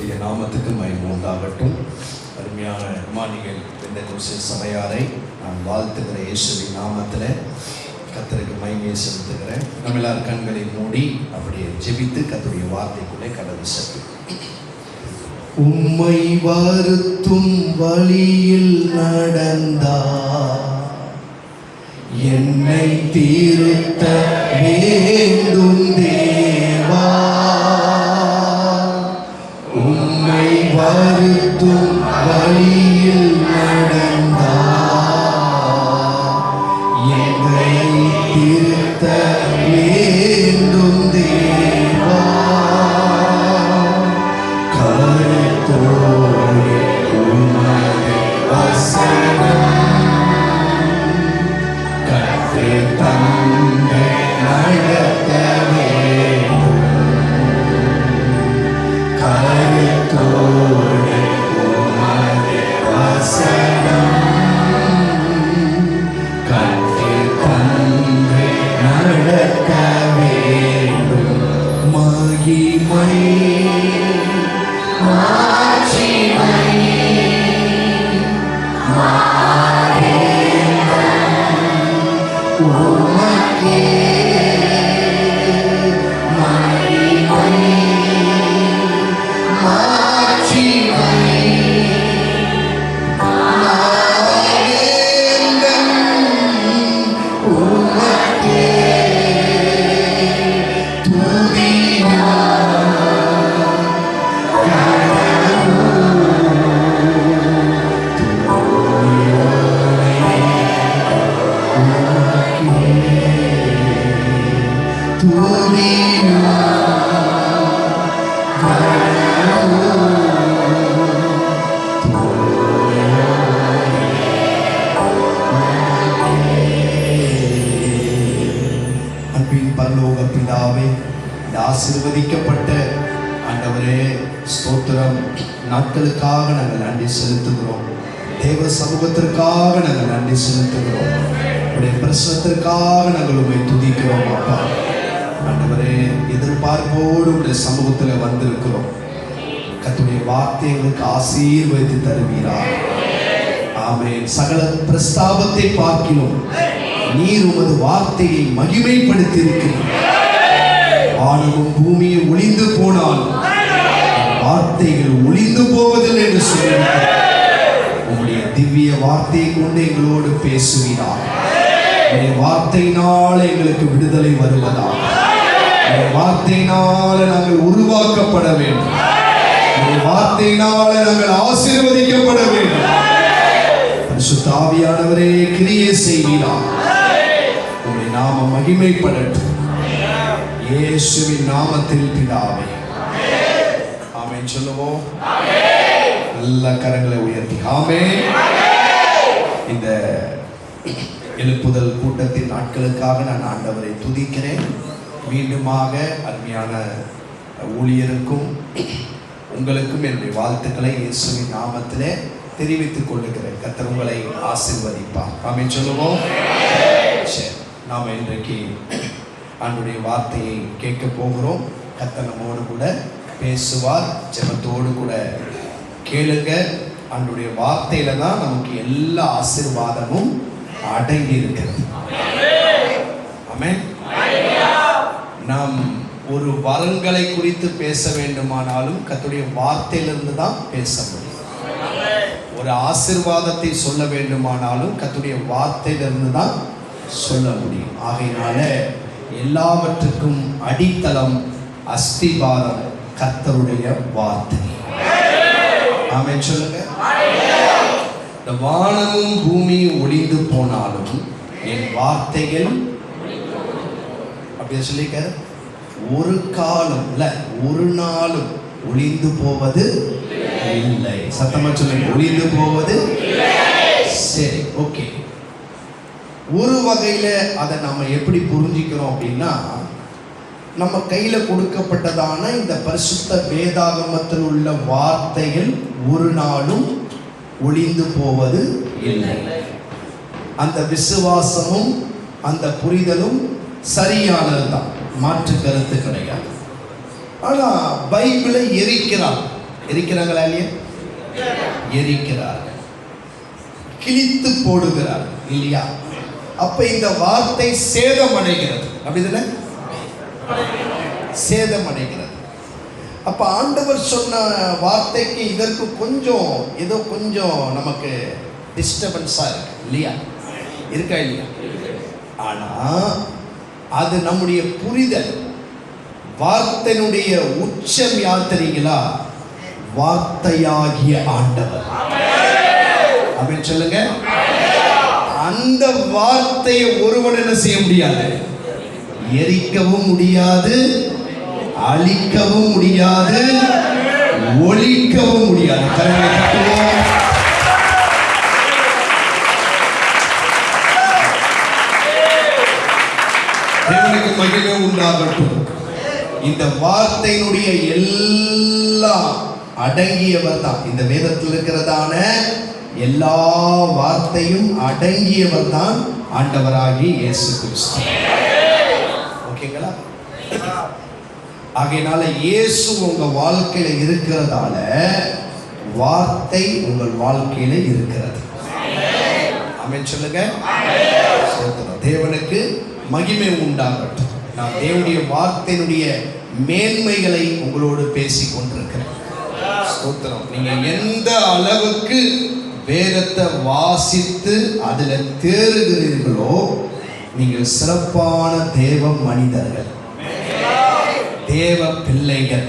கர்த்தருடைய நாமத்துக்கு மகிமை உண்டாகட்டும். அருமையான மாணிகள் பெந்தெகோஸ்தே சபையாரை நான் வாழ்த்துகிற இயேசுவின் நாமத்தில் கர்த்தருக்கு மகிமையை செலுத்துகிறேன். நம்ம எல்லாரும் கண்களை மூடி அப்படியே ஜெபித்து கர்த்தருடைய வார்த்தைக்குள்ளே கடந்து செல்வோம். உம்மை வருத்தும் வழியில் நடந்தார் என்னை தீர்த்த வேண்டும் தேவா. உம்மை வருத்தும் வழியில் நடந்தார் என்னை தீர்த்த வேண்டும் தேவா. கருத்தோடு உமது வசனம் தந்தை நடத்த வேண்டும். கருத்தோடு உமது வசனம் கற்று தந்தை நடத்த வேண்டும். மகிமை மாட்சிமை உமக்கே மகிமை மாட்சிமை நாயகன் உமக்கே துதியா அன்பின் பரலோக பிதாவே, இந்த ஆசீர்வதிக்கப்பட்ட ஆண்டவரே ஸ்தோத்திரம். நாட்களுக்காக நாங்கள் நன்றி செலுத்துகிறோம். தேவ சமூகத்திற்காக நாங்கள் நன்றி செலுத்துகிறோம். உடைய பிரசனத்திற்காக நாங்கள் உண்மை துதிக்கிறோம். அப்பா ஆண்டவரே, எதிர்பார்ப்போடு உடைய சமூகத்தில் வந்திருக்கிறோம். கர்த்தருடைய வார்த்தை எங்களுக்கு ஆசீர்வதித்து தருவீராக. ஆமென். சகல பிரஸ்தாபத்தை பார்க்கிறோம், நீர் உமது வார்த்தையை மகிமைப்படுத்தி இருக்கிறீர். வானமும் பூமியும் ஒளிந்து போனால் வார்த்தைகள் ஒளிந்து போவதில்லை என்று சொல்லுகிறார். உங்களுடைய திவ்ய வார்த்தையை கொண்டு எங்களோடு பேசுவீராக. உங்களுடைய வார்த்தையினால எங்களுக்கு விடுதலை வருவதாக. உங்களுடைய வார்த்தையினால நாங்கள் உருவாக்கப்பட வேண்டும். உங்களுடைய வார்த்தையினால நாங்கள் ஆசீர்வதிக்கப்பட வேண்டும். பரிசுத்த ஆவியானவரே கிரியை செய்வீராக. உங்களுடைய நாமம் மகிமைப்படட்டும். இயேசுவின் நாமத்தில் பிதாவே, ஆமென் சொல்லுவோம். நல்ல கரங்களை உயர்த்தி ஆமென். இந்த எழுப்புதல் கூட்டத்தின் நாட்களுக்காக நான் ஆண்டவரை துதிக்கிறேன். மீண்டுமாக அருமையான ஊழியருக்கும் உங்களுக்கும் என்னுடைய வாழ்த்துக்களை இயேசுவின் நாமத்திலே தெரிவித்துக் கொள்ளுகிறேன். கர்த்தர் உங்களை ஆசீர்வதிப்பார். ஆமென் சொல்லுவோம். சரி, நாம் இன்றைக்கு ஆண்டவருடைய வார்த்தையை கேட்க போகிறோம். கர்த்தர் நம்மோடு கூட பேசுவார். ஜெபத்தோடு கூட கேளுங்க. ஆண்டவருடைய வார்த்தையில தான் நமக்கு எல்லா ஆசீர்வாதமும் அடங்கி இருக்கிறது. ஆமென். நாம் ஒரு வரங்களை குறித்து பேச வேண்டுமானாலும் கர்த்தருடைய வார்த்தையிலிருந்து தான் பேச முடியும். ஒரு ஆசீர்வாதத்தை சொல்ல வேண்டுமானாலும் கர்த்தருடைய வார்த்தையிலிருந்து தான் சொல்ல முடியும். ஆகையினால எல்லாவற்றுக்கும் அடித்தளம், அஸ்திபாரம் கர்த்தருடைய வார்த்தை. ஆமென் சொல்லுங்க. இந்த வானமும் பூமியும் ஒளிந்து போனாலும் என் வார்த்தைகள் அப்படியே சொல்லிக்க ஒரு காலம் இல்ல, ஒரு நாளும் ஒளிந்து போவது இல்லை. சத்தமா சொல்லுங்க, ஒளிந்து போவது. சரி, ஓகே. ஒரு வகையில அதை நம்ம எப்படி புரிஞ்சுக்கிறோம் அப்படின்னா, நம்ம கையில கொடுக்கப்பட்டதான இந்த பரிசுத்த வேதாகமத்தில் உள்ள வார்த்தைகள் ஒரு நாளும் ஒளிந்து போவது இல்லை. அந்த விசுவாசமும் அந்த புரிதலும் சரியானதுதான், மாற்று கருத்து கிடையாது. ஆனா பைபிளை எரிக்கிறார். எரிக்கிறாங்களா இல்லையா? எரிக்கிறார்கள், கிழித்து போடுகிறார்கள் இல்லையா? அப்ப இந்த வார்த்தை சேதமடைகிறது, அப்படிதானே? சேதமடைகிறது. அப்ப ஆண்டவர் சொன்ன வார்த்தைக்கு இதற்கு கொஞ்சம் ஏதோ கொஞ்சம் நமக்கு டிஸ்டர்பன்ஸா இருக்கு இல்லையா? இருக்கா இல்லையா? ஆனா அது நம்முடைய புரிதல். வார்த்தையினுடைய உச்சம் யார் தெரியுங்களா? வார்த்தையாகிய ஆண்டவர். ஆமென் சொல்லுங்க. அந்த வார்த்தையை ஒருவன் என்ன செய்ய முடியாது? எரிக்கவும் முடியாது, அழிக்கவும் முடியாது, ஒழிக்கவும் முடியாது. கரங்களை தட்டுவோம். தேவனுக்கு மகிமை உண்டாகட்டும். இந்த வார்த்தையினுடைய எல்லாம் அடங்கியவர் தான். இந்த வேதத்தில் இருக்கிறதான எல்லா வார்த்தையும் அடங்கியவர் தான் ஆண்டவராகிய இயேசு கிறிஸ்து. ஓகேங்களா? ஆகையினால இயேசு உங்க வாழ்க்கையில இருக்கிறதால வார்த்தை உங்கள் வாழ்க்கையில இருக்கிறது. ஆமென் சொல்லுங்க. தேவனுக்கு மகிமை உண்டாகட்டும். நான் தேவனுடைய வார்த்தையினுடைய மேன்மைகளை உங்களோடு பேசிக் கொண்டிருக்கிறேன். ஸ்தோத்திரம். நீங்க எந்த அளவுக்கு வேதத்தை வாசித்து அதுல தேறுகிறீர்களோ நீங்கள் சிறப்பான தேவ மனிதர்கள், தேவ பிள்ளைகள்.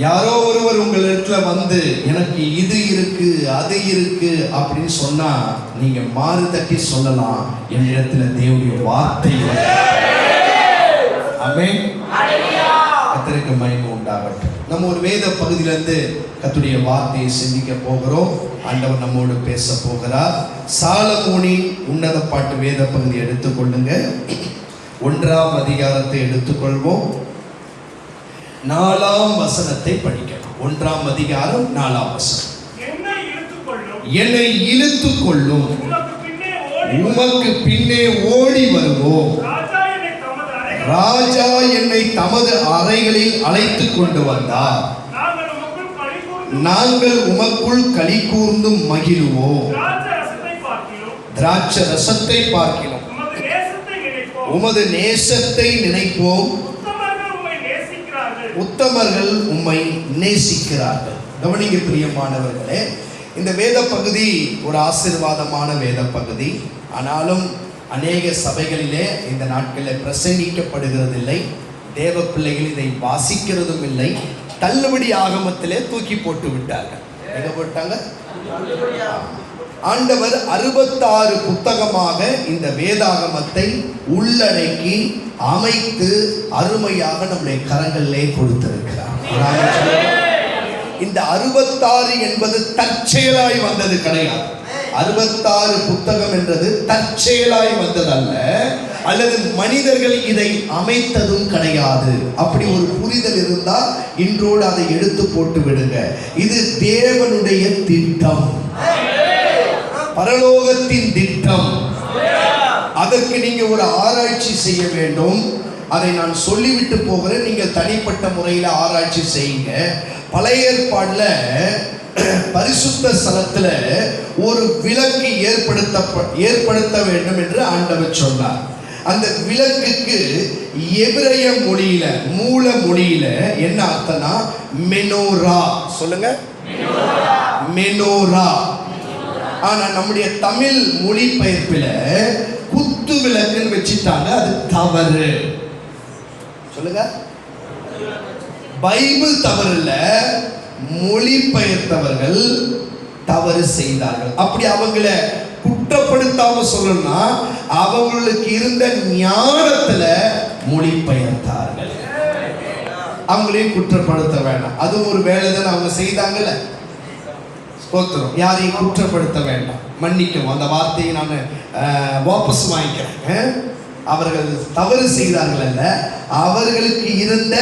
யாரோ ஒருவர் உங்களிடத்துல வந்து எனக்கு இது இருக்கு அது இருக்கு அப்படின்னு சொன்னா நீங்க மாறு தட்டி சொல்லலாம், என்னிடத்துல தேவனுடைய வார்த்தை. ஆமென். கர்த்தருக்கு மகிமை உண்டாகட்டும். நம்ம ஒரு வேத பகுதியிலிருந்து கர்த்தருடைய வார்த்தையை சிந்திக்க போகிறோம். ஆண்டவர் நம்மோடு பேச போகிறார். சாலமோனின் உன்னத பாட்டு வேத பகுதி எடுத்துக்கொள்ளுங்க. 1ஆம் அதிகாரத்தை எடுத்துக்கொள்வோம். 4ஆம் வசனத்தை படிக்கணும். 1ஆம் அதிகாரம் 4ஆம் வசனம். என்னை இழுத்துக் கொள்ளும், உமக்கு பின்னே ஓடி வருவோம். ராஜா என்னை தமது அறைகளில் அழைத்துக் கொண்டு வந்தார். நாங்கள் உமக்குள் களி கூர்ந்து மகிழ்வோம். திராட்சை ரசத்தை பார்க்கிறோம், உமது நேசத்தை நினைப்போம். உத்தமர்கள் உம்மை நேசிக்கிறார்கள். கவனிங்க பிரியமானவர்களே, இந்த வேத பகுதி ஒரு ஆசீர்வாதமான வேத பகுதி. ஆனாலும் அநேக சபைகளிலே இந்த நாட்களில் பிரசங்கிக்கப்படுகிறதில்லை. தேவ பிள்ளைகள் இதை வாசிக்கிறதும் இல்லை. தள்ளுபடி ஆகமத்திலே தூக்கி போட்டு விட்டார்கள். எங்க போட்டாங்க? ஆண்டவர் 66 புத்தகமாக இந்த வேதாகமத்தை உள்ளடக்கி அமைத்து அருமையாக நம்முடைய கரங்களிலே கொடுத்திருக்கிறார். இந்த 66 என்பது தற்செயலாய் வந்தது கிடையாது. 66 புத்தகம் என்றது தற்செயலாய் வந்ததல்ல, அல்லது மனிதர்கள் இதை அமைத்ததும் கிடையாது. அப்படி ஒரு புரிதல் இருந்தால் இன்றோடு அதை எடுத்து போட்டு விடுங்க. இது தேவனுடைய திட்டம், பரலோகத்தின் திட்டம். அதற்கு நீங்க ஒரு ஆராய்ச்சி செய்ய வேண்டும். அதை நான் சொல்லிவிட்டு போகிறேன், நீங்கள் தனிப்பட்ட முறையில் ஆராய்ச்சி செய்யுங்க. பழைய ஏற்பாடுல பரிசுத்த ஸ்தலத்துல ஒரு விளக்கு ஏற்படுத்த வேண்டும் என்று ஆண்டவர் சொன்னார். அந்த விளக்குக்கு எபிரேய மொழியில, மூல மொழியில என்ன அர்த்தம்னா மெனோரா. சொல்லுங்க, மெனோரா. ஆனா நம்முடைய தமிழ் மொழிபெயர்ப்பில குத்து விளக்குன்னு வச்சுட்டாங்க. அது தவறு. சொல்லுங்க, பைபிள் தவறு இல்ல, மொழிபெயர்த்தவர்கள் தவறு செய்தார்கள். அப்படி அவங்கள குற்றப்படுத்தாம சொல்லணும்னா அவங்களுக்கு இருந்த ஞானத்துல மொழிபெயர்த்தார்கள். அவங்களையும் குற்றப்படுத்த வேண்டாம். அது ஒரு வேலை தான் அவங்க செய்தாங்கல்ல. ஸ்தோத்திரம். யாரையும் குற்றப்படுத்த வேண்டாம், மன்னிக்கும். அந்த வார்த்தையை நான் வாபஸ் வாங்கிக்கிறேன். அவர்கள் தவறு செய்தார்கள் அல்ல, அவர்களுக்கு இருந்த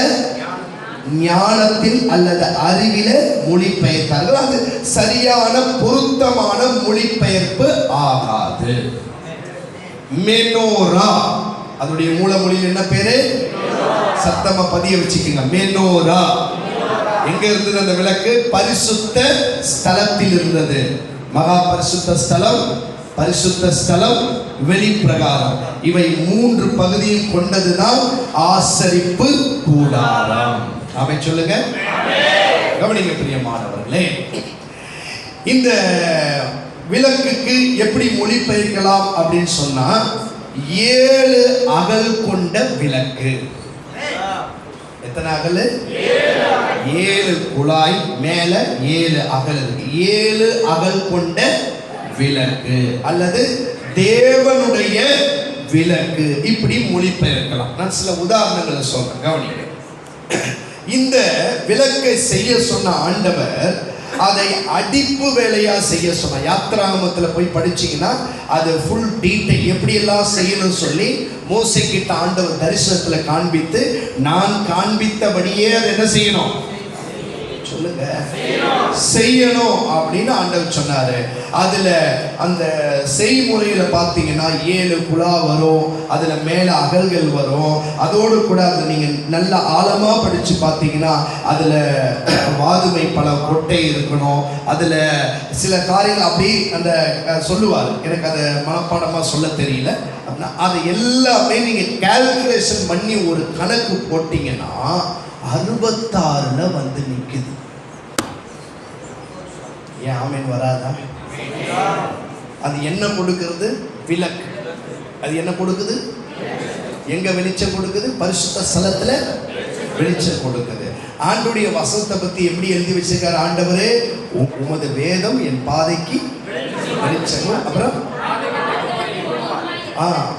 ஞானத்தில் அல்லது அறிவில மொழிபெயர்த்தார்கள். அது சரியான பொருத்தமான மொழிபெயர்ப்பு ஆகாது. மெனோரா, அதனுடைய மூல மொழியில் என்ன பேரு? சத்தமா பதிய வச்சுக்கோங்க. மெனோரா. எங்க இருந்தது அந்த விளக்கு? பரிசுத்த ஸ்தலத்தில் இருந்தது. மகா பரிசுத்த ஸ்தலம், பரிசுத்த ஸ்தலம், வெளிப்பிரகாரம். இவை 3 பகுதியும் கொண்டதுதான் ஆசரிப்பு கூடாரம். ஆமென் சொல்லுங்க. கவனிங்க பிரியமானவர்களே, இந்த விளக்குக்கு எப்படி மொழிபெயர்க்கலாம் அப்படின்னு சொன்னா, 7 அகல் கொண்ட விளக்கு. எத்தனை அகல்? 7 குழாய், மேல 7 அகல் இருக்கு. 7 அகல் கொண்ட விளக்கு அல்லது தேவனுடைய விளக்கு, இப்படி மொழிபெயர்க்கலாம். நான் சில உதாரணங்களை சொல்றேன், கவனிங்க. இந்த விளக்கை செய்ய சொன்ன ஆண்டவர் அதை அடிப்பு வேலையா செய்ய சொன்ன. யாத்திராகமத்தில் போய் படிச்சீங்கன்னா அது ஃபுல் டீட்டெயில் எப்படி எல்லாம் செய்யணும் சொல்லி மோசே கிட்ட ஆண்டவர் தரிசனத்துல காண்பித்து, நான் காண்பித்தபடியே அதை என்ன செய்யணும் சொல்லுங்க, செய்யணும் அப்படின்னு ஆண்டவர் சொன்னாரு. அதுல அந்த செய்முறையில பாத்தீங்கன்னா 7 குழா வரும், அதுல மேல அகல்கள் வரும். அதோடு கூட அதை நீங்க நல்ல ஆழமா படிச்சு பார்த்தீங்கன்னா அதுல வாதுமை பல கொட்டை இருக்கணும். அதுல சில காரியங்கள் அப்படி அந்த சொல்லுவார், எனக்கு அதை மனப்பாடமா சொல்ல தெரியல. அப்படின்னா அதை எல்லாமே நீங்க கால்குலேஷன் பண்ணி ஒரு கணக்கு போட்டீங்கன்னா 66ல வந்து நிக்குது. ஏன் ஆமென் வராதா? அது என்ன கொடுக்கிறது? விளக்கு. அது என்ன கொடுக்குது? எங்க வெளிச்சம் கொடுக்குது? பரிசுத்த ஸ்தலத்துல வெளிச்சம் கொடுக்குது. ஆண்டவருடைய வசனத்தை பத்தி எப்படி எழுதி வச்சிருக்காரு ஆண்டவரே? உமது வேதம் என் பாதைக்கு வெளிச்சமும், அப்புறம்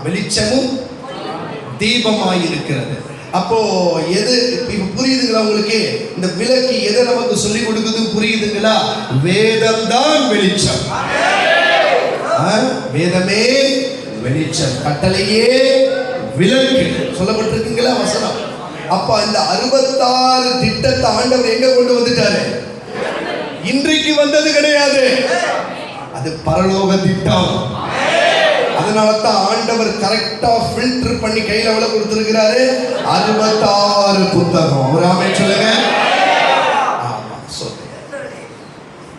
வெளிச்சமும் தீபமாய் இருக்கிறது. அப்போ எது இப்ப புரியுதுங்களா உங்களுக்கு? இந்த விளக்கு எதை நமக்கு சொல்லி கொடுக்குது புரியுதுங்களா? வேதம் தான் வெளிச்சம். வேதமே வெளிச்சம், கட்டளையே விளக்கு சொல்லப்பட்டிருக்குங்களா வசனம். அப்ப இந்த 66 திட்டத்தை ஆண்டவர் எங்க கொண்டு வந்துட்டாரு? இன்றைக்கு வந்தது கிடையாது, அது பரலோக திட்டம். அதனால தான் ஆண்டவர் கரெக்டா ஃபில்டர் பண்ணி கையில எவ்வளவு கொடுத்திருக்கிறாரு? 66 புத்தகம். ஒரு ஆமென் சொல்லுங்க. ஆமா சொல்லுங்க.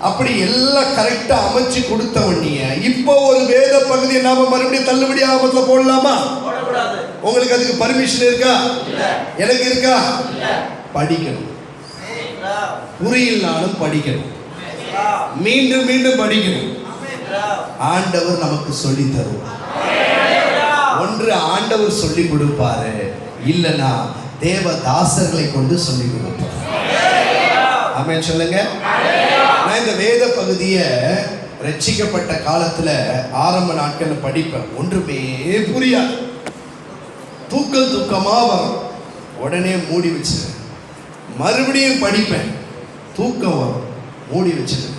அப்படி எல்லாம் கரெக்டா அமைச்சு கொடுத்தவனிய இப்போ ஒரு வேத பகுதியை நாம மறுபடியும் தள்ளுபடி ஆபத்துல போடலாமா? உங்களுக்கு அதுக்கு பர்மிஷன் இருக்கா? எனக்கு இருக்கா? படிக்கணும், புரியலனாலும் படிக்கணும், மீண்டும் மீண்டும் படிக்கணும். ஆண்டவர் நமக்கு சொல்லி தருவார். ஒன்று ஆண்டவர் சொல்லி கொடுப்பாரு, இல்லனா தேவதாசர்களை கொண்டு சொல்லி கொடுப்பார். ஆமென் சொல்லுங்க. நான் இந்த வேத பகுதியை ரட்சிக்கப்பட்ட காலத்துல ஆரம்ப நாட்கள்ல படிப்பேன். ஒன்றுமே புரியாது, தூக்கமா வரும், உடனே மூடி வச்சிருவேன். மறுபடியும் படிப்பேன், தூக்கம் வரும், மூடி வச்சிருவேன்.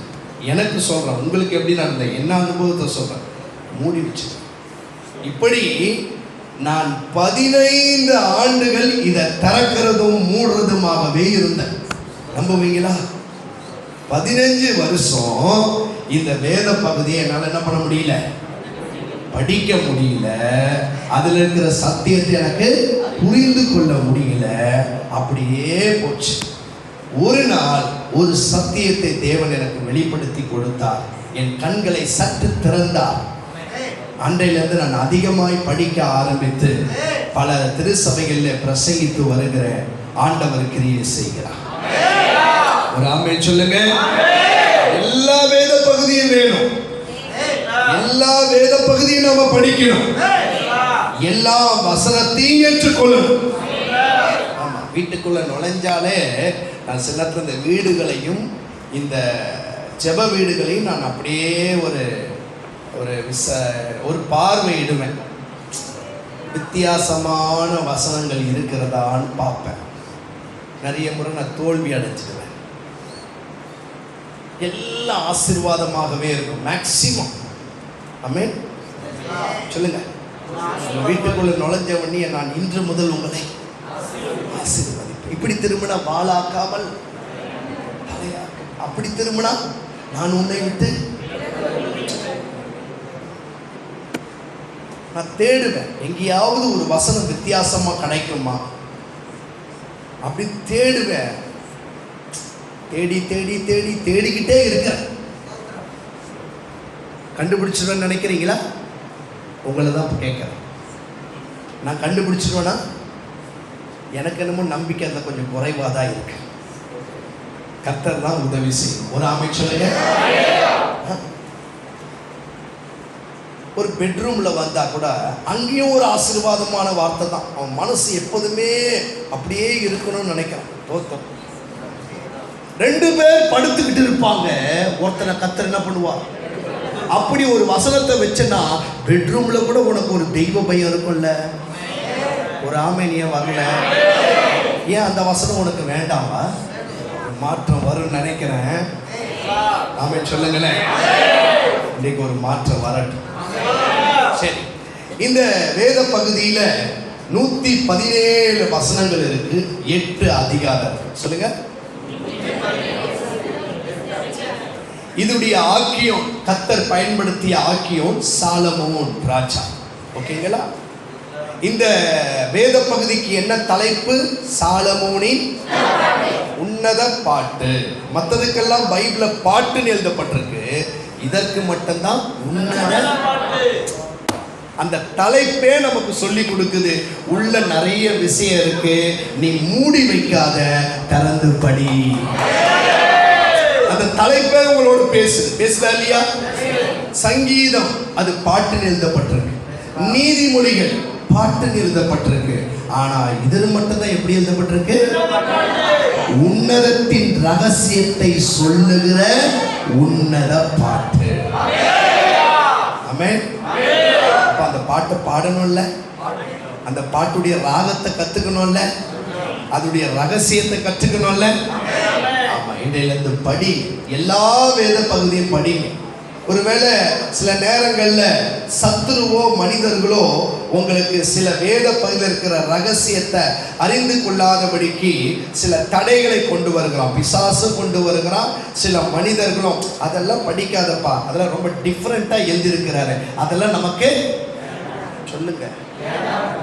எனக்கு சொல்றேன், உங்களுக்கு எப்படி நான் என்ன அனுபவத்தை சொல்றேன், மூடி வச்சு. இப்படி நான் 15 ஆண்டுகள் இதை திறக்கிறதும் மூடுறதுமாகவே இருந்தேன். நம்புவீங்களா? 15 வருஷம் இந்த வேத பகுதியை என்னால் என்ன பண்ண முடியல, படிக்க முடியல. அதுல இருக்கிற சத்தியத்தை எனக்கு புரிந்து கொள்ள முடியல. அப்படியே போச்சு. ஒரு நாள் ஒரு சத்தியத்தை தேவன் எனக்கு வெளிப்படுத்தி கொடுத்தார். என் கண்களை சற்று திறந்தார். அன்றையிலிருந்து நான் அதிகமாய் படிக்க ஆரம்பித்து பல திருச்சபைகளில் பிரசங்கித்து வருகிற ஆண்டவர் கிரியை செய்கிறார். ஒரு ஆமென் சொல்லுங்க. எல்லா வேத பகுதியும் வேணும், எல்லா வேத பகுதியும் நாம படிக்கணும், எல்லா வசனத்தையும் ஏற்றுக்கொள்ளணும். ஆமா, வீட்டுக்குள்ள நுழைஞ்சாலே நான் சில இந்த வீடுகளையும் இந்த ஜெப வீடுகளையும் நான் அப்படியே ஒரு பார்வையிடுவேன். வித்தியாசமான வசனங்கள் இருக்கிறதான்னு பார்ப்பேன். நிறைய முறை நான் தோல்வி அடைஞ்சிடுவேன். எல்லாம் ஆசீர்வாதமாகவே இருக்கும் மேக்சிமம். ஆமென் சொல்லுங்க. வீட்டுக்குள்ள நுழைஞ்ச உடனே நான் இன்று முதல் உங்களை ஆசீர்வதிப்பேன். இப்படி திரும்பினா வாளாக்காமல் அப்படி திரும்பினா நான் உன்னை விட்டு நான் தேடுவேன். எங்கேயாவது ஒரு வசனம் வித்தியாசமா கிடைக்குமா அப்படி தேடுவேன். தேடி தேடி தேடி தேடிக்கிட்டே இருக்கிறேன். கண்டுபிடிச்சிருவேன்னு நினைக்கிறீங்களா? உங்களை தான் கேட்குறேன். நான் கண்டுபிடிச்சிருவேன்னா எனக்கு என்னமோ நம்பிக்கை அதில் கொஞ்சம் குறைவாக தான் இருக்கு. கர்த்தர் தான் உதவி செய்யும். ஒரு ஆமை சொல்லுங்க. ஒரு பெட்ரூமில் வந்தால் கூட அங்கேயும் ஒரு ஆசீர்வாதமான வார்த்தை தான். அவன் மனசு எப்போதுமே அப்படியே இருக்கணும்னு நினைக்கிறான். தோத்தம் 2 பேர் படுத்துக்கிட்டு இருப்பாங்க. ஒருத்தனை கர்த்தர் என்ன பண்ணுவார்? அப்படி ஒரு வசனத்தை வச்சனா பெட்ரூமில் கூட உனக்கு ஒரு தெய்வ பயம் இருக்கும்ல. ஒரு ஆமை நீ வரல, ஏன் அந்த வசனம் உனக்கு வேண்டாமா? மாற்றம் வரும்னு நினைக்கிறேன். ஆமை சொல்லுங்களேன். இன்னைக்கு ஒரு மாற்றம் வரட்டும். சரி, இந்த வேத பகுதியில் 117 வசனங்கள் இருக்கு, 8 அதிகாரம். சொல்லுங்க. இதனுடைய ஆக்கியம், கர்த்தர் பயன்படுத்திய ஆக்கியம் சாலமோன் ராஜா. ஓகேங்களா? இந்த வேத பகுதிக்கு என்ன தலைப்பு? சாலமோனின் உன்னத பாட்டு. மற்றதுக்கெல்லாம் பைபிள்ல பாட்டுன்னு எழுதப்பட்டிருக்கு, இதற்கு மட்டும்தான் உன்னத. அந்த தலைப்பே நமக்கு சொல்லி கொடுக்குது, உள்ள நிறைய விஷயம் இருக்கு, நீ மூடி வைக்காத, திறந்து படி. அந்த தலைப்பே உங்களோடு பேசுதா இல்லையா? சங்கீதம் அது பாட்டுன்னு எழுதப்பட்டிருக்கு, நீதிமொழிகள் பாட்டுன்னு எழுதப்பட்டிருக்கு. ஆனா இதில் மட்டும்தான் எப்படி எழுதப்பட்டிருக்கு? உன்னதத்தின் ரகசியத்தை சொல்லுகிற உன்னத பாட்டு. ஆமென். அப்ப அந்த பாட்டை பாடணும்ல, அந்த பாட்டுடைய ராகத்தை கத்துக்கணும்ல, அதோடைய ரகசியத்தை கற்றுக்கணும்ல. ஆமா, இன்றையிலிருந்து படி, எல்லா வேத பகுதியும் படிங்க. ஒருவேளை சில நேரங்களில் சத்துருவோ மனிதர்களோ உங்களுக்கு சில வேத பகுதியில் இருக்கிற ரகசியத்தை அறிந்து கொள்ளாதபடிக்கு சில தடைகளை கொண்டு வருகிறான். பிசாசு கொண்டு வருகிறான், சில மனிதர்களும் அதெல்லாம் படிக்காதப்பா, அதெல்லாம் ரொம்ப டிஃப்ரெண்ட்டாக எழுதியிருக்கிறாரு, அதெல்லாம் நமக்கு சொல்லுங்க.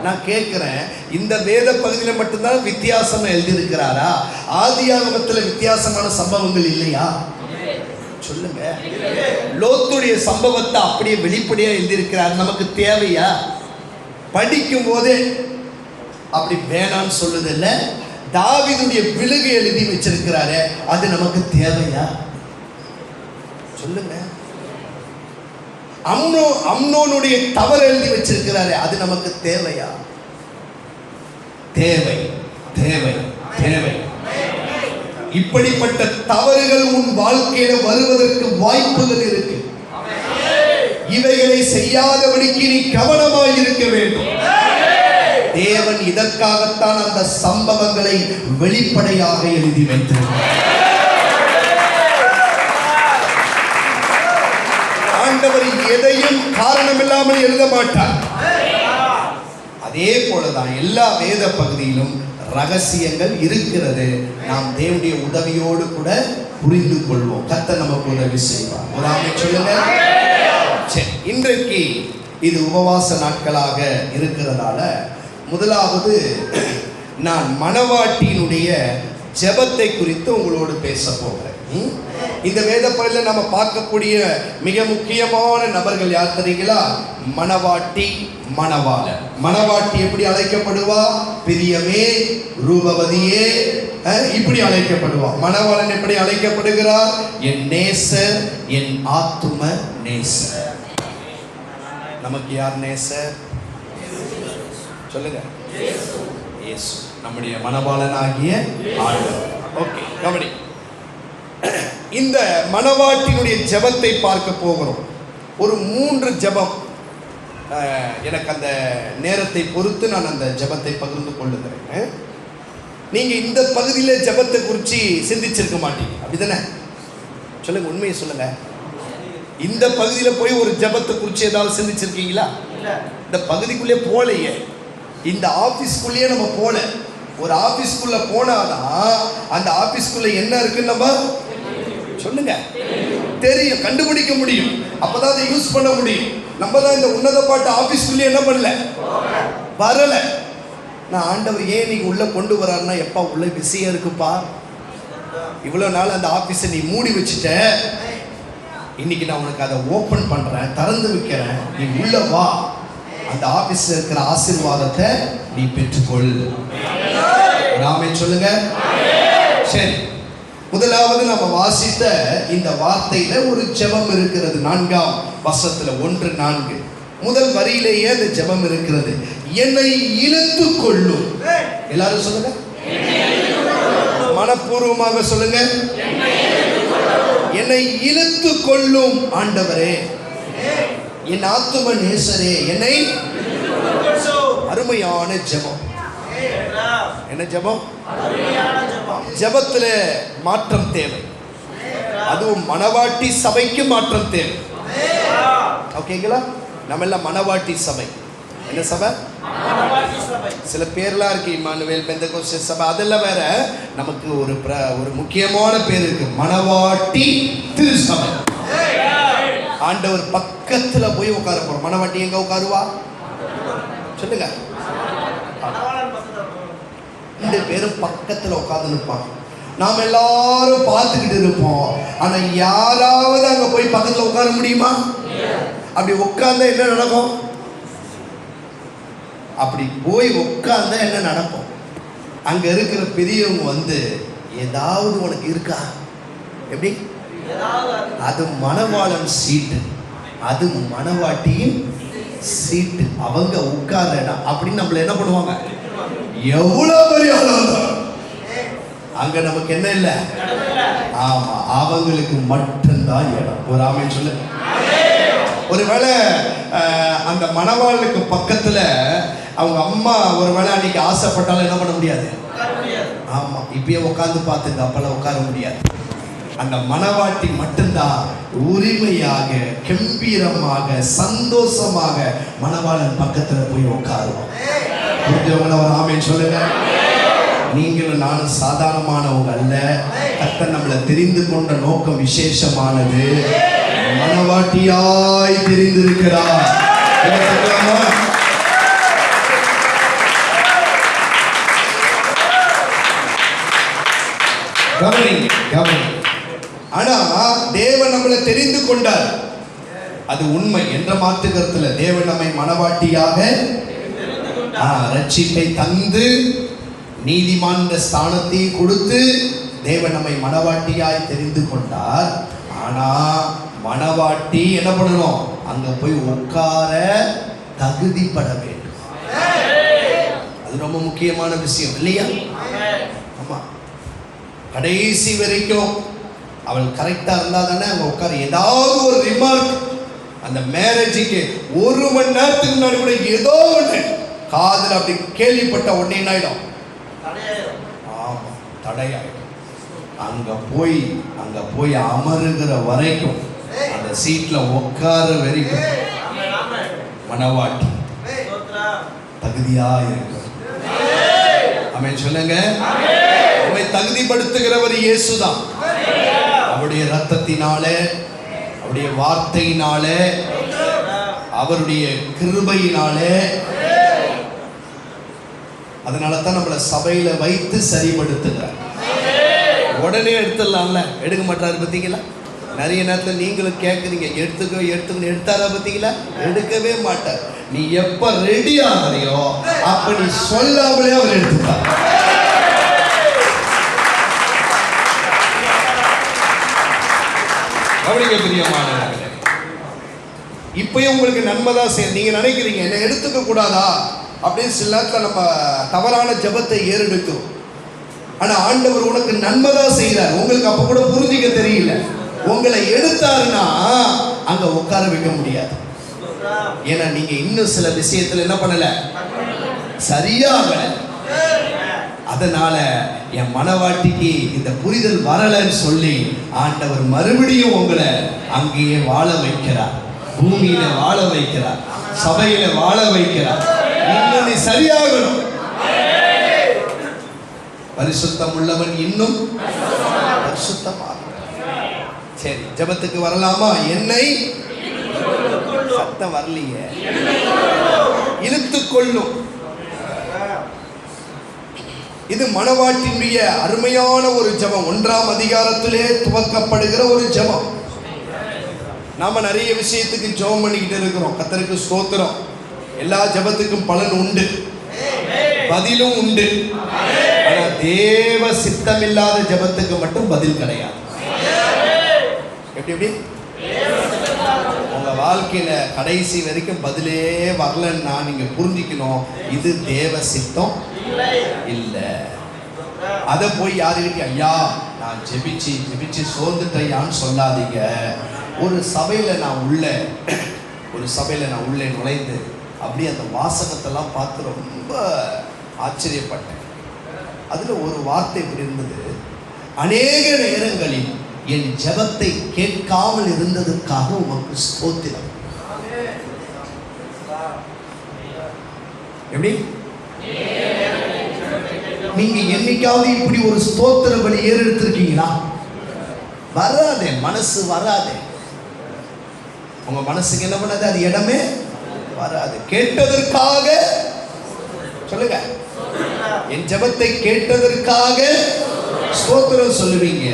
நான் கேட்கிறேன், இந்த வேத பகுதியில் மட்டும்தான் வித்தியாசமா எழுதியிருக்கிறாரா? ஆதியாகமத்தில் வித்தியாசமான சம்பவங்கள் இல்லையா? சொல்லுங்க. லோத்துடைய சம்பவத்தை அப்படியே வெளிப்படையா எழுதியிருக்கிறார், நமக்கு தேவையா? படிக்கும் போதே அப்படி வேணான்னு சொல்லுது இல்ல. தாவீதுடைய விழுகை எழுதி வச்சிருக்கிறாரு, அது நமக்கு தேவையா? சொல்லுங்க. அம்னோனுடைய தவறு எழுதி வச்சிருக்கிறாரு, அது நமக்கு தேவையா? தேவை, தேவை, தேவை. இப்படிப்பட்ட தவறுகள் உன் வாழ்க்கையில வருவதற்கு வாய்ப்புகள் இருக்கு. இவைகளை செய்யாதபடிக்கு நீ கவனமாய் இருக்க வேண்டும். தேவன் இதற்காகத்தான் அந்த சம்பவங்களை வெளிப்படையாக எழுதி வைத்திருக்கிறார். ஆண்டவர் எதையும் காரணம் இல்லாமல் எழுத மாட்டார். அதே போலதான் எல்லா வேத பகுதியிலும் ரகசியங்கள் இருக்கிறது. நாம் தேவனுடைய உதவியோடு கூட புரிந்து கொள்வோம். கர்த்தர் நமக்கு உதவி செய்வார். ஒரு ஆமென் சொல்லுங்க. சரி, இன்றைக்கு இது உபவாச நாட்களாக இருக்கிறதால முதலாவது நான் மணவாட்டியினுடைய ஜெபத்தை குறித்து உங்களோடு பேச போகிறேன். இந்த வேத பகுதியில் நம்ம பார்க்கக்கூடிய மிக முக்கியமான நபர்கள் யார் தெரியுங்களா? மணவாட்டி, மணவாளன். மணவாட்டி எப்படி அழைக்கப்படுவா? பிரியமே, ரூபவதியே, இப்படி அழைக்கப்படுவா. மணவாளன் எப்படி அழைக்கப்படுகிறார்? என் நேசர், என் ஆத்தும நேசர். நமக்கு யார் நேசர்? சொல்லுங்க. இயேசு நம்முடைய மணவாளனாகிய ஆண்டவர். ஓகே, கவனி. இந்த மணவாட்டினுடைய ஜெபத்தை பார்க்க போகிறோம். ஒரு 3 ஜெபம், எனக்கு அந்த நேரத்தை பொறுத்து நான் அந்த ஜெபத்தை பகிர்ந்து கொள்ளுகிறேன். நீங்க இந்த பகுதியில் ஜெபத்தை குறித்து சிந்திச்சிருக்க மாட்டீங்க, அப்படிதானே? சொல்லுங்க, உண்மையை சொல்லுங்க. இந்த பகுதியில் போய் ஒரு ஜெபத்தை குறித்து ஏதாவது சிந்திச்சிருக்கீங்களா? இந்த பகுதிக்குள்ளே போலையே, இந்த ஆபீஸ்க்குள்ளேயே நம்ம போல. ஒரு ஆபீஸ்க்குள்ள போனாதான் அந்த ஆபீஸ்க்குள்ள என்ன இருக்குன்னு நம்ம சொல்லுங்க தெரியும், கண்டுபிடிக்க முடியும். அப்பதான் அதை யூஸ் பண்ண முடியும். நம்ம தான் இந்த உன்னத பாட்டு ஆபீஸ்க்குள்ளே என்ன பண்ணல, வரல. நான் ஆண்டவர் ஏன் நீங்க உள்ள கொண்டு வராருன்னா, எப்பா உள்ள பிஸியா இருக்குப்பா, இவ்வளவு நாள் அந்த ஆபீஸை நீ மூடி வச்சுட்ட, இன்னைக்கு நான் உனக்கு அதை ஓபன் பண்றேன், திறந்து வைக்கிறேன், நீ உள்ள வா, அந்த ஆபீஸ்ல இருக்கிற ஆசீர்வாதத்தை நீ பெற்றுக்கொள். ஆமென் சொல்லுங்க. சரி, முதலாவது நம்ம வாசித்த இந்த வார்த்தையில ஒரு ஜெபம் இருக்கிறது. 4ஆம் வசனத்துல 1:4 முதல் வரியிலேயே அந்த ஜெபம் இருக்கிறது. என்னை இழுத்து கொள்ளும். எல்லாரும் சொல்லுங்க, மனப்பூர்வமாக சொல்லுங்க, என்னை இழுத்து கொள்ளும் ஆண்டவரே, என் ஆத்தும நேசரே, என்னை. அருமையான ஜெபம். என்ன ஜெபம்? ஜெபத்துல மாற்றம் தேவை. அதுவும் மணவாட்டி சபைக்கு மாற்றம் தேவை. ஓகேங்களா? நம்ம எல்லாம் மணவாட்டி சபை. என்ன சபை? சில பேர்லாம் இருக்கு, இம்மானுவேல், பெந்தகோஸ்தே சபை, அதெல்லாம் வேற. நமக்கு ஒரு முக்கியமான பேர் இருக்கு, மணவாட்டி திருச்சபை. ஆண்டவர் பக்கத்துல போய் உட்கார போறோம். மணவாட்டி எங்க உட்காருவா சொல்லுங்க? 2 பேரும் பக்கத்துல உட்கார்ந்து இருப்பாங்க. நாம் எல்லாரும் பார்த்துக்கிட்டு இருப்போம். ஆனா யாராவது அங்க போய் பக்கத்துல உட்கார முடியுமா? அப்படி உட்கார்ந்தா என்ன நடக்கும்? அப்படி போய் உட்கார்ந்தா என்ன நடக்கும்? அங்க இருக்கிற பெரியவங்க வந்து, ஏதாவது உனக்கு இருக்கா? எப்படி? அது மணவாளன் சீட்டு, அது மணவாட்டியின் சீட்டு. அவங்க உட்கார்றா அப்படின்னு நம்மள என்ன பண்ணுவாங்க? எவ்வளவு பெரிய அங்க நமக்கு என்ன இல்லை? ஆமா, அவங்களுக்கு மட்டும்தான் இடம். ஒரு ஆமென் சொல்லு. ஒருவேளை அந்த மணவாளுக்கு பக்கத்துல அவங்க அம்மா ஒருவேளை அன்னைக்கு ஆசைப்பட்டாலும் என்ன பண்ண முடியாது? ஆமா, இப்பயே உட்காந்து பார்த்துங்க, அப்பெல்லாம் உட்கார முடியாது. அந்த மணவாட்டி மட்டும்தான் உரிமையாக, கம்பீரமாக, சந்தோஷமாக மணவாளன் பக்கத்துல போய் உட்காருவோம். புரிஞ்சவங்கள ஒரு ஆமென் சொல்லுங்க. நீங்களும் நானும் சாதாரணமானவங்க அல்ல. கர்த்தர் நம்மளை தெரிந்து கொண்ட நோக்கம் விசேஷமானது. மணவாட்டியாய் தெரிந்திருக்கிறார். ஆனா தேவன் நம்மளை தெரிந்து கொண்டார், அது உண்மை. என்ற மாற்று கருத்துல தேவன் நம்மை மணவாட்டியாக ரட்சிப்பை தந்து நீதிமான் ஸ்தானத்தை கொடுத்து தேவன் நம்மை மணவாட்டியாய் தெரிந்து கொண்டார். ஆனா மணவாட்டி என்ன பண்ணணும்? அங்க போய் உட்கார தகுதிப்பட வேண்டும். அது ரொம்ப முக்கியமான விஷயம் இல்லையா? ஆமா, கடைசி வரைக்கும் அவள் கரெக்டா இருந்தா தானே அங்க உட்கார. ஏதாவது ஒரு ரிமார்க் அந்த மேரேஜுக்கு 1 மணி நேரத்துக்கு முன்னாடி கூட ஏதோ ஒன்று காதுல அப்படி கேள்விப்பட்ட உடனே என்ன ஆயிடும்? ஆமா, தடையாயிடும். அங்க போய் அமருகிற வரைக்கும், அந்த சீட்ல உட்கார வரைக்கும் மணவாட்டி தகுதியா இருக்கு. ஆமென் சொல்லுங்க. நம்மை தகுதிப்படுத்துகிறவர் இயேசுதான். அவருடைய இரத்தத்தினாலே, அவருடைய வார்த்தையினாலே, அவருடைய கிருபையினாலே. அதனால தான் நம்மளை சபையில வைத்து சரிப்படுத்துகிறார். உடனே எடுத்துடலாம்ல, எடுக்க மாட்டாரு பார்த்தீங்களா? நிறைய நேரத்தில் நீங்களும் கேட்குறீங்க, எடுத்துக்கணும் எடுத்தாரா பார்த்தீங்களா? எடுக்கவே மாட்டார். நீ எப்ப ரெடி ஆகிறியோ அப்ப நீ சொல்லாமலே அவர் எடுத்துப்பார். கவனிக்க பிரியமானவர்களே, இப்பயும் உங்களுக்கு நன்மை தான் செய்யும். நீங்க நினைக்கிறீங்க என்ன எடுத்துக்க கூடாதா அப்படின்னு சில நேரத்தில் நம்ம தவறான ஜபத்தை ஏறெடுக்கிறோம். ஆனா ஆண்டவர் உனக்கு நன்மை தான் செய்யறார். உங்களுக்கு அப்ப கூட புரிஞ்சிக்க தெரியல. உங்களை எடுத்தாருன்னா அங்க உட்கார வைக்க முடியாது. ஏன்னா நீங்க இன்னும் சில விஷயத்துல என்ன பண்ணல, சரியாக. அதனால என் மனவாட்டிக்கு இந்த புரிதல் வரலன்னு சொல்லி ஆண்டவர் மறுபடியும் உங்களை அங்கேயே வாழ வைக்கிறார். பூமியில வாழ வைக்கிறார், சபையில வாழ வைக்கிறார். இன்னும் நீ சரியாகணும். பரிசுத்தம் உள்ளவன் இன்னும் பரிசுத்தமாக. சரி, ஜெபத்துக்கு வரலாமா? என்னை சத்தம் வரலையே, இழுத்து கொள்ளும். இது மணவாட்டினுடைய அருமையான ஒரு ஜெபம். 1ஆம் அதிகாரத்திலே துவக்கப்படுகிற ஒரு ஜெபம். நாம நிறைய விஷயத்துக்கு ஜெபம் பண்ணிக்கிட்டு இருக்கிறோம். கர்த்தருக்கு ஸ்தோத்திரம். எல்லா ஜெபத்துக்கும் பலன் உண்டு, பதிலும் உண்டு. ஆனா தேவ சித்தமில்லாத ஜெபத்துக்கு மட்டும் பதில் கிடையாது. எப்படி உங்க வாழ்க்கையில கடைசி வரைக்கும் பதிலே வரலன்னா நீங்க புரிஞ்சுக்கணும், இது தேவ சித்தம் இல்ல. அதை போய் யாருக்கிட்ட ஐயா நான் ஜெபிச்சு சோர்ந்துட்டையான்னு சொல்லாதீங்க. ஒரு சபையில நான் உள்ளே நுழைந்து அப்படியே அந்த வாசகத்தெல்லாம் பார்த்து ரொம்ப ஆச்சரியப்பட்டேன். அதுல ஒரு வார்த்தை இப்படி இருந்தது, அநேக நேரங்களில் என் ஜெபத்தை கேட்காமல் இருந்ததற்காக உமக்கு ஸ்தோத்திரம். எப்படி நீங்க என்னைக்காவது இப்படி ஒரு ஸ்தோத்திர பலி ஏறெடுத்திருக்கீங்களா? வராதே, மனசு வராதே. உங்க மனசுக்கு என்ன பண்ணாது, அது இடமே வராது. கேட்டதற்காக சொல்லுங்க, என் ஜெபத்தை கேட்டதற்காக ஸ்தோத்திரம் சொல்லுவீங்க.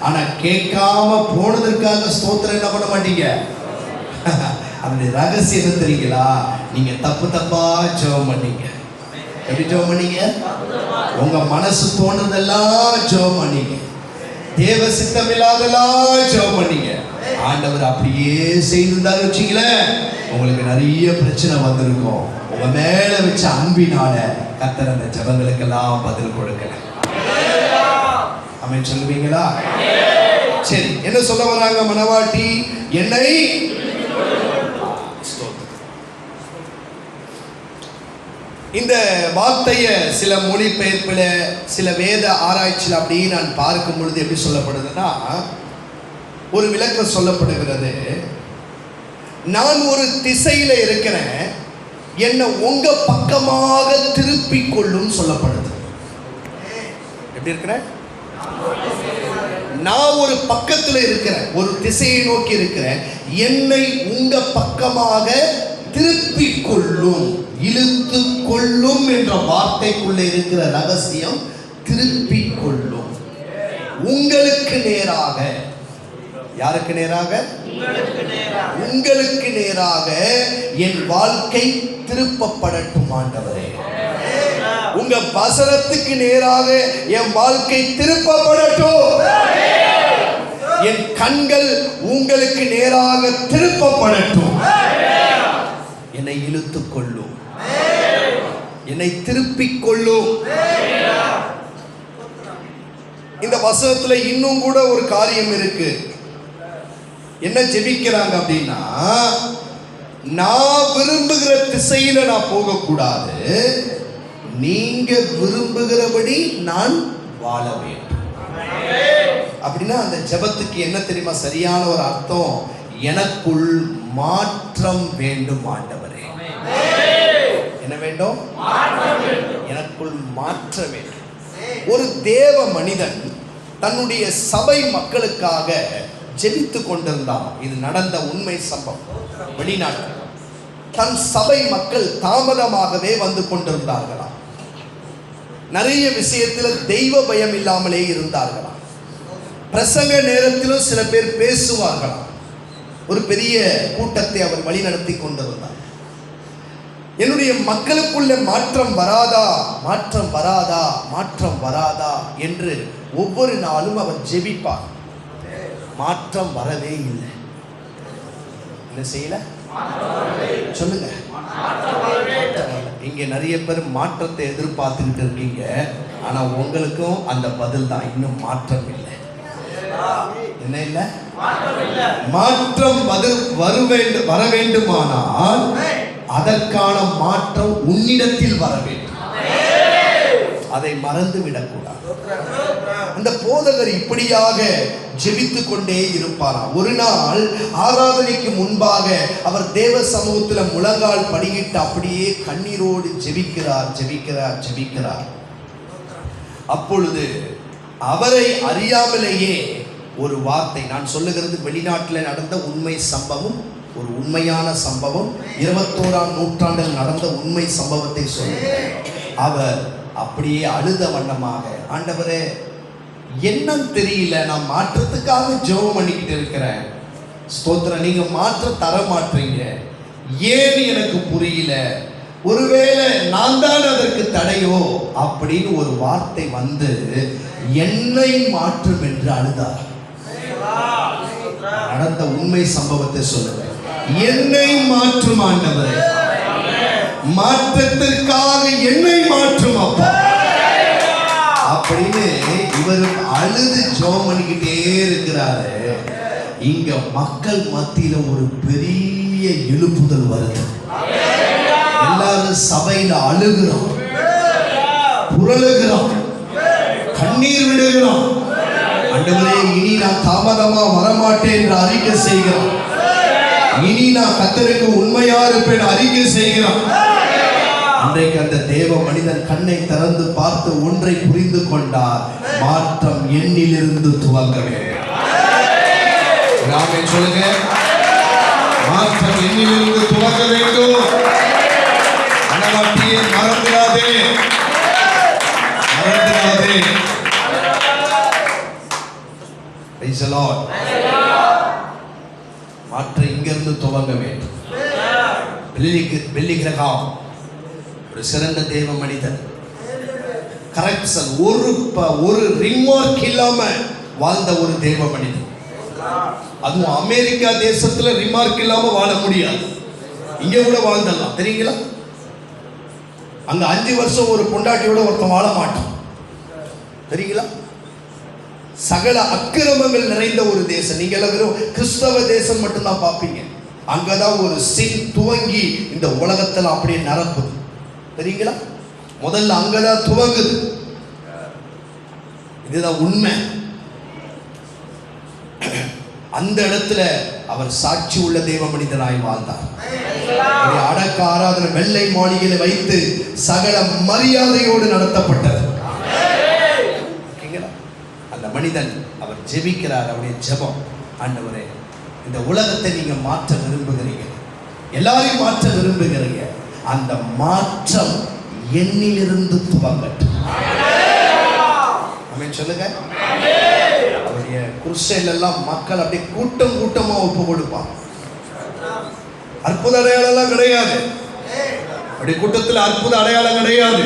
ஆனா கேட்காம போனதற்காக ஸ்தோத்திரம் என்ன பண்ண மாட்டீங்க. அதனுடைய ரகசியம் என்ன தெரியுங்களா? நீங்க தப்பா ஜெபம் பண்ணீங்க. எப்படி ஜெபம் பண்ணீங்க? உங்க மனசு தோன்றதெல்லாம் ஜெபம் பண்ணீங்க, தேவ சித்தம் இல்லாதெல்லாம் ஜெபம் பண்ணீங்க. ஆண்டவர் அப்படியே செய்திருந்தாரு வச்சுங்களேன், உங்களுக்கு நிறைய பிரச்சனை வந்திருக்கும். உங்க மேல வச்ச அன்பினால கர்த்தர் அந்த ஜெபங்களுக்கெல்லாம் பதில் கொடுக்கல. ஆமென் சொல்லுவீங்களா? சரி, என்ன சொல்ல வராங்க மணவாட்டி? என்னை இந்த வார்த்தையை சில மொழிபெயர்ப்புல சில வேத ஆராய்ச்சியில் அப்படியே நான் பார்க்கும் பொழுது எப்படி சொல்லப்படுதுன்னா, ஒரு விளக்கம் சொல்லப்படுகிறது. நான் ஒரு திசையில இருக்கிறேன், என்னை உங்க பக்கமாக திருப்பிக் கொள்ளும் சொல்லப்படுது. எப்படி இருக்கிறேன்? நான் ஒரு பக்கத்துல இருக்கிறேன், ஒரு திசையை நோக்கி இருக்கிறேன், என்னை உங்க பக்கமாக திருப்பிக் கொள்ளும், இழுத்து கொள்ளும் என்ற வார்த்தைக்குள்ள இருக்கிற ரகசியம் திருப்பிக் கொள்ளும். உங்களுக்கு நேராக. யாருக்கு நேராக? உங்களுக்கு நேராக என் வாழ்க்கை திருப்பப்படட்டும் ஆண்டவரே. உங்க வசனத்துக்கு நேராக என் வாழ்க்கை திருப்பப்படட்டும். என் கண்கள் உங்களுக்கு நேராக திருப்பப்படட்டும். என்னை இழுத்துக் கொள்ளும், என்னை திருப்பிக் கொள்ளும். இந்த வசனத்துல இன்னும் கூட ஒரு காரியம் இருக்கு. என்ன ஜெபிக்கிறாங்க அப்படின்னா, நான் விரும்புகிற திசையில நான் போகக்கூடாது, நீங்க விரும்புகிறபடி நான் வாழ வேண்டும். அப்படின்னா அந்த ஜெபத்துக்கு என்ன தெரியுமா சரியான ஒரு அர்த்தம்? எனக்குள் மாற்றம் வேண்டும் ஆண்டவரே. என்ன வேண்டும்? எனக்குள் மாற்ற வேண்டும். ஒரு தேவ மனிதன் தன்னுடைய சபை மக்களுக்காக ஜெபித்து கொண்டிருந்தான். இது நடந்த உண்மை சம்பவம். வெளிநாட்டில் தன் சபை மக்கள் தாமதமாகவே வந்து கொண்டிருந்தார்களாம். நிறைய விஷயத்தில் தெய்வ பயம் இல்லாமலே இருந்தார்களாம். பிரசங்க நேரத்திலும் சில பேர் பேசுவார்களாம். ஒரு பெரிய கூட்டத்தை அவர் வழி நடத்தி கொண்டிருந்தார். என்னுடைய மக்களுக்குள்ள மாற்றம் வராதா, மாற்றம் வராதா, மாற்றம் வராதா என்று ஒவ்வொரு நாளும் அவர் ஜெபிப்பார். மாற்றம் வரவே இல்லை. என்ன செய்யல? சொல்லுங்க. இங்க நிறைய பேர் மாற்றத்தை எதிர்பார்த்துக்கிட்டு இருக்கீங்க. ஆனா உங்களுக்கும் அந்த பதில் தான், இன்னும் மாற்றம் இல்லை. என்ன இல்லை? மாற்றம் வர வேண்டுமானால் அதற்கான மாற்றம் உன்னிடத்தில் வர வேண்டும். அதை மறந்து விடக்கூடாது. அந்த போதகர் இப்படியாக ஜெபித்துக் கொண்டே இருப்பாராம். ஒரு நாள் ஆராதனைக்கு முன்பாக அவர் தேவ சமூகத்தில் முழங்கால் படியிட்டு அப்படியே கண்ணீரோடு ஜெபிக்கிறார். அப்பொழுது அவரை அறியாமலேயே ஒரு வார்த்தை, நான் சொல்லுகிறது வெளிநாட்டில் நடந்த உண்மை சம்பவம், ஒரு உண்மையான சம்பவம், 21ஆம் நூற்றாண்டில் நடந்த உண்மை சம்பவத்தை சொல்லுகிறேன். அவர் அப்படியே அழுத வண்ணமாக, ஆண்டவரே என்னன்னு தெரியல, நான் மாற்றத்துக்காக ஜெபம் பண்ணிக்கிட்டு இருக்கிறேன், ஸ்தோத்திரம், நீங்க மாற்ற தர மாட்டீங்க, ஏன்னு எனக்கு புரியல, ஒருவேளை நான் தான் அதற்கு தடையோ அப்படின்னு ஒரு வார்த்தை வந்து என்னை மாற்றும் என்று அழுதார். நடந்த உண்மை சம்பவத்தை சொல்லுவேன். என்னை மாற்றும் ஆண்டவரே, மாற்றத்திற்காக என்னை மாற்றும் அப்பா அப்படின்னு இவர் அழுது ஜெபம் பண்ணிக்கிட்டே இருக்கிறாரு. இங்க மக்கள் மத்தியில ஒரு பெரிய எழுப்புதல் வருது. எல்லாரும் சபையில அழுகிறோம், புரளுகிறோம், கண்ணீர் விடுகிறோம். ஆண்டவரே, இனி நான் தாமதமா வரமாட்டேன் என்று அறிக்கை செய்கிறோம். இனி நான் கர்த்தருக்கு உண்மையா இருப்பேன் அறிக்கை செய்கிறோம். அன்றைக்கு அந்த தேவ மனிதன் கண்ணை திறந்து பார்த்து ஒன்றை புரிந்து கொண்டார், மாற்றம் என்னிலிருந்து துவங்க வேண்டும். சொல்லுங்க, மாற்றம் என்னிலிருந்து துவங்க வேண்டும். மனவாட்டியை மறந்துடாதே, மறந்துடாதே. Praise the Lord. மாற்றம் இங்கிருந்து துவங்க வேண்டும். பில்லி கிரகாம் ஒரு சிறந்த தேவ மனிதன், கரெக்ஷன் ஒரு ரிமார்க் இல்லாம வாழ்ந்த ஒரு தேவ மனிதன். அதுவும் அமெரிக்கா தேசத்துல ரிமார்க் இல்லாம வாழ முடியாது. இங்க கூட வாழ்ந்தலாம், தெரியுங்களா? அங்க 5 வருஷம் ஒரு பொண்டாட்டியோட ஒருத்தன் வாழ மாட்டான், தெரியுங்களா? சகல அக்கிரமங்கள் நிறைந்த ஒரு தேசம். நீங்க எல்லாம் கிறிஸ்தவ தேசம் மட்டும்தான் பார்ப்பீங்க. அங்கதான் ஒரு சின் துவங்கி இந்த உலகத்துல அப்படியே நடக்குது, தெரியுங்களா? முதல்ல அங்கதான் துவங்குது. இதுதான் உண்மை. அந்த இடத்துல அவர் சாட்சி உள்ள தேவ மனிதனாய் வாழ்ந்தார். அடக்க ஆராதனை வெள்ளை மாளிகையில் வைத்து சகல மரியாதையோடு நடத்தப்பட்டது. அந்த மனிதன் அவர் ஜெபிக்கிறார். அவருடைய ஜெபம், ஆண்டவரே, இந்த உலகத்தை நீங்க மாற்ற விரும்புகிறீங்க, எல்லாரையும் மாற்ற விரும்புகிறீங்க, அந்த மாற்றம் என்னிலிருந்து துவங்கட்டும். ஆமென் சொல்லுங்க. அவருடைய குருசையில எல்லாம் மக்கள் அப்படியே கூட்டம் கூட்டமா ஒப்பு கொடுப்பாங்க. அற்புத அடையாளம் எல்லாம் கிடையாது, அப்படி கூட்டத்தில் அற்புத அடையாளம் கிடையாது.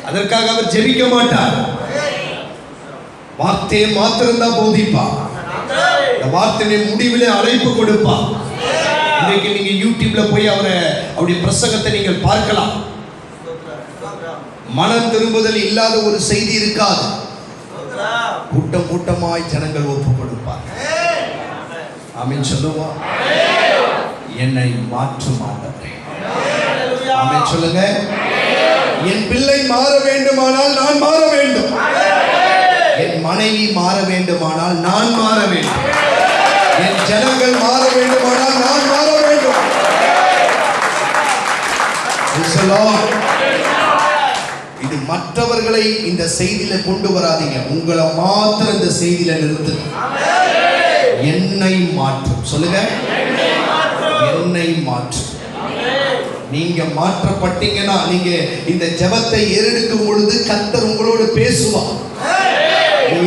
அதற்காக அவர் ஜெபிக்க மாட்டார், வார்த்தையை மாத்திரம் தான் போதிப்பார். இந்த வார்த்தையை முடிவிலே அழைப்பு கொடுப்பார். இன்னைக்கு நீங்க யூடியூப்ல போய் அவருடைய பிரசங்கத்தை நீங்கள் பார்க்கலாம். மனம் திரும்புதல் இல்லாத ஒரு செய்தி இருக்காது. கூட்டம் கூட்டமாய் ஜனங்கள் ஒப்பு கொடுப்பார். ஆமென் சொல்லுவா. என்னை மாற்றும் ஆண்டவரே, ஆமென் சொல்லுங்க. என் பிள்ளை மாற வேண்டுமானால் நான் மாற வேண்டும், என் மனைவி மாற வேண்டுமானால் நான் மாற வேண்டும், என் ஜனங்கள் மாற வேண்டுமானால் நான் மாற வேண்டும். இது மற்றவர்களை இந்த செய்தியில கொண்டு வராதீங்க, உங்களை மாத்திரம் இந்த செய்தியில நிறுத்து. என்னை மாற்றும் சொல்லுங்க, என்னை மாற்றும். நீங்க மாற்றப்பட்டீங்கன்னா, நீங்க இந்த ஜெபத்தை ஏறெடுக்கும் பொழுது கர்த்தர் உங்களோடு பேசுவார்.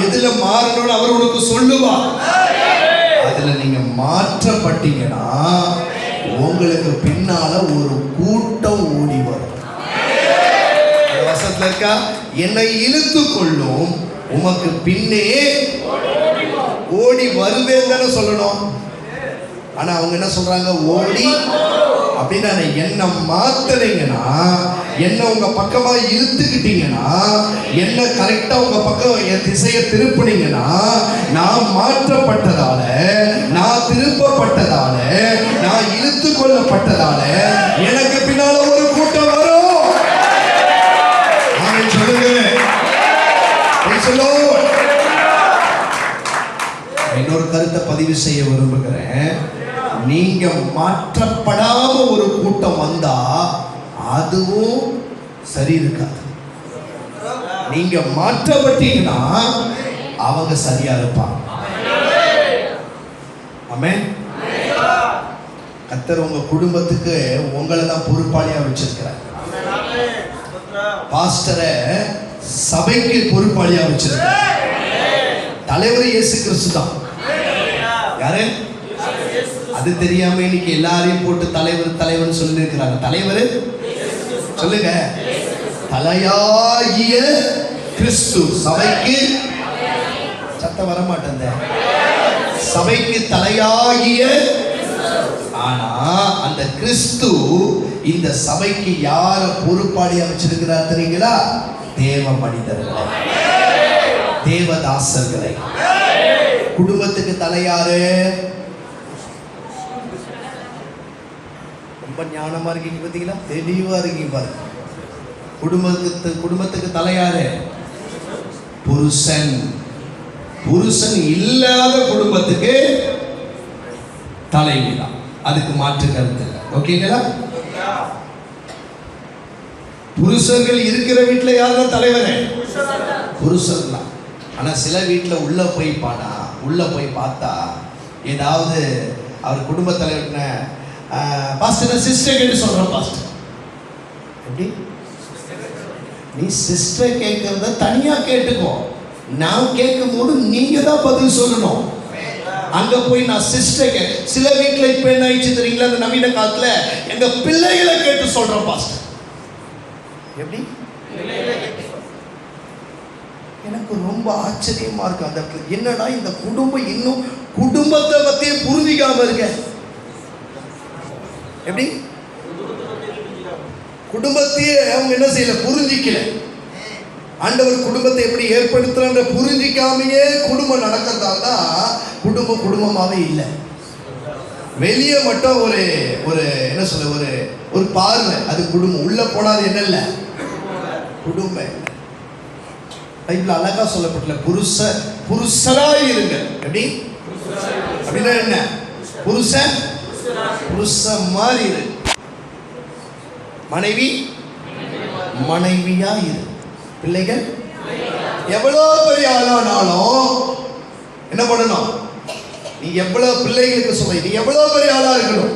எதுல மாறணும்னு அவர் உங்களுக்கு சொல்லுவார். அதுல நீங்க மாற்றப்பட்டீங்கன்னா உங்களுக்கு பின்னால ஒரு கூட்டம் ஓடி வரும். வசனத்துல இருக்கா, என்னை இழுத்து கொள்ளும் உமக்கு பின்னே ஓடி வருவேன் தானே சொல்லணும். ஆனா அவங்க என்ன சொல்றாங்க, ஓடி அப்படின்னா என்ன மாத்துறீங்கன்னா, என்ன உங்க பக்கமா இழுத்துக்கிட்டீங்கன்னா, என்ன கரெக்டா உங்க பக்கம் என் திசையை திருப்பினீங்கன்னா, நான் மாற்றப்பட்டதால, நான் திருப்பப்பட்டதால, நான் இழுத்து கொள்ளப்பட்டதால எனக்கு பின்னால ஒரு கூட்டம் வரும். சொல்லுங்க. இன்னொரு கருத்தை பதிவு செய்ய விரும்புகிறேன். நீங்க மாற்றப்படாம ஒரு கூட்டம் வந்தா அதுவும் சரி இருக்காது. நீங்க மாற்றப்பட்டீங்கன்னா அவங்க சரியா இருப்பாங்க. ஆமென். கர்த்தர் உங்க குடும்பத்துக்கு உங்களை தான் பொறுப்பாளியா வச்சிருக்கிறார். பாஸ்டரை சபைக்கு பொறுப்பாளியா வச்சிருக்கார். தலைவர் இயேசு கிறிஸ்து தான். யாரு? அது தெரியாம இன்னைக்கு எல்லாரையும் போட்டு தலைவர் தலைவர் சொல்லி இருக்கிறாங்க. தலைவர் சொல்லுங்க, தலையாகிய கிறிஸ்து. சபைக்கு சத்தம் வர மாட்டேன். சபைக்கு தலையாகிய, ஆனா அந்த கிறிஸ்து இந்த சபைக்கு யார பொறுப்பாளியா வச்சிருக்கிறார் தெரியுங்களா? தேவ மனிதர்களை, தேவதாசர்களை. குடும்பத்துக்கு தலையாரு? ரொம்ப ஞானமா இருக்கீங்க பார்த்தீங்களா? தெளிவா இருக்கீங்க பாருங்க. குடும்பத்துக்கு தலையாரு? புருஷன். புருஷன் இல்லாத குடும்பத்துக்கு தலைவி தான். அதுக்கு மாற்று கருத்து இல்லை. ஓகேங்களா? புருஷர்கள் இருக்கிற வீட்டுல யாருதான் தலைவரே? புருஷன் தான். ஆனா சில வீட்டுல உள்ள போய் பார்த்தா ஏதாவது அவர் குடும்ப தலைவர்ன பாஸ்டர் சிஸ்டர் கேட்டு சொல்றோம். பாஸ்டர் எப்படி? நீ சிஸ்டர் கேட்கறத தனியா கேட்டுக்கோ. நான் கேட்கும் போது நீங்க தான் பதில் சொல்லணும். அங்க போய் நான் சிஸ்டர் சில வீட்டுல இப்ப என்ன ஆயிடுச்சு தெரியுங்களா? அந்த நவீன காலத்துல எங்க பிள்ளைகளை கேட்டு சொல்றோம் பாஸ்டர். எப்படி? எனக்கு ரொம்ப ஆச்சரியமா இருக்கு அந்த இடத்துல. என்னடா இந்த குடும்பம் இன்னும் குடும்பத்தை பத்தியே புரிஞ்சிக்காம இருக்க. எப்படி? குடும்பத்தையே அவங்க என்ன செய்யல, புரிஞ்சிக்கல. ஆண்டவர் குடும்பத்தை எப்படி ஏற்படுத்துற புரிஞ்சிக்காமையே குடும்பம் நடக்கிறதால தான் குடும்பம் குடும்பமாவே இல்லை. வெளியே மட்டும் ஒரு ஒரு என்ன சொல்ல, ஒரு பார்வை, அது குடும்பம். உள்ள போனாது என்ன இல்லை, குடும்பம். பைபிள் அழகா சொல்லப்பட்டல, புருஷராய் இருங்க. எப்படி? அப்படின்னா என்ன? புருஷன் மாதிரி இரு. மனைவி மனைவியா இரு. பிள்ளைகள் எவ்வளவு பெரிய ஆளானாலும் என்ன பண்ணணும்? நீ எவ்வளவு பிள்ளைகளுக்கு சொல்ல, நீ எவ்வளவு பெரிய ஆளா இருக்கணும்,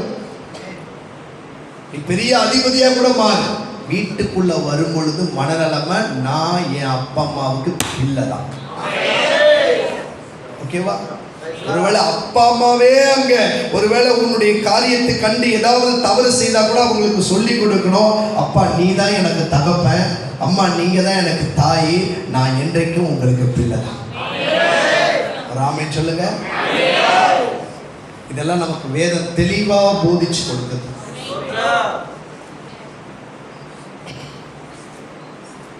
நீ பெரிய அதிபதியா கூட மாறு. வீட்டுக்குள்ள வரும் பொழுது மனநலமை, நான் என் அப்பா அம்மாவுக்கு பிள்ளை தான். ஓகேவா? ஒருவேளை அப்பா அம்மாவே அங்க ஒருவேளை உன்னுடைய காரியத்தை கண்டு ஏதாவது தவறு செய்தா கூட அவங்களுக்கு சொல்லி கொடுக்கணும். அப்பா நீ தான் எனக்கு தகப்பன், அம்மா நீங்க தான் எனக்கு தாய், நான் என்றைக்கும் உங்களுக்கு பிள்ளை தான். ராமே சொல்லுங்க. இதெல்லாம் நமக்கு வேதம் தெளிவா போதிச்சு கொடுக்குது.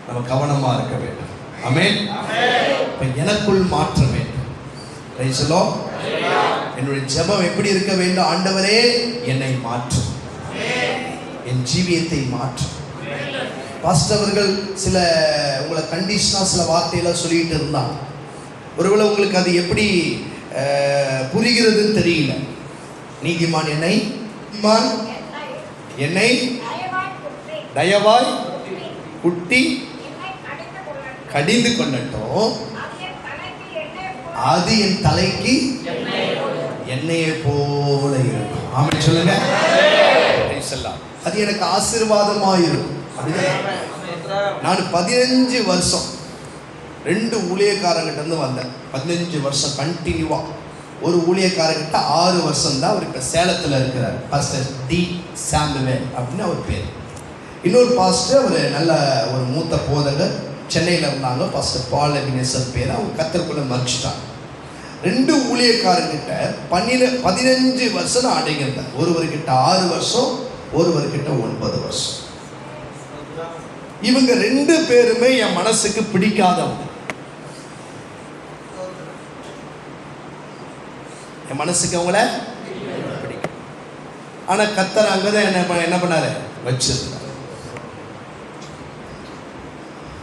நம்ம கவனமா இருக்க வேண்டும். ஆமென். இப்ப எனக்குள் மாற்றம் வேண்டும். Price the Lord. என்னுடைய ஜெபம் எப்படி இருக்க வேண்டும்? ஆண்டவரே என்னை மாற்றும், என் ஜீவியத்தை மாற்றும். பாஸ்டர் அவர்கள் சில உங்களை கண்டிஷனா சில வார்த்தையெல்லாம் சொல்லிட்டு இருந்தாங்க. ஒருவேளை உங்களுக்கு அது எப்படி புரிகிறதுன்னு தெரியல. நீதிமான் என்னை தயவாய் குட்டி கடிந்து கொள்ளட்டும், அது என் தலைக்கு எண்ணெயை போல இருக்கும். ஆமென் சொல்லுங்க. அது எனக்கு ஆசீர்வாதமா இருக்கும். நான் 15 வருஷம் 2 ஊழியக்காரங்கிட்ட இருந்து வந்தேன். 15 வருஷம் கண்டினியூவா. ஒரு ஊழியக்காரங்கிட்ட 6 வருஷம் தான். அவர் இப்போ சேலத்தில் இருக்கிறார். பாஸ்டர் டி சாமுவேல் அப்படின்னு அவர் பேர். இன்னொரு பாஸ்டர், அவர் நல்ல ஒரு மூத்த போதகர், சென்னையில் இருந்தாங்க. பாஸ்டர் பால் எபினேசர் பேர். அவங்க கத்தருக்குள்ள மறைச்சிட்டாங்க. 2 ஊழியக்காரங்கிட்ட 15 வருஷம் நான் அடைகிறேன். ஒருவர்கிட்ட 6 வருஷம், ஒருவர்கிட்ட 9 வருஷம். இவங்க 2 பேருமே என் மனசுக்கு பிடிக்காதவங்க. என் மனசுக்கு அவங்கள பிடிக்கும். ஆனா கர்த்தர் அங்கதான் என்ன பண்ணாரு, வச்சிருந்தார்.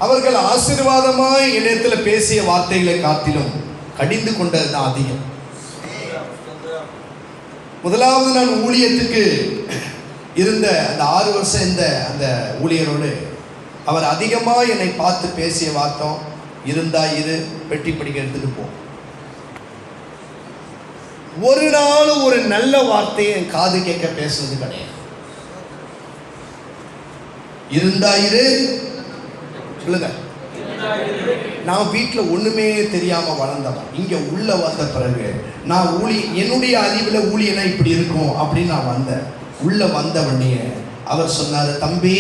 அவர்கள் ஆசீர்வாதமாய் இணையத்தில் பேசிய வார்த்தைகளை காட்டிலும் கடிந்து கொண்டதுதான் அதிகம். முதலாவது நான் ஊழியத்துக்கு இருந்த அந்த 6 வருஷம் இந்த அந்த ஊழியரோடு அவர் அதிகமாக என்னை பார்த்து பேசிய வார்த்தை, இருந்தா இரு, பெட்டி படிக்க எடுத்துட்டு போ. ஒரு நாள் ஒரு நல்ல வார்த்தையை என் காது கேட்க பேசுறது கிடையாது. இருந்தா இரு, சொல்லுங்க. நான் வீட்டில் ஒண்ணுமே தெரியாம வளர்ந்தவன். இங்க உள்ள வந்த பிறகு நான் என்னுடைய அறிவில் ஊழியனா இப்படி இருக்கும் அப்படின்னு நான் வந்தேன். உள்ள வந்தவனே அவர் சொன்னாரு, தம்பி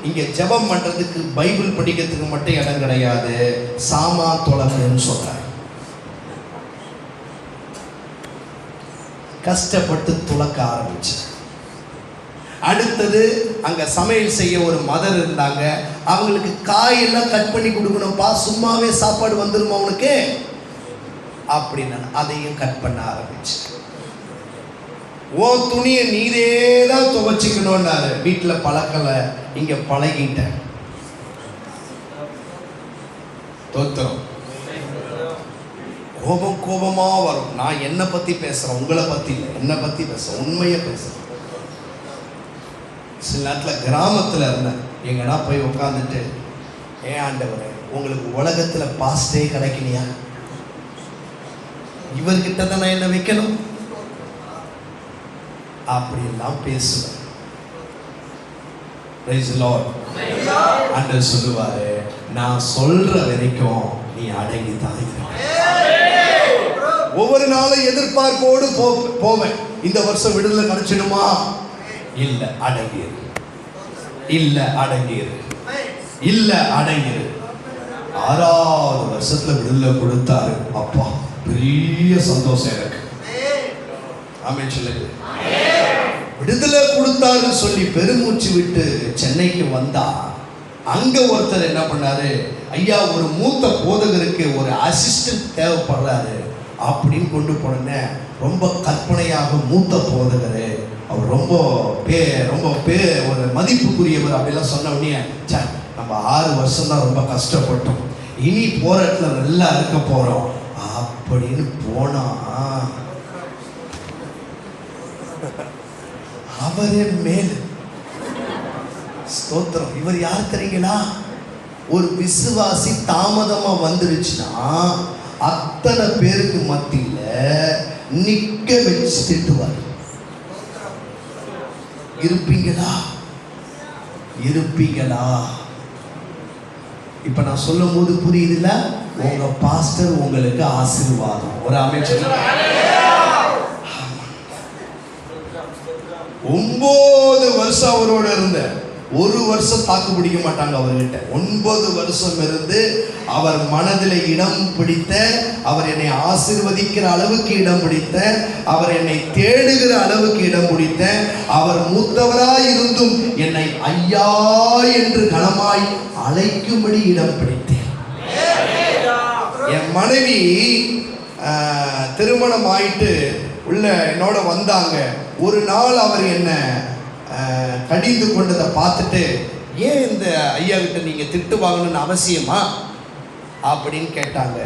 இங்க ஜெபம் பண்றதுக்கு பைபிள் படிக்கிறதுக்கு மட்டும் இடம் கிடையாது, சாமான் தொலைன்னு சொன்னார். கஷ்டப்பட்டு துளக்க ஆரம்பிச்சேன். அடுத்தது அங்க சமையல் செய்ய ஒரு மதர் இருந்தாங்க. அவங்களுக்கு காயெல்லாம் கட் பண்ணி கொடுக்கணும்ப்பா, சும்மாவே சாப்பாடு வந்துருமா உனக்கு அப்படின்னு அதையும் கட் பண்ண ஆரம்பிச்சேன். ஓ துணியை நீரே தான் துவைச்சிக்கணும்னாரு. வீட்டில் பழக்கல, இங்க பழகிட்டேன். தோத்திரம். கோபமா வரும். நான் என்னை பத்தி பேசுறேன், உங்களை பத்தி இல்லை, என்னை பத்தி பேசுறேன், உண்மையை பேசுறேன். சில நேரத்தில் கிராமத்தில் இருந்தேன். எங்கன்னா போய் உட்காந்துட்டு, ஏன் ஆண்டவரே உங்களுக்கு உலகத்தில் பாஸ்டே கிடைக்கலையா? இவர்கிட்ட தான் நான் என்ன வைக்கணும் அப்படிலாம் பேசுவேன். Praise the Lord. ஆண்டவர் சொல்லுவாரு, நான் சொல்ற வரைக்கும் நீ அடங்கி தான் இருக்க. ஒவ்வொரு நாளும் எதிர்பார்ப்போடு போவேன். இந்த வருஷம் விடுதலை கிடைச்சிடுமா? இல்ல, அடங்கிரு. இல்ல, அடங்கிரு. இல்ல, அடங்கிரு. 6வது வருஷத்துல விடுதலை கொடுத்தாரு. அப்பா, பெரிய சந்தோஷம் எனக்கு. ஆமென் சொல்லுங்க. விடுதலை கொடுத்தாருன்னு சொல்லி பெருமூச்சு விட்டு சென்னைக்கு வந்தா, அங்க ஒருத்தர் என்ன பண்ணாரு, ஐயா ஒரு மூத்த போதகருக்கு ஒரு அசிஸ்டன்ட் தேவைப்படுறாரு அப்படின்னு கொண்டு போனேன்னு. ரொம்ப கற்பனையாக மூத்த போதகர், அவர் ரொம்ப ஒரு மதிப்புக்குரியவர் அப்படிலாம் சொன்ன உடனே, நம்ம 6 வருஷம் தான் ரொம்ப கஷ்டப்பட்டோம், இனி போற இடத்துல நல்லா இருக்க போறோம் அப்படின்னு போனா, அவரே மேல். ஸ்தோத்திரம். இவர் யார் தெரியுங்களா? ஒரு விசுவாசி தாமதமா வந்துருச்சுன்னா அத்தனை பேருக்கு மத்தியில நிக்க வச்சு திட்டுவார். இருப்பீங்களா? இப்ப நான் சொல்லும் போது புரியுதுல்ல? உங்க பாஸ்டர் உங்களுக்கு ஆசீர்வாதம். ஒரு அமைச்சர் 9 வருஷம் அவரோட இருந்த, 1 வருஷம் தாக்கு பிடிக்க மாட்டாங்க அவர்கிட்ட. 9 வருஷம் இருந்து அவர் மனதில் இடம் பிடித்த, அவர் என்னை ஆசீர்வதிக்கிற அளவுக்கு இடம் பிடித்த, அவர் என்னை தேடுகிற அளவுக்கு இடம் பிடித்த, அவர் மூத்தவராய் இருந்தும் என்னை ஐயா என்று கனமாய் அழைக்கும்படி இடம் பிடித்தேன். என் மனைவி திருமணம் ஆயிட்டு உள்ள என்னோட வந்தாங்க. ஒரு நாள் அவர் என்ன கடிந்து கொண்டதை பார்த்துட்டு, ஏன் இந்த ஐயா கிட்ட நீங்க திட்டு வாங்கணும்னு அவசியமா அப்படின்னு கேட்டாங்க.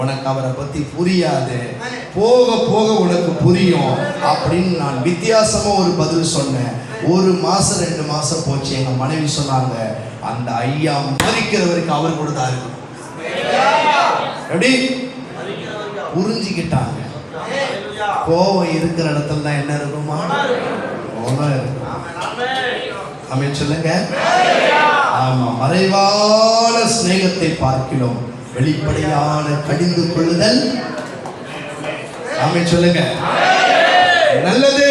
உனக்கு அவரை பத்தி புரியாது, போக போக உனக்கு புரியும் அப்படின்னு நான் வித்தியாசமா ஒரு பதில் சொன்னேன். 1 மாசம் 2 மாசம் போச்சு. எங்க மனைவி சொன்னாங்க, அந்த ஐயா மறிக்கிற வரைக்கும் அவர் கூட தான் இருக்கும். எப்படி புரிஞ்சுக்கிட்டாங்க? கோவம் இருக்கிற இடத்துல தான் என்ன இருக்குமா? கோவம் இருக்கும். ஆமென் சொல்லுங்க. ஆமா, மறைவான சிநேகத்தை பார்க்கிறோம், வெளிப்படையான கடிந்து கொள்ளுதல். ஆமென் சொல்லுங்க. நல்லது.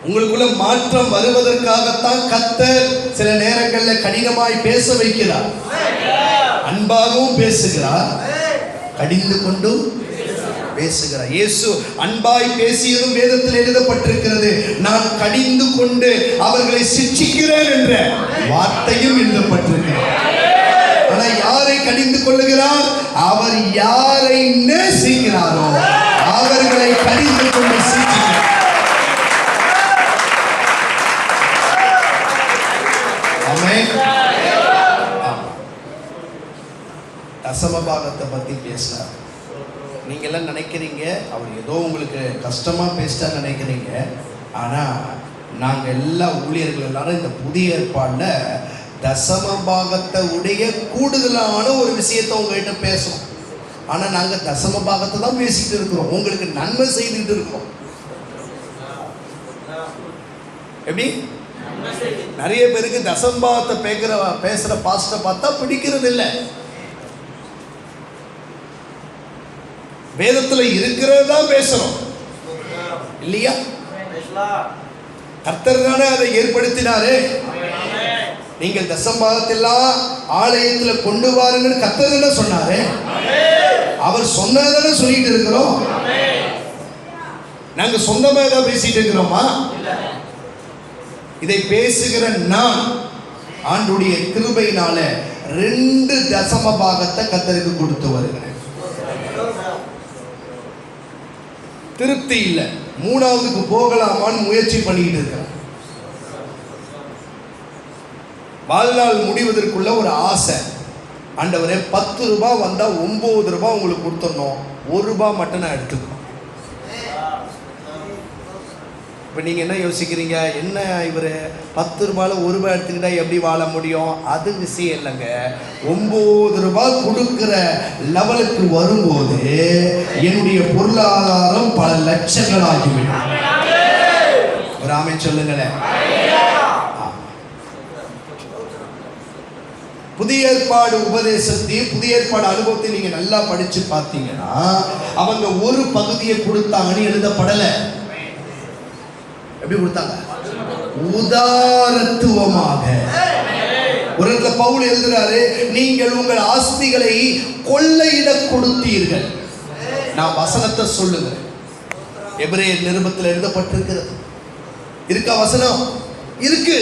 உங்களுக்குள்ள மாற்றம் வருவதற்காகத்தான் கர்த்தர் சில நேரங்களில் கடினமாய் பேச வைக்கிறார். அன்பாகவும் பேசுகிறார், கடிந்து கொண்டும் பேசுகிறார். இயேசு அன்பாய் பேசியதும் வேதத்தில் எழுதப்பட்டிருக்கிறது. நான் கடிந்து கொண்டு அவர்களை சிட்சிக்கிறேன் என்ற வார்த்தையும் எழுதப்பட்டிருக்கிறது. ஆனா யாரை கடிந்து கொள்ளுகிறார்? அவர் யாரை நேசிக்கிறாரோ அவர்களை கடிந்து கொண்டு சிட்சிக்கிறார். தசமபாகத்தை பத்தி பேசினார். நீங்க எல்லாம் நினைக்கிறீங்க அவர் ஏதோ உங்களுக்கு கஷ்டமா பேசிட்டா நினைக்கிறீங்க. ஆனா நாங்க எல்லா ஊழியர்கள் எல்லாரும் இந்த புதிய ஏற்பாடுல தசமபாகத்தை உடைய கூடுதலான ஒரு விஷயத்தை உங்ககிட்ட பேசுறோம். ஆனா நாங்க தசமபாகத்தை தான் பேசிட்டு இருக்கிறோம், உங்களுக்கு நன்மை செய்துட்டு இருக்கிறோம். எப்படி நிறைய பேருக்கு தசம்பாவத்தை பேசுற பாஸ்டர் பார்த்தா பிடிக்கிறது இல்லை. வேதத்துல இருக்கிறது தான் பேசுறோம் இல்லையா? கர்த்தர் தானே அதை ஏற்படுத்தினாரு. நீங்கள் தசம்பாகத்தெல்லாம் ஆலயத்துல கொண்டு வாருங்கன்னு கர்த்தர் தானே சொன்னாரு. அவர் சொன்னதானே சொல்லிட்டு இருக்கிறோம். நாங்க சொந்தமாக தான் பேசிட்டு இருக்கிறோமா? இதை பேசுகிற நான் ஆண்டுடைய கிருபையினால 2 தசம பாகத்தை கர்த்தருக்கு கொடுத்து வருகிறேன். திருப்தி இல்லை, 3ஆவதுக்கு போகலாமான்னு முயற்சி பண்ணிட்டு இருக்கிறேன். வாழ்நாள் முடிவதற்குள்ள ஒரு ஆசை, ஆண்டவரே 10 ரூபாய் வந்தா 9 ரூபாய் உங்களுக்கு கொடுத்துடணும், 1 ரூபாய் மட்டும் நான் எடுத்துக்கணும். இப்போ நீங்கள் என்ன யோசிக்கிறீங்க? என்ன இவர் 10 ரூபாயில் 1 ரூபாய் எடுத்துக்கிட்டா எப்படி வாழ முடியும்? அது விஷயம் இல்லைங்க. 9 ரூபாய் கொடுக்குற லெவலுக்கு வரும்போது என்னுடைய பொருளாதாரம் பல லட்சங்கள் ஆகிவிடும். ஒரு ஆமென் சொல்லுங்களேன். புதிய ஏற்பாடு உபதேசத்தையும் புதிய ஏற்பாடு அனுபவத்தையும் நீங்க நல்லா படிச்சு பார்த்தீங்கன்னா அவங்க ஒரு பகுதியை கொடுத்தாங்கன்னு எழுதப்படலை. எப்படி கொடுத்தாங்க? உதாரத்துவமாக. ஒரு இடத்துல பவுல் எழுதுறாரு, நீங்கள் உங்கள் ஆஸ்திகளை கொள்ளையிட கொடுத்தீர்கள். நான் வசனத்தை சொல்லுகிறேன். எபிரேயர் நிருபத்தில் எழுதப்பட்டிருக்கிறது. இருக்கா வசனம்? இருக்கு.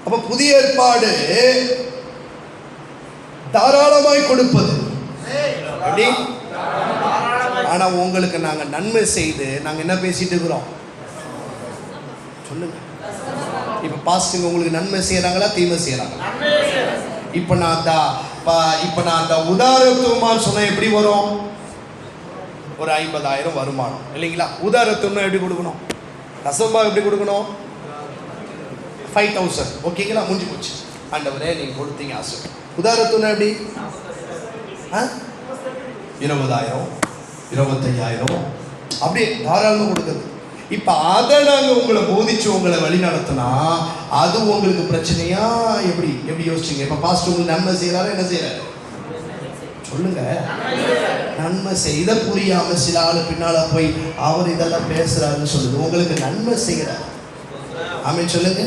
அப்ப புதிய ஏற்பாடு தாராளமாய் கொடுப்பது. எப்படி? ஆனா உங்களுக்கு நாங்க நன்மை செய்து நாங்க என்ன பேசிட்டு இருக்கிறோம் சொல்லுங்க. இப்ப பாஸ்டர் உங்களுக்கு நன்மை செய்யறாங்களா தீமை செய்யறாங்களா? இப்ப நான் அந்த உதாரத்துவமான்னு சொன்ன எப்படி வரும்? ஒரு 50,000 வருமானம் இல்லைங்களா? உதாரத்துவம்னா எப்படி கொடுக்கணும்? தசம்பா எப்படி கொடுக்கணும்? 5,000. ஓகேங்களா? முடிஞ்சு போச்சு. ஆண்டவரே நீங்க கொடுத்தீங்க ஆசை. உதாரத்துவம்னா எப்படி? 20,000 25,000 அப்படியே தாராளமாக கொடுக்குறது. இப்போ அதை நாங்கள் உங்களை போதிச்சு உங்களை வழி நடத்தினா அது உங்களுக்கு பிரச்சனையா? எப்படி யோசிச்சுங்க? இப்போ பாஸ்டர் உங்களுக்கு நன்மை செய்யறாரு, என்ன செய்யறாரு சொல்லுங்க? நன்மை செய்த புரியாம சில ஆளு பின்னால போய் அவர் இதெல்லாம் பேசுறாருன்னு சொல்லுது. உங்களுக்கு நன்மை செய்யறாரு. ஆமென் சொல்லுங்க.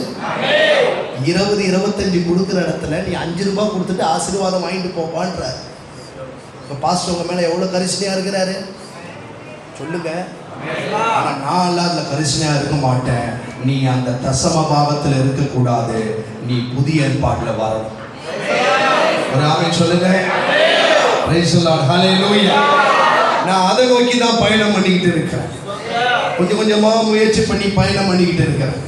20-25 கொடுக்குற இடத்துல நீ 5 ரூபாய் கொடுத்துட்டு ஆசீர்வாதம் வாங்கிட்டு போப்பான்றாரு. இப்போ பாஸ்டர் உங்க மேல எவ்வளவு கரிசனையா இருக்கிறாரு சொல்லுங்க. ஆனா நான் எல்லாம் அதுல கரிசனையா இருக்க மாட்டேன். நீ அந்த தசம பாவத்தில் இருக்கக்கூடாது. நீ புதிய ஏற்பாட்டுல வரணும். ஒரு ஆமென் சொல்லுங்க. Praise the lord. ஹல்லேலூயா. நான் அதை நோக்கி தான் பயணம் பண்ணிக்கிட்டு இருக்கிறேன். கொஞ்சம் கொஞ்சமா முயற்சி பண்ணி பயணம் பண்ணிக்கிட்டு இருக்கிறேன்.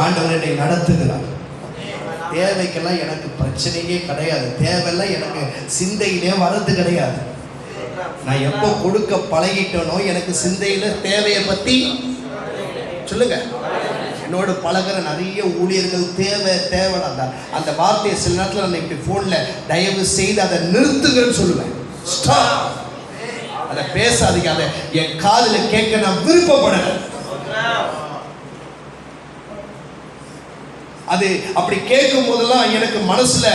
ஆண்டவர் என்னை நடத்துகிறார். தேவைக்கெல்லாம் எனக்கு பிரச்சனையே கிடையாது. தேவையெல்லாம் எனக்கு சிந்தையிலே வர்றது கிடையாது. நான் எப்போ கொடுக்க பழகிட்டனோ எனக்கு சிந்தையில தேவையை பத்தி சொல்லுங்க. என்னோட பழகிற நிறைய ஊழியர்கள் தேவை அந்த வார்த்தையை சில நேரத்தில் நான் இப்படி போன்ல தயவு செய்து அதை நிறுத்துங்கன்னு சொல்லுவேன். அதை பேசாதீங்க. அதை என் காதில் கேட்க நான் விருப்பப்படலை. அது அப்படி கேட்கும் போதெல்லாம் எனக்கு மனசுல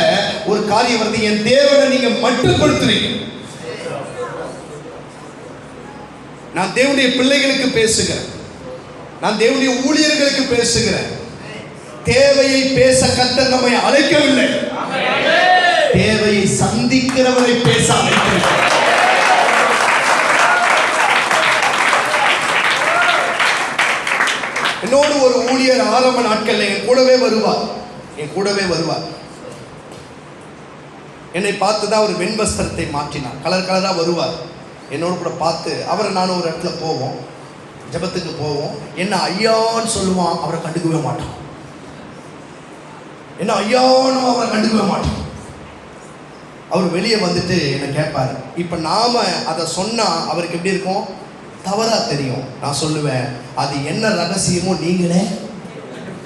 ஒரு காரியம் வருது. என் தேவனை நீங்க மட்டுப்படுத்துறீங்க. நான் தேவனுடைய பிள்ளைகளுக்கு பேசுகிறேன். நான் தேவனுடைய ஊழியர்களுக்கு பேசுகிறேன். தேவையை பேச கர்த்தர் நம்மை அழைக்கவில்லை. தேவையை சந்திக்கிறவரை பேச அழைக்கிறார். என்னோடு ஒரு ஊழியர் ஆரம்ப நாட்கள்ல என் கூடவே வருவார். என்னை பார்த்துதான் ஒரு வெண்வஸ்திரத்தை மாற்றினார். கலரா வருவார். என்னோட கூட பார்த்து அவரை நானும் ஒரு இடத்துல போவோம், ஜபத்துக்கு போவோம். என்ன ஐயான்னு சொல்லுவான், அவரை கண்டுக்கவே மாட்டான். என்ன ஐயான்னு அவரை கண்டுக்கவே மாட்டான். அவர் வெளியே வந்துட்டு என்ன கேட்பாரு. இப்ப நாம அதை சொன்னா அவருக்கு எப்படி இருக்கும்? தவறா தெரியும். நான் சொல்லுவேன், அது என்ன ரகசியமோ நீங்களே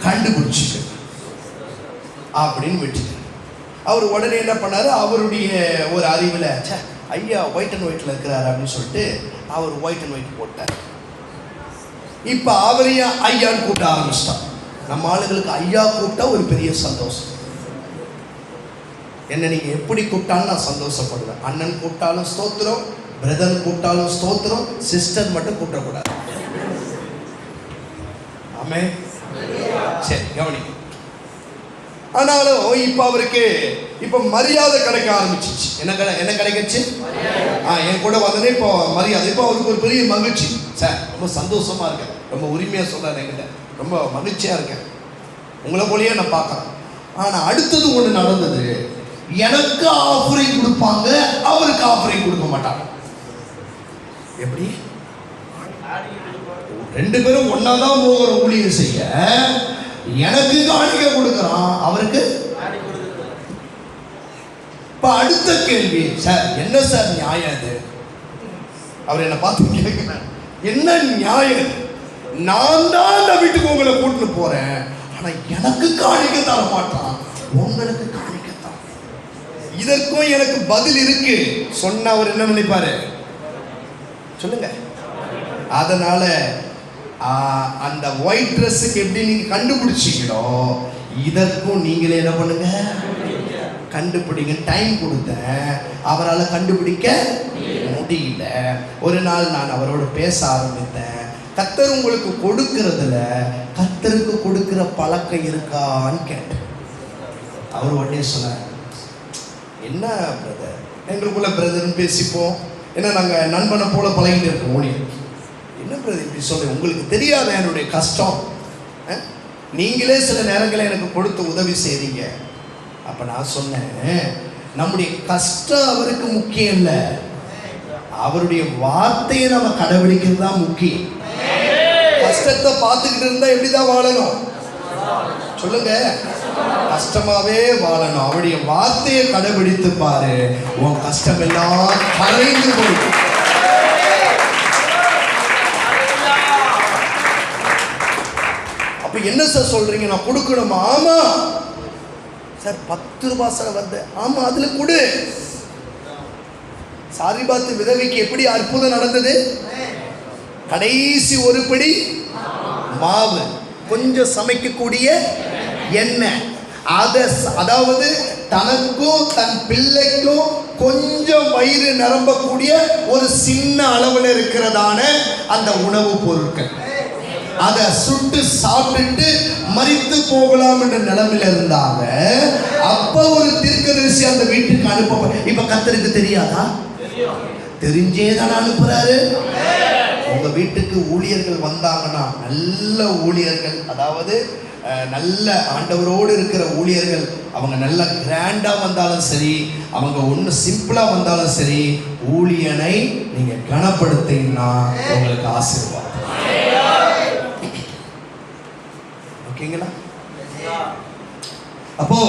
கண்டுபிடிச்சு அப்படின்னு விட்டுட்டு அவர் உடனே என்ன பண்ணாரு, அவருடைய ஒரு அறிவில் ஐயா ஒயிட் அண்ட் ஒயிட்ல இருக்கிறாரு அப்படின்னு சொல்லிட்டு அவர் ஒயிட் அண்ட் ஒயிட் போட்டார். இப்ப அவரையும் ஐயான்னு கூப்பிட ஆரம்பிச்சிட்டான். நம்ம ஆளுங்களுக்கு ஐயா கூப்பிட்டா ஒரு பெரிய சந்தோஷம். என்ன நீங்க எப்படி கூப்பிட்டாலும் நான் சந்தோஷப்படுவேன். அண்ணன் கூப்பிட்டாலும் ஸ்தோத்திரம், பிரதர் கூப்பிட்டாலும் ஸ்தோத்திரம், சிஸ்டர் மட்டும் கூப்பிடக்கூடாது. ஆமே, சரி கவனி. ஆனாலும் இப்ப அவருக்கு இப்ப மரியாதை கிடைக்க ஆரம்பிச்சிச்சு. என்ன கிடைக்கிச்சு? என் கூட வந்தனே இப்போ மரியாதை. இப்போ அவருக்கு ஒரு பெரிய மகிழ்ச்சி. சார் ரொம்ப சந்தோஷமா இருக்கேன், ரொம்ப உரிமையா சொல்றாரு என்கிட்ட, ரொம்ப மகிழ்ச்சியா இருக்கேன், உங்களை போலயே நான் பார்க்கறேன். ஆனா அடுத்தது ஒண்ணு நடந்தது. எனக்கு ஆஃபரிங் கொடுப்பாங்க, அவருக்கு ஆஃபரிங் கொடுக்க மாட்டாங்க. எப்படி? ரெண்டு பேரும் ஒன்னாதான் போகிற ஊழியர் செய்ய, எனக்கு காணிக்க கொடுக்கறான், அவருக்கு. இப்ப அடுத்த கேள்வி, சார் என்ன சார் நியாயம் இது? அவர் என்ன பார்த்து கேட்கிறார், என்ன நியாயம்? நான் தான் அந்த வீட்டுக்கு உங்களை கூட்டிட்டு போறேன், ஆனா எனக்கு காணிக்க தர மாட்டான், உங்களுக்கு காணிக்க தர. இதற்கும் எனக்கு பதில் இருக்கு. சொன்ன அவர் என்ன நினைப்பாரு சொல்லுங்க. அதனால அந்த ஒயிட் ட்ரெஸ்ஸுக்கு எப்படி நீங்க கண்டுபிடிச்சீங்களோ, இதற்கும் நீங்களே என்ன பண்ணுங்க, கண்டுபிடிங்க. டைம் கொடுத்தேன், அவரால் கண்டுபிடிக்க முடியல. ஒரு நாள் நான் அவரோட பேச ஆரம்பித்தேன். கர்த்தர் உங்களுக்கு கொடுக்கறதுல கர்த்தருக்கு கொடுக்கிற பழக்கம் இருக்கான்னு கேட்டேன். அவர் உடனே சொன்னார், என்ன பிரதர், எங்களுக்குள்ள பிரதர்னு பேசிப்போம், ஏன்னா நாங்கள் நண்பனை போல பழகிட்டு இருக்கோம் ஊழியர். என்ன பிரதர் இப்படி சொல்ல, உங்களுக்கு தெரியாத என்னுடைய கஷ்டம், நீங்களே சில நேரங்களை எனக்கு கொடுத்து உதவி செய்றீங்க. அப்ப நான் சொன்னேன், நம்முடைய கஷ்டம் அவருக்கு முக்கியம் இல்லை, அவருடைய வார்த்தையை நம்ம கடைபிடிக்கிறது தான் முக்கியம். கஷ்டத்தை பார்த்துக்கிட்டு இருந்தா எப்படிதான் வாழணும் சொல்லுங்க, கஷ்டமாவே வாழணும். அவருடைய வார்த்தையை கடைபிடித்து பாரு, உன் கஷ்டம் எல்லாம் கரைந்து போயிடும். அப்ப என்ன சார் சொல்றீங்க, நான் கொடுக்கணுமா? ஆமா சார், 10 ரூபாய் சார் வருது. ஆமா, அதுல கொடு. சாரிபாத்து விதவைக்கு எப்படி அற்புதம் நடந்தது? கடைசி ஒரு படி மாவு, கொஞ்சம் சமைக்கக்கூடிய எண்ணெய், அதாவது தனக்கும் தன் பிள்ளைக்கும் கொஞ்சம் வயிறு நிரம்பக்கூடிய ஒரு சின்ன அளவில் இருக்கிறதான அந்த உணவுப் பொருட்கள், அதை சுட்டு சாப்பிட்டு மரித்து போகலாம் என்ற நிலைமையில இருந்தாங்க. அப்ப ஒரு தீர்க்கதரிசி அந்த வீட்டுக்கு அனுப்ப. இப்ப கர்த்தருக்கு தெரியாதா? தெரிஞ்சேதான் அனுப்புறாரு. உங்க வீட்டுக்கு ஊழியர்கள் வந்தாங்கன்னா, நல்ல ஊழியர்கள், அதாவது நல்ல ஆண்டவரோடு இருக்கிற ஊழியர்கள், அவங்க நல்ல கிராண்டா வந்தாலும் சரி, அவங்க ஒன்று சிம்பிளா வந்தாலும் சரி, ஊழியனை நீங்க கனப்படுத்தீங்கன்னா உங்களுக்கு ஆசீர்வாதம். ஓகேங்களா? அப்போ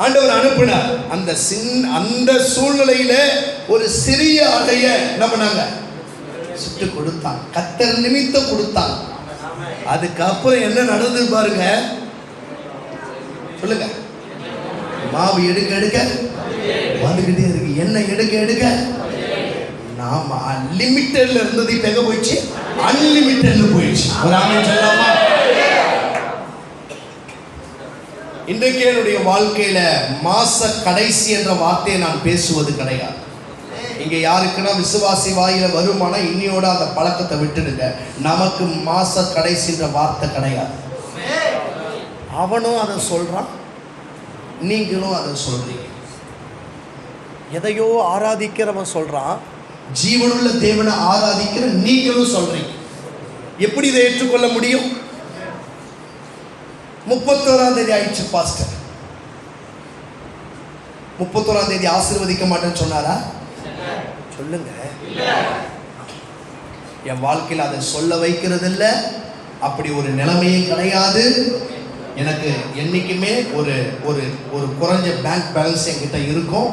ஆண்டவர் அனுப்பினார். அந்த சூழ்நிலையில ஒரு சிறிய அடைய நம்ம சுட்டு கொடுத்தான், கர்த்தர் நிமித்தம் கொடுத்தான். அதுக்கப்புறம் என்ன நடந்தது பாருங்க, சொல்லுங்க. மாவு எடுக்க எடுக்க வந்துகிட்டே இருக்கு, எண்ணெய் எடுக்க எடுக்க. நாம அன்லிமிட்டட்ல இருந்தது இப்ப எங்க போயிடுச்சு? அன்லிமிட்டட்ல போயிடுச்சு. ஒரு ஆமென் சொல்லலாமா? இன்றைக்கு என்னுடைய வாழ்க்கையில மாச கடைசி என்ற வார்த்தையை நான் பேசுவது கிடையாது. இங்க யாருக்குன்னா விசுவாசி வாயில வருமானா இன்னியோட அந்த பழக்கத்தை விட்டுடுங்க. நமக்கு மாச கடைசின்ற வார்த்தை கிடையாது. அவனும் அதை சொல்றான், நீங்களும் அதை சொல்றீங்க. எதையோ ஆராதிக்கிறவன் சொல்றான், ஜீவனுள்ள தேவனை ஆராதிக்கிற நீங்களும் சொல்றீங்க. எப்படி இதை ஏற்றுக்கொள்ள முடியும்? 31ஆம் தேதி ஆயிடுச்சு பாஸ்டர், 31ஆம் தேதி ஆசீர்வதிக்க மாட்டேன்னு சொன்னாரா? சொல்லுங்க. என் வாழ்க்கையில் அதை சொல்ல வைக்கிறது இல்லை, அப்படி ஒரு நிலைமையே கிடையாது. எனக்கு என்னைக்குமே ஒரு ஒரு ஒரு குறைஞ்ச பேங்க் பேலன்ஸ் என்கிட்ட இருக்கும்,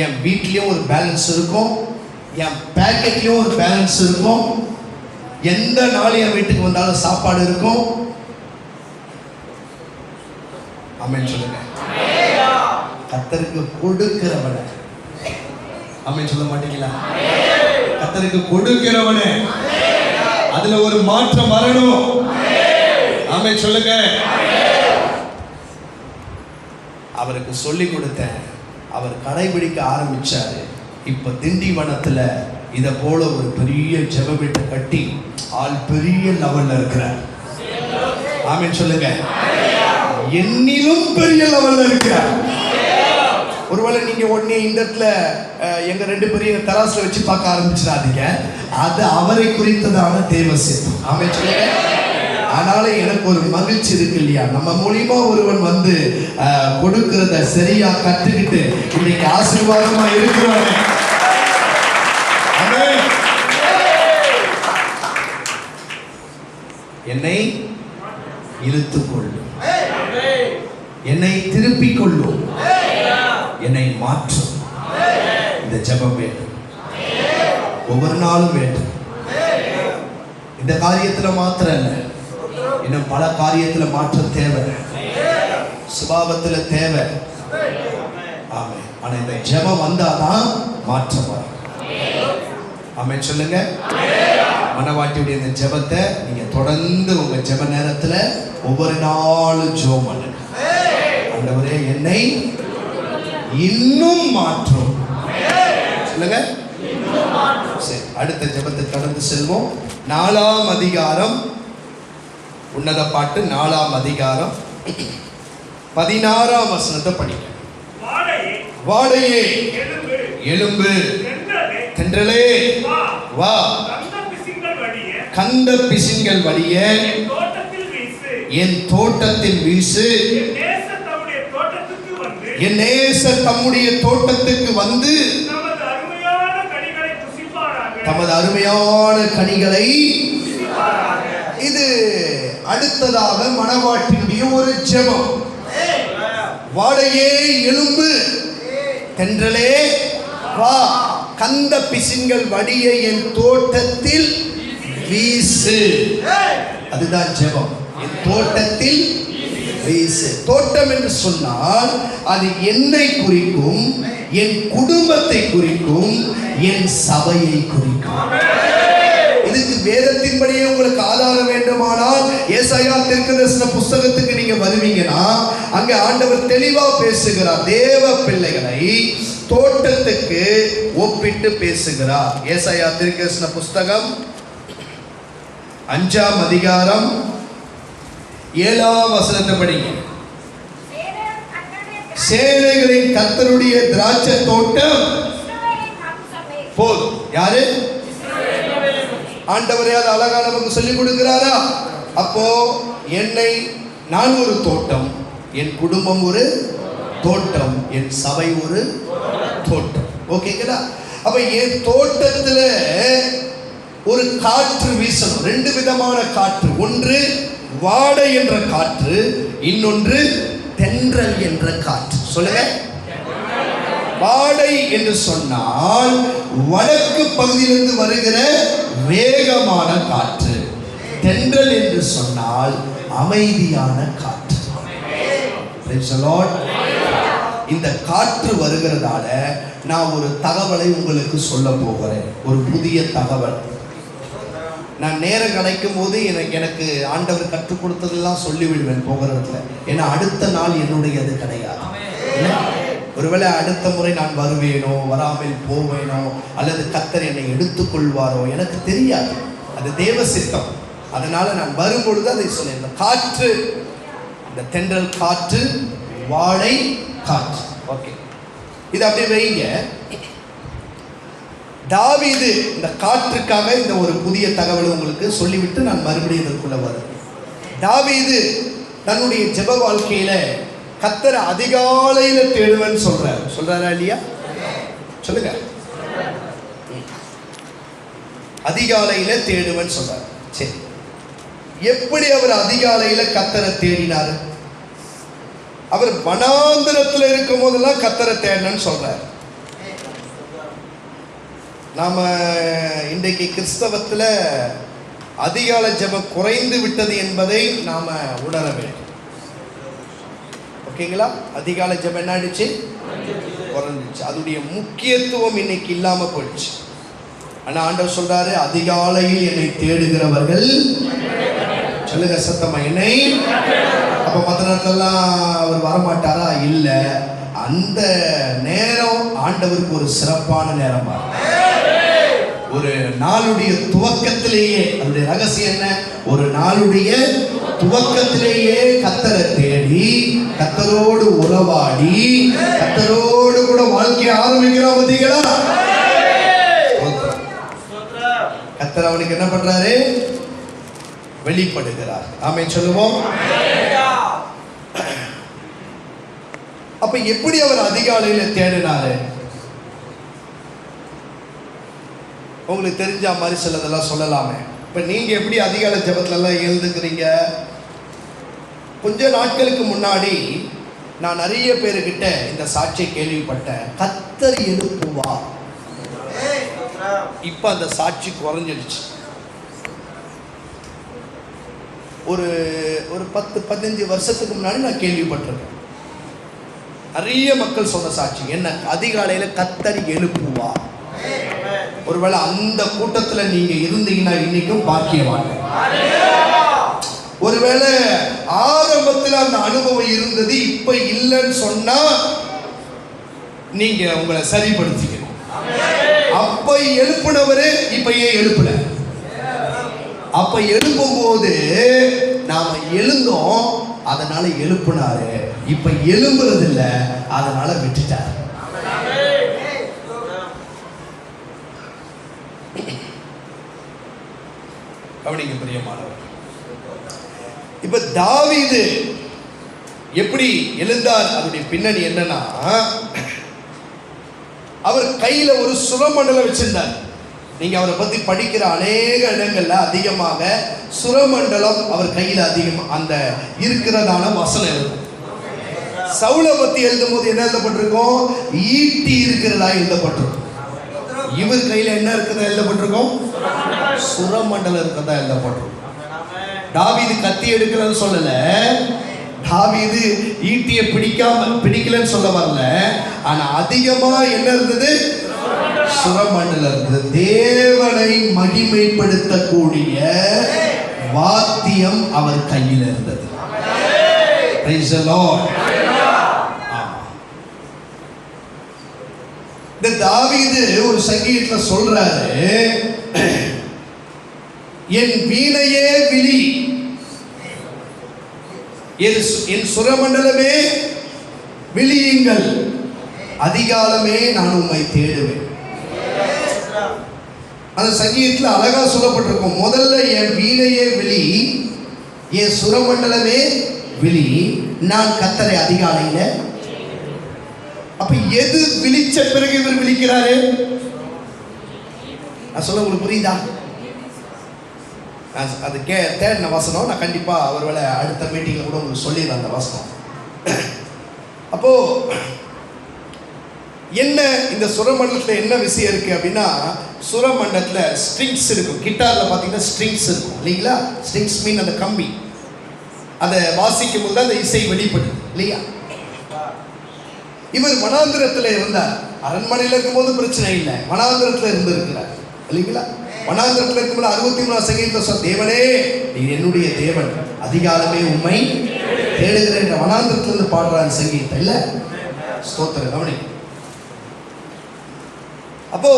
என் வீட்லேயும் ஒரு பேலன்ஸ் இருக்கும், என் பேக்கெட்லேயும் ஒரு பேலன்ஸ் இருக்கும், எந்த நாள் என் வீட்டுக்கு வந்தாலும் சாப்பாடு இருக்கும். ஆமென் சொல்லுங்க. கர்த்தருக்கு கொடுக்கிறவனை, ஆமென் சொல்ல மாட்டீங்களா? கர்த்தருக்கு கொடுக்கிறவனே அதுல ஒரு மாற்றம் வரணும். ஆமென் சொல்லுங்க. அவருக்கு சொல்லி கொடுத்தேன், அவர் கடைபிடிக்க ஆரம்பிச்சாரு. இப்ப திண்டிவனத்துல இத போல ஒரு பெரிய ஜெப வீட்டை கட்டி ஆள் பெரிய லெவல்ல இருக்கிறார். ஆமென் சொல்லுங்க. என்னிலும் பெரிய லெவல்ல இருக்கிறார். ஒருவேளை நீங்க உடனே இந்த இடத்துல எங்க 2 பேரையும் தராசுல வச்சு பார்க்க ஆரம்பிச்சிடாதீங்க. அது அவரை குறித்ததான தேவ சித்தம். ஆமென் சொல்லுங்க. அதனால எனக்கு ஒரு மகிழ்ச்சி இருக்கு இல்லையா, நம்ம மூலியமா ஒருவன் வந்து கொடுக்கிறத சரியா கற்றுக்கிட்டு இன்னைக்கு ஆசீர்வாதமா இருக்கிறாங்க. என்னை இழுத்துக் கொள்ளும், என்னை திருப்பிக் கொள்ளும், என்னை மாற்றும். இந்த ஜெபம் வேண்டும், ஒவ்வொரு நாளும் வேண்டும். இந்த காரியத்துல மாத்திரம் இல்லை, இன்னும் பல காரியத்துல மாற்றம் தேவை, சுபாவத்துல தேவை. ஆமென். ஆனா இந்த ஜெபம் வந்தாதான் மாற்றம் வரும். ஆமென் சொல்லுங்க. மனவாட்டியுடைய இந்த ஜெபத்தை நீங்க தொடர்ந்து உங்க ஜெப நேரத்துல ஒவ்வொரு நாளும் ஜெபம் பண்ணுங்க. ஆண்டவரே என்னை இன்னும் மாற்றும் சொல்லுங்க. சரி, அடுத்த ஜெபத்தை கடந்து செல்வோம். 4ஆம் அதிகாரம், உன்னத பாட்டு 4ஆம் அதிகாரம் 16ஆம் வசனத்தை படிக்க. வாடையே எழும்பு, தென்றலே வா, கந்த பிசின்கள் வடிய என் தோட்டத்தில் வீசு. என் நேசர் தம்முடைய தோட்டத்துக்கு வந்து தமது அருமையான கனிகளை. இது அடுத்ததாக மனவாட்டினுடைய ஒரு ஜெபம். வாடையே எழும்பு, தென்றலே வா, கந்த பிசின்கள் வடிய என் தோட்டத்தில் வீசு. அதுதான் ஜெபம். என் தோட்டத்தில் வீசு. தோட்டம் என்று சொன்னால் அது என்னை குறிக்கும், என் குடும்பத்தை குறிக்கும், என் சபையை குறிக்கும். இதுக்கு வேதத்தின்படியே உங்களுக்கு ஆதாரம் வேண்டுமானால் ஏசாயா தீர்க்கதரிசன புஸ்தகத்துக்கு நீங்க வருவீங்கன்னா அங்க ஆண்டவர் தெளிவா பேசுகிறார். தேவ பிள்ளைகளை தோட்டத்துக்கு ஒப்பிட்டு பேசுகிறார். ஏசாயா தீர்க்கதரிசன புஸ்தகம் 5ஆம் அதிகாரம் 7ஆம் வசனத்தை படிங்க. சேனைகளின் கர்த்தருடைய திராட்சை தோட்டம் போதும். யாரு? ஆண்டவரே அது அழகா நமக்கு சொல்லிக் கொடுக்கிறாரா? அப்போ என்னை நான் ஒரு தோட்டம், என் குடும்பம் ஒரு தோட்டம், என் சபை ஒரு தோட்டம். ஓகேங்களா? அப்ப என் தோட்டத்துல ஒரு காற்று வீசணும். 2 விதமான காற்று. ஒன்று வாடை என்ற காற்று, இன்னொன்று தென்றல் என்ற காற்று. சொல்லுங்க. வாடை என்று சொன்னால் வடக்கு பகுதியிலிருந்து வருகிற வேகமான காற்று. தென்றல் என்று சொன்னால் அமைதியான காற்று. Praise the Lord. இந்த காற்று வருகிறதால நான் ஒரு தகவலை உங்களுக்கு சொல்ல போகிறேன். ஒரு புதிய தகவல். நான் நேரம் கிடைக்கும் போது எனக்கு ஆண்டவர் கற்றுக் கொடுத்ததெல்லாம் சொல்லிவிடுவேன் போகிறதுல. ஏன்னா அடுத்த நாள் என்னுடையது கிடையாது. ஒருவேளை அடுத்த முறை நான் வருவேனோ வராமல் போவேனோ அல்லது கர்த்தர் என்னை எடுத்துக்கொள்வாரோ எனக்கு தெரியாது. அது தேவ சித்தம். அதனால நான் வரும்பொழுது அதை சொல்லியிருந்தேன். காற்று, இந்த தென்றல் காற்று, வாடை காற்று. ஓகே, இது அப்படி வைங்க. தாவீது இந்த காற்றுக்காக இந்த ஒரு புதிய தகவலை உங்களுக்கு சொல்லிவிட்டு நான் மறுபடியும் இதற்குள்ள வருவேன். தாவீது தன்னுடைய ஜெப வாழ்க்கையில கர்த்தரை அதிகாலையில தேடுவேன்னு சொல்றாரா இல்லையா? சொல்லுங்க. அதிகாலையில தேடுவேன்னு சொல்றாரு. சரி, எப்படி அவர் அதிகாலையில கர்த்தரை தேடினாரு? அவர் வனாந்திரத்துல இருக்கும் போதெல்லாம் கர்த்தரை தேடணும்னு சொல்றாரு. நாம இன்றைக்கு கிறிஸ்தவத்துல அதிகாலை ஜெபம் குறைந்து விட்டது என்பதை நாம உணர வேண்டும். ஓகேங்களா? அதிகாலை ஜெபம் என்ன ஆயிடுச்சு? குறைஞ்சிச்சு. அதோடைய முக்கியத்துவம் இன்னைக்கு இல்லாம போயிடுச்சு. ஆனா ஆண்டவர் சொல்றாரு, அதிகாலையில் என்னை தேடுகிறவர்கள், சொல்லுங்க சத்தமா, என்னை. அப்ப மற்ற நேரத்தெல்லாம் அவர் வரமாட்டாரா? இல்ல, அந்த நேரம் ஆண்டவருக்கு ஒரு சிறப்பான நேரமா. ஒரு நாளுடைய துவக்கத்திலேயே, அந்த ரகசியம் என்ன? ஒரு நாளுடைய துவக்கத்திலேயே கர்த்தரை தேடி, கர்த்தரோடு உறவாடி, கர்த்தரோடு கூட வாழ்க்கையை ஆரம்பிக்கிறோம். பார்த்தீங்களா? கர்த்தர் அவனுக்கு என்ன பண்றாரு? வெளிப்படுகிறார். ஆமென் சொல்லுவோம். அப்ப எப்படி அவர் அதிகாலையில தேடினாரு? உங்களுக்கு தெரிஞ்ச மாதிரி சிலதெல்லாம் சொல்லலாமே. இப்ப நீங்க எப்படி அதிகாலை ஜெபத்துல எல்லாம் எழுந்துக்கிறீங்க? கொஞ்ச நாட்களுக்கு முன்னாடி நான் நிறைய பேருக்கிட்ட இந்த சாட்சியை கேள்விப்பட்டேன். கர்த்தர் எழுப்புவா. இப்ப அந்த சாட்சி குறைஞ்சிடுச்சு. ஒரு 10-15 வருஷத்துக்கு முன்னாடி நான் கேள்விப்பட்டிருக்கேன். நிறைய மக்கள் சொன்ன சாட்சி என்ன? அதிகாலையில கர்த்தர் எழுப்புவா. ஒருவேளை அந்த கூட்டத்துல நீங்க இருந்தீங்கன்னா இன்னைக்கும் பாக்கியவான். ஒருவேளை ஆரம்பத்தில் அந்த அனுபவம் இருந்தது, இப்ப இல்லைன்னு சொன்னா நீங்க உங்களை சரிப்படுத்திக்கணும். அப்ப எழுப்புனவரு இப்ப ஏன் எழுப்பல? அப்ப எழுப்பும் போது நாம எழுந்தோம், அதனால எழுப்புனாரு. இப்ப எழும்புறது இல்ல, அதனால விட்டுட்டாரு. கவனிங்க பிரியமானவர். இப்ப தாவீது எப்படி எழுந்தார்? அதனுடைய பின்னணி என்னன்னா, அவர் கையில ஒரு சுரமண்டலம் வச்சிருந்தார். நீங்க அவரை பத்தி படிக்கிற அநேக இடங்கள்ல அதிகமாக சுரமண்டலம் அவர் கையில அதிகமா அந்த இருக்கிறதான வசனம் இருக்கும். சவுலை பத்தி எழுதும் போது என்ன எழுதப்பட்டிருக்கும்? ஈட்டி இருக்கிறதா எழுதப்பட்டிருக்கும். இவர் கையில என்ன இருக்கிறதா எழுதப்பட்டிருக்கும்? சுரமண்டலம் இருக்கிறதா எழுதப்பட்டிருக்கும். தாவீது கத்தி எடுக்கலன்னு சொல்லல, தாவீது ஈட்டியை பிடிக்கலன்னு சொல்ல வரல. ஆனா அதிகமா என்ன இருந்தது? சுரமண்டலம் இருந்தது. தேவனை மகிமைப்படுத்தக்கூடிய வாத்தியம் அவர் கையில் இருந்தது. Praise the Lord. இந்த தாவீது ஒரு சங்கீதத்துல சொல்றாரு, என் வீணையே விழி, என் சுரமண்டலமே விழியுங்கள், அதிகாலமே நான் உம்மை தேடுவேன். அந்த சங்கீதத்தில் அழகா சொல்லப்பட்டிருக்கும். முதல்ல என் வீணையே விழி, என் சுரமண்டலமே விழி, நான் கர்த்தரை அதிகாலையில. அப்ப எது விழிச்ச பிறகு இவர் விழிக்கிறாரு? நான் சொல்ல உங்களுக்கு புரியுதா? அது தேடின வசனம். நான் கண்டிப்பா ஒருவேளை அடுத்த மீட்டிங்ல கூட உங்களுக்கு சொல்லிடுறேன் அந்த வசனம். அப்போ என்ன இந்த சுரமண்டலத்தில் என்ன விஷயம் இருக்கு அப்படின்னா, சுரமண்டலத்தில் ஸ்ட்ரிங்ஸ் இருக்கும். கிட்டார்ல பார்த்தீங்கன்னா ஸ்ட்ரிங்ஸ் இருக்கும் இல்லைங்களா? ஸ்ட்ரிங்ஸ் மீன் அந்த கம்பி, அதை வாசிக்கும் போது அந்த இசை வெளிப்படுது இல்லையா? இவர் வனாந்திரத்தில் இருந்தார். அரண்மனையில் இருக்கும்போது பிரச்சனை இல்லை, வனாந்திரத்தில் இருந்திருக்கிறார் இல்லைங்களா? வனாந்திரத்தில் இருக்கும்போது 63 சங்கீதத்தில் தேவனே நீர் என்னுடைய தேவன், அதிகாலமே உம்மை தேடுகிறேன் என்ற வனாந்திரத்திலிருந்து பாடுறாரு சங்கீதம் இல்ல? ஸ்தோத்திரம். கவனி. அப்போ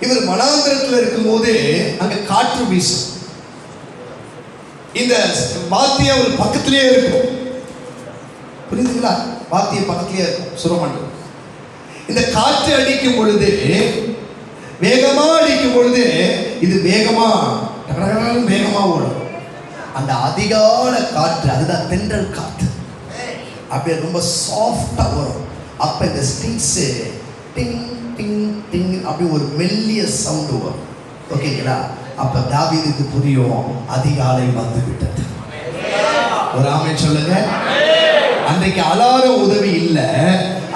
இவர் வனாந்திரத்தில் இருக்கும்போது அங்க காற்று வீசும். இந்த வாத்தியம் ஒரு பக்கத்திலேயே இருக்கும். புரியுதுங்களா? வாத்தியம் பக்கத்திலேயே இருக்கும் சுரமண்டலம். இந்த காற்று அடிக்கும் பொழுது, வேகமா அடிக்கும் பொழுது இது வேகமா ஓடும். அந்த அதிகால காற்று, அதுதான் தென்றல் காற்று, அப்படியே ரொம்ப சாஃப்டா வரும். அப்ப இந்த ஸ்ட்ரிங்ஸ் டிங் டிங் டிங் அப்படி ஒரு மெல்லிய சவுண்ட் வரும். ஓகேங்களா? அப்ப தாவீதுக்கு புரியும், அதிகாலை வந்து விட்டது. ஒரு ஆமென் சொல்லுங்க. அன்றைக்கு அலாரம் உதவி இல்லை,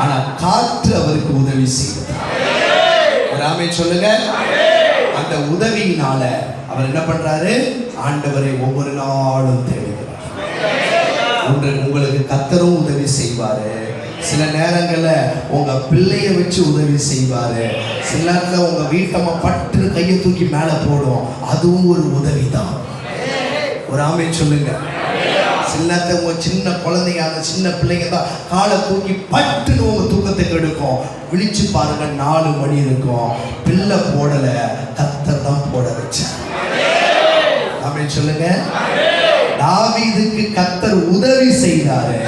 ஆனா காற்று அவருக்கு உதவி செய்யும். ஒரு ஆமென் சொல்லுங்க. அந்த உதவியினால அவர் என்ன பண்றாரு? ஆண்டவரை ஒவ்வொரு நாளும் தேடுகிறார். உங்களுக்கு கர்த்தரும் உதவி செய்வாரு, சில நேரங்களில் உங்க பிள்ளைய வச்சு உதவி செய்வாரு. சில நேரத்தில் உங்க வீட்டம்மா பட்டு கையை தூக்கி மேலே போடும், அதுவும் ஒரு உதவி தான். ஒரு ஆமென் சொல்லுங்க. சில நேரத்தில் உங்க சின்ன குழந்தைங்க, அந்த சின்ன பிள்ளைங்க தான் காலை தூக்கி பட்டுன்னு உங்க தூக்கத்துக்கு எடுக்கும். விழிச்சு பாருங்க, 4 மணி இருக்கும். பிள்ளை போடல, கர்த்தர் தான் போட வச்சார். ஆமென் சொல்லுங்க. தாவீதுக்கு கர்த்தர் உதவி செய்தாரு.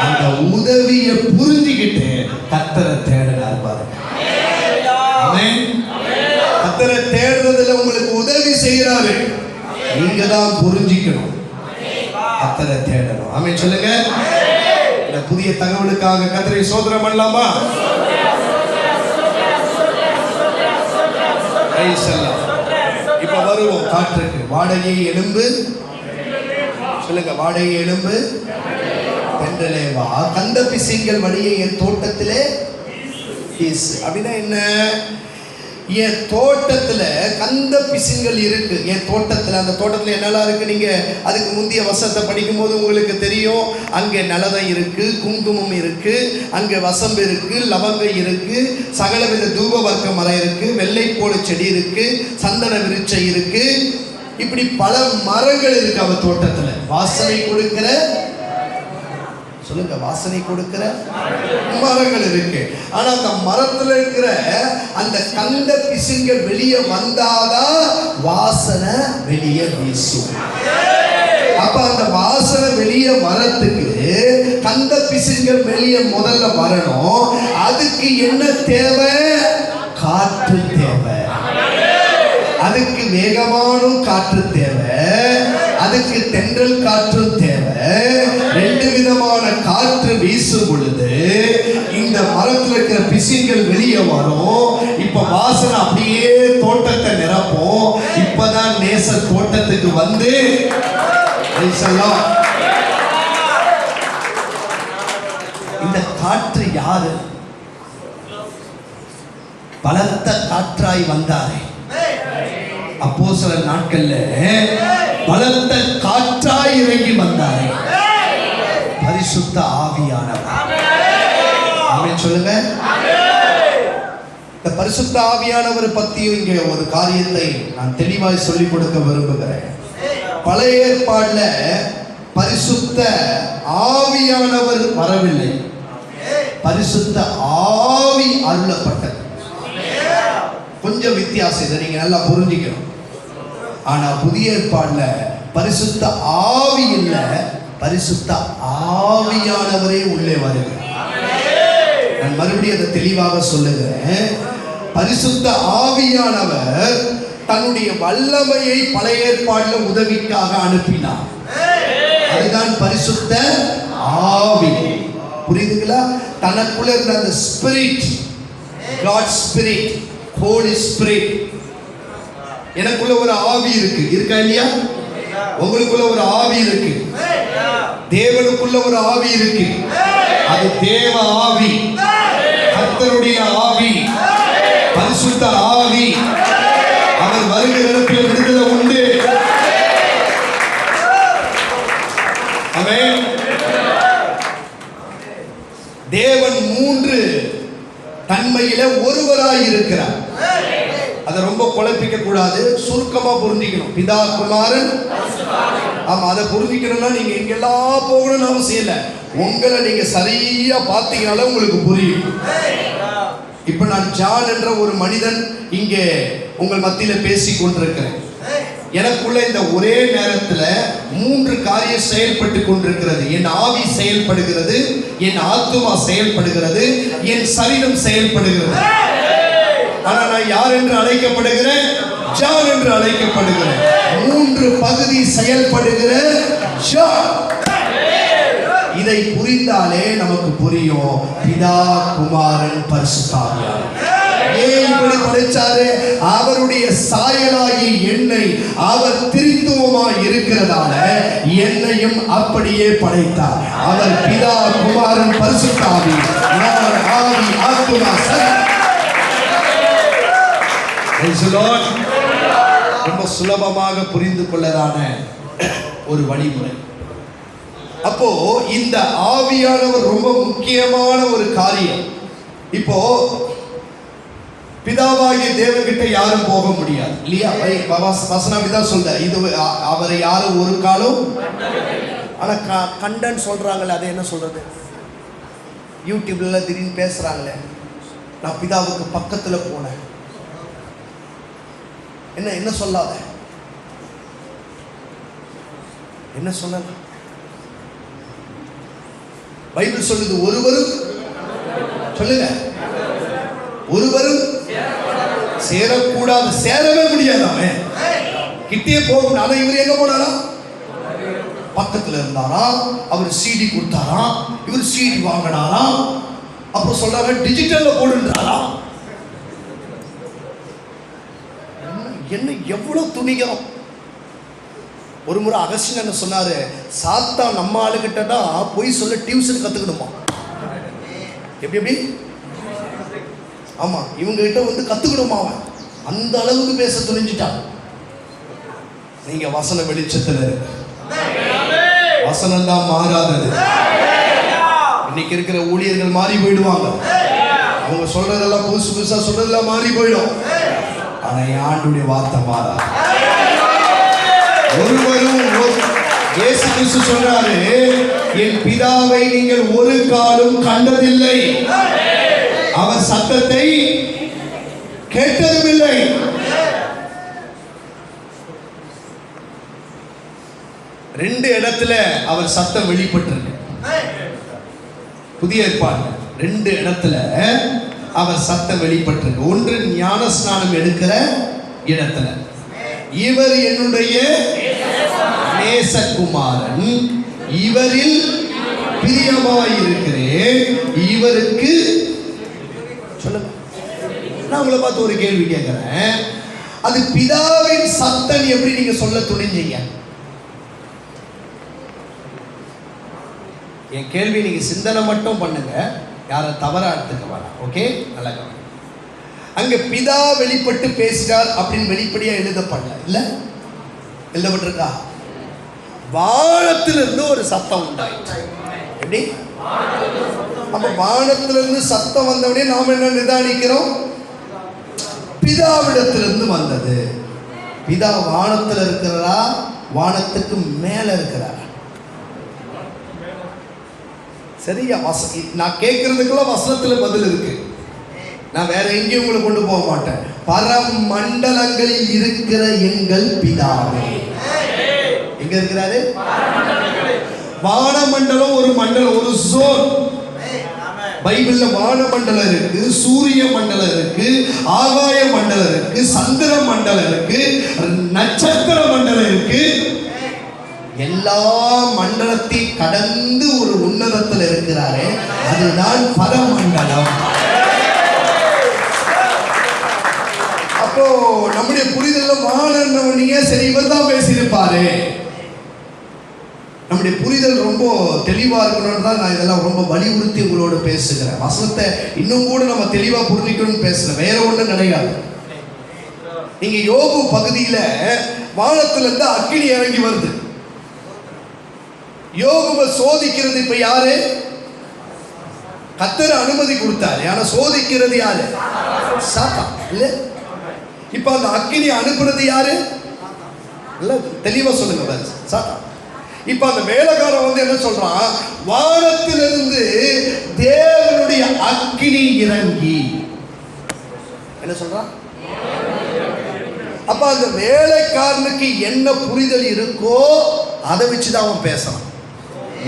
அந்த உதவியை புரிஞ்சுக்கிட்டு கர்த்தரை தேடினார் பாருங்க. ஆமென். கர்த்தரை தேடுறதுல உங்களுக்கு உதவி செய்யறாரு, நீங்க தான் புரிஞ்சுக்கணும். கர்த்தரை தேடணும். ஆமென் சொல்லுங்க. இந்த புதிய தகவலுக்காக கர்த்தரை ஸ்தோத்திரம் பண்ணலாமா? இப்ப வருவோம் காற்றுக்கு. வாடகை எலும்பு சொல்லுங்க. வாடகை எலும்பு தென்றலே வா, கந்த பிசிங்கள் வழியை என் தோட்டத்திலே வீசு. அப்படின்னா என்ன? என் தோட்டத்துல கந்த பிசிங்கள் இருக்கு. என் தோட்டத்துல, அந்த தோட்டத்துல என்னெல்லாம் இருக்கு? நீங்க அதுக்கு முந்தைய வசனத்தை படிக்கும் போது உங்களுக்கு தெரியும். அங்கே நலதம் இருக்கு, குங்குமம் இருக்கு, அங்கே வசம்பு இருக்கு, லவங்கம் இருக்கு, சகலவித தூப வர்க்க மரம் இருக்கு, வெள்ளைப்போடு செடி இருக்கு, சந்தன விருட்சை இருக்கு. இப்படி பல மரங்கள் இருக்கு அவ தோட்டத்துல. வாசனை கொடுக்கிற சொல்லுங்க, வாசனை கொடுக்கிற மரங்கள் இருக்கு. ஆனா அந்த மரத்துல இருக்கிற அந்த கந்த பிசுங்கள் வெளியே வந்தாதான் வாசனை வெளியே வீசும். அப்ப அந்த வாசனை வெளியே வரத்துக்கு கந்த பிசுங்கள் வெளியே முதல்ல வரணும். அதுக்கு என்ன தேவை? காற்று தேவை. அதுக்கு வேகமான காற்று தேவை, அதுக்கு தென்றல் காற்று தேவை. 2 விதமான காற்று வீசும் பொழுது இந்த மரத்தில் இருக்கிற பிசின்கள் வெளியே வரும். இப்ப வாசனை அப்படியே தோட்டத்தை நிரப்பும். இப்பதான் நேச தோட்டத்துக்கு வந்து இந்த காற்று யாரு? பலத்த காற்றாய் வந்தாரே அப்போஸ்தலர் நாட்கள்ல, பலத்த காற்றாய் இறங்கி வந்தாரே பரிசுத்த ஆவியானவர். ஆமென் சொல்லுங்க. இந்த பரிசுத்த ஆவியானவர் பத்தியும் இங்கே ஒரு காரியத்தை நான் தெளிவாய் சொல்லிக் கொடுக்க விரும்புகிறேன். பழைய ஏற்பாடுல பரிசுத்த ஆவியானவர் வரவில்லை, பரிசுத்த ஆவி அருளப்பட்டது. கொஞ்சம் வித்தியாசம், இதை நீங்க நல்லா புரிஞ்சுக்கணும். ஆனா புதிய ஏற்பாடுல பரிசுத்த ஆவி இல்ல, பரிசுத்த ஆவியானவரே உள்ளே வருகிறார். நான் மறுபடியும் அதை தெளிவாக சொல்லுகிறேன். பரிசுத்த ஆவியானவர் தன்னுடைய வல்லமையை பழைய ஏற்பாடுல உதவிக்காக அனுப்பினார். அதுதான் பரிசுத்த ஆவி. புரியுதுங்களா? தனக்குள்ள இருந்த அந்த spirit, God spirit, holy spirit. எனக்குள்ள ஒரு ஆவி இருக்கு, இருக்கா இல்லையா? உங்களுக்குள்ள ஒரு ஆவி இருக்கு, தேவனுக்குள்ள ஒரு ஆவி இருக்கு. அது தேவ ஆவி, கர்த்தருடைய ஆவி, பரிசுத்த ஆவி. அவர் வருகிற இடத்தில் விடுதலை உண்டு. ஆமென். தேவன் 3 தன்மையில ஒருவராய் இருக்கிறார். அதை ரொம்ப குழப்பிக்க கூடாது, சுருக்கமா புரிஞ்சுக்கணும். பிதா, குமாரன். ஆமா, அதை புரிஞ்சுக்கணும்னா நீங்க எங்கெல்லாம் போகணும்னு அவசியம் இல்லை. உங்களை நீங்க சரியா பார்த்தீங்கனால உங்களுக்கு புரியும். இப்ப நான் ஜான் என்ற ஒரு மனிதன் இங்கே உங்கள் மத்தியில பேசி கொண்டிருக்கிறேன். எனக்குள்ள இந்த ஒரே நேரத்துல 3 காரியம் செயல்பட்டு கொண்டிருக்கிறது. என் ஆவி செயல்படுகிறது, என் ஆத்துமா செயல்படுகிறது, என் சரீரம் செயல்படுகிறது. ஆனா நான் யார் என்று அழைக்கப்படுகிறேன்? ஜான் என்று அழைக்கப்படுகிறேன். 3 பகுதி செயல்படுகிற ஜான். இதை புரிந்தாலே நமக்கு புரியும் பிதா, குமாரன், பரிசுத்த ஆவியானவர். ஏன் இப்படி படைச்சாரு? அவருடைய சாயலாகி என்னை அவர் திரித்துவமாய் இருக்கிறதால என்னையும் அப்படியே படைத்தார். அவர் பிதா, குமாரன், பரிசுத்த ஆவி. நான் ஆவி, ஆத்துமா, ரொம்ப சுலபமாக புரிந்து கொள்ளதான ஒரு வழிமுறை. அப்போ இந்த ஆவியானவர் ரொம்ப முக்கியமான ஒரு காரியம். இப்போ பிதாவாகிய தேவன்கிட்ட யாரும் போக முடியாது இல்லையா? வசனம் அப்படிதான் சொல்ற, இது அவரை யாரும் ஒரு காலம். ஆனா கண்டன் சொல்றாங்களே, அதை என்ன சொல்றது? யூடியூப்ல திடீர்னு பேசுறாங்களே, நான் பிதாவுக்கு பக்கத்துல போனேன். என்ன சொல்லாத, என்ன சொல்ல? பைபிள் சொல்லுது, ஒருவரும் சொல்லுங்க, ஒருவரும் சேரக்கூடாது. சேரவே முடியாது. அவன் கிட்டே போகணும். ஆனா இவர் எங்க போனாரா? பக்கத்துல இருந்தாரா? அவர் சிடி கொடுத்தாரா? இவர் சிடி வாங்கினாரா? அப்ப சொல்றாங்க டிஜிட்டல்ல போடுன்றாரா? என்ன எவ்வளவு துணிகம்! ஒரு முறை அகஸ்டின் என்ன சொன்னாரு, சாத்தா நம்ம ஆளுகிட்ட தான் போய் சொல்ல டியூஷன் கத்துக்கணுமா? எப்படி? ஆமா, இவங்க கிட்ட வந்து கத்துக்கணுமா? அவன் அந்த அளவுக்கு பேச துணிஞ்சிட்டான். நீங்க வசன வெளிச்சத்துல இருக்கு. வசனம் தான் மாறாதது. இன்னைக்கு இருக்கிற ஊழியர்கள் மாறி போயிடுவாங்க. அவங்க சொல்றதெல்லாம் புதுசா சொல்றதெல்லாம் மாறி போயிடும். ஆனா ஆண்டவருடைய வார்த்தை மாறாது. ஒருவரும் இயேசு கிறிஸ்து சொல்றாரு, என் பிதாவை நீங்கள் ஒரு காலம் கண்டதில்லை, அவர் சத்தத்தை கேட்டதுமில்லை. ரெண்டு இடத்துல அவர் சத்தம் வெளிப்பட்டிருக்கு. புதிய ஏற்பாடு ரெண்டு இடத்துல அவர் சத்தம் வெளிப்பட்டிருக்கு. ஒன்று ஞான ஸ்நானம் எடுக்கிற இடத்துல, இவர் என்னுடைய நேசகுமாரன், இவரில் பிரியமாயிருக்கிறேன், இவருக்கு சொல்லுங்க. நான் உங்களை பார்த்து ஒரு கேள்வி கேட்கிறேன், அது பிதாவின் சத்தம் எப்படி நீங்க சொல்ல துணிஞ்சீங்க? என் கேள்வி நீங்க சிந்தனை மட்டும் பண்ணுங்க, யாரை தவறா எடுத்துக்க வேணாம். ஓகே, நல்லா கவனிங்க. அங்க பிதா வெளிப்பட்டு பேசினார் அப்படின்னு வெளிப்படையா எழுதப்படல, இல்ல? எழுதப்பட்டிருக்கா? வானத்திலிருந்து ஒரு சத்தம் உண்டாயிற்று. எப்படி? அப்ப வானத்திலிருந்து சத்தம் வந்தவனே நாம் என்ன நிதானிக்கிறோம்? பிதாவிடத்திலிருந்து வந்தது. பிதா வானத்தில் இருக்கிறாரா, வானத்துக்கு மேல இருக்கிறாரா? சரியா? நான் கேட்கறதுக்குள்ள வசனத்துல பதில் இருக்கு. நான் வேற எங்கேயும் உங்களை கொண்டு போக மாட்டேன். பரமண்டலங்களில் இருக்கிற எங்கள் பிதாவே. எங்க இருக்கிறாரு? வானமண்டலம் ஒரு மண்டலம், ஒரு ஜோன். பைபிள்ல வானமண்டலம் இருக்கு, சூரிய மண்டலம் இருக்கு, ஆகாய மண்டலம் இருக்கு, சந்திர மண்டலம் இருக்கு, நட்சத்திர மண்டலம் இருக்கு. எல்லா மண்டலத்தையும் கடந்து ஒரு உன்னதத்தில் இருக்கிறாரே, அதுதான் பரமண்டலம். அப்போ நம்முடைய புரிதல்ல வானவனிய சரி இவர் தான் பேசியிருப்பாரு. நம்முடைய புரிதல் ரொம்ப தெளிவா இருக்கணும்னு தான் நான் இதெல்லாம் ரொம்ப வலியுறுத்தி உங்களோட பேசுகிறேன். வசனத்தை இன்னும் கூட நம்ம தெளிவா புரிஞ்சுக்கணும்னு பேசுறேன், வேற ஒன்றும் கிடையாது. நீங்க யோபு பகுதியில வானத்துல இருந்து அக்கினி இறங்கி வருது. யோபுவை சோதிக்கிறது இப்ப யாரு? கர்த்தர் அனுமதி கொடுத்தாரு. ஆனா சோதிக்கிறது யாரு? சாத்தான், இல்ல? இப்ப அந்த அக்கினி அனுப்புறது யாரு? இல்ல, தெளிவா சொல்லுங்க. சாத்தான். இப்ப அந்த வேலைக்காரன் வந்து என்ன சொல்றான்? வானத்திலிருந்து தேவனுடைய அக்கினி இறங்கி என்ன சொல்றான்? அப்ப அந்த வேலைக்காரனுக்கு என்ன புரிதல் இருக்கோ அதை வச்சுதான் அவன் பேசணும்.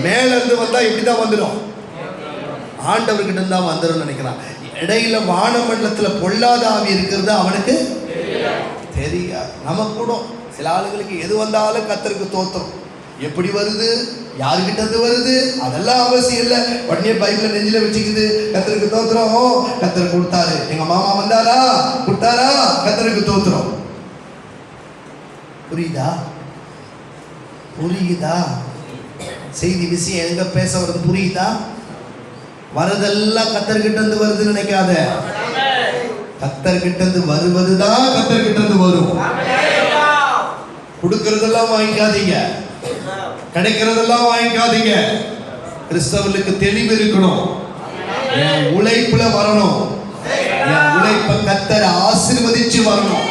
மேல இருந்து வந்தா இப்படிதான் வந்துடும், ஆண்டவர்கிட்ட இருந்தா வந்துடும் நினைக்கிறான். இடையில வானமண்டலத்துல பொல்லாத ஆவி இருக்கிறது அவனுக்கு தெரியாது. நமக்கு கூட சில ஆளுங்களுக்கு எது வந்தாலும் கர்த்தருக்கு தோத்திரம். எப்படி வருது, யாருக்கிட்ட இருந்து வருது, அதெல்லாம் அவசியம் இல்லை. உடனே பைபிள் நெஞ்சில வச்சுக்குது, கர்த்தருக்கு தோத்திரம், கர்த்தர் கொடுத்தாரு, எங்க மாமா வந்தாரா கொடுத்தாரா, கர்த்தருக்கு தோத்திரம். புரியுதா? புரியுதா? செய்தி விஷயம் எங்க பேச வருது புரியுதா? வரதெல்லாம் கர்த்தர்கிட்ட இருந்து வருதுன்னு நினைக்காத. கர்த்தர்கிட்ட இருந்து வருவதுதான் கர்த்தர்கிட்ட இருந்து வரும். கொடுக்கறதெல்லாம் வாங்கிக்காதீங்க. கிடைக்கிறதெல்லாம் வாங்கிக்காதீங்க. கிறிஸ்தவர்களுக்கு தெளிவு இருக்கணும். என் உழைப்புல வரணும். என் உழைப்பை கர்த்தர் ஆசீர்வதிச்சு வரணும்.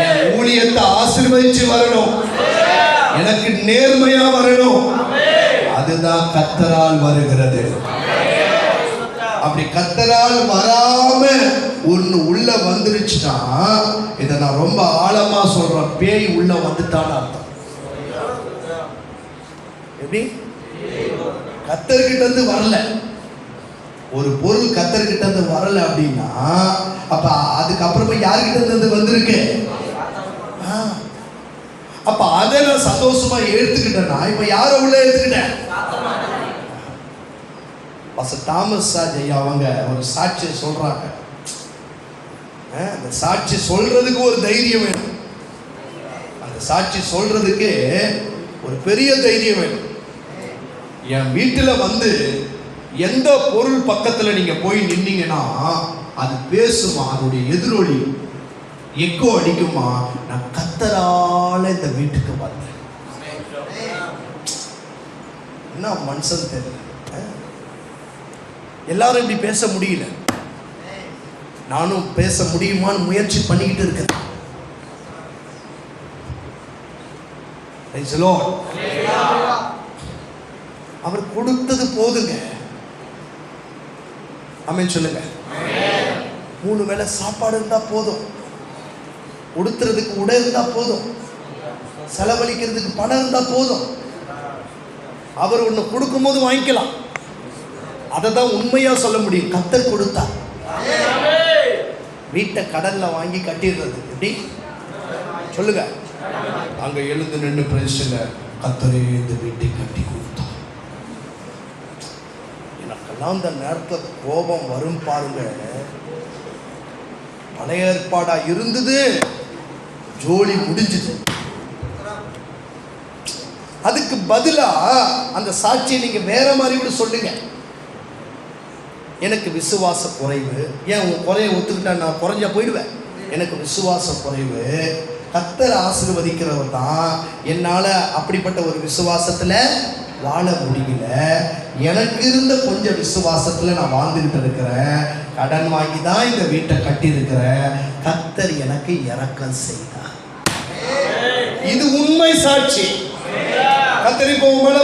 என் ஊழியத்தை ஆசீர்வதிச்சு வரணும். எனக்கு நேர்மையா வரணும். அதுதான் கர்த்தரால் வருகிறது. அப்படி கர்த்தரால் வராம ஒண்ணு உள்ள வந்துருச்சுன்னா, இதை நான் ரொம்ப ஆழமா சொல்றேன், பேய் உள்ள வந்துட்டான்னு அர்த்தம். எப்படி? கர்த்தர்கிட்ட இருந்து வரல, ஒரு பொருள் கர்த்தர்கிட்ட இருந்து வரல அப்படின்னா, அப்ப அதுக்கப்புறமா யார்கிட்ட இருந்து வந்திருக்கு? அப்ப அதை நான் சந்தோஷமா எடுத்துக்கிட்டேன்னா, இப்ப யார உள்ள எடுத்துக்கிட்டேன்? தாமஸ் ராஜையா அவங்க ஒரு சாட்சியை சொல்றாங்க. அந்த சாட்சி சொல்றதுக்கு ஒரு தைரியம் வேணும். அந்த சாட்சி சொல்றதுக்கு ஒரு பெரிய தைரியம் வேணும். என் வீட்டுல வந்து எந்த பொருள் பக்கத்துல நீங்க போய் நின்னீங்கன்னா அது பேசுமா, அதோடைய எதிரொலி எக்கோ அடிக்குமா, நான் கர்த்தரால இந்த வீட்டுக்கு வந்தேன். என்ன மனுஷன் தெரியல. எல்லாரும் இப்படி பேச முடியல. நானும் பேச முடியுமான்னு முயற்சி பண்ணிக்கிட்டு இருக்கிறேன். அவர் கொடுத்தது போதுங்க. ஆமென் சொல்லுங்க. 3 வேளை சாப்பாடு இருந்தா போதும், உடுத்துறதுக்கு உடை இருந்தா போதும், செலவழிக்கிறதுக்கு பணம் இருந்தா போதும். அவர் ஒண்ணு கொடுக்கும் போது வாங்கிக்கலாம். அதை தான் உண்மையா சொல்ல முடியும். கர்த்தர் கொடுத்தா. வீட்டை கடன்ல வாங்கி கட்டிடுறது எப்படி சொல்லுங்க? அங்க எழுந்து நின்று பிரச்சனை, கர்த்தரே இந்த வீட்டை கட்டி கொடுத்தா. எனக்கெல்லாம் அந்த நேரத்தில் கோபம் வரும் பாருங்க. பழைய ஏற்பாடா இருந்தது, ஜோலி முடிஞ்சது. அதுக்கு பதிலா அந்த சாட்சியை நீங்க வேற மாதிரி கூட சொல்லுங்க. எனக்கு விசுவாச குறைவு. ஏன் உன் குறைய ஒத்துக்கிட்டா நான் குறைஞ்சா போயிடுவேன். எனக்கு விசுவாச குறைவு. கர்த்தர் ஆசீர்வதிக்கிறவர் தான். என்னால் அப்படிப்பட்ட ஒரு விசுவாசத்தில் வாழ முடியல. எனக்கு இருந்த கொஞ்சம் விசுவாசத்தில் நான் வாழ்ந்துக்கிட்டு இருக்கிறேன். கடன் வாங்கி தான் இந்த வீட்டை கட்டியிருக்கிறேன். கர்த்தர் எனக்கு இரக்கம் செய்தார். இது உண்மை சாட்சி. கர்த்தர் இப்போ உன் மேல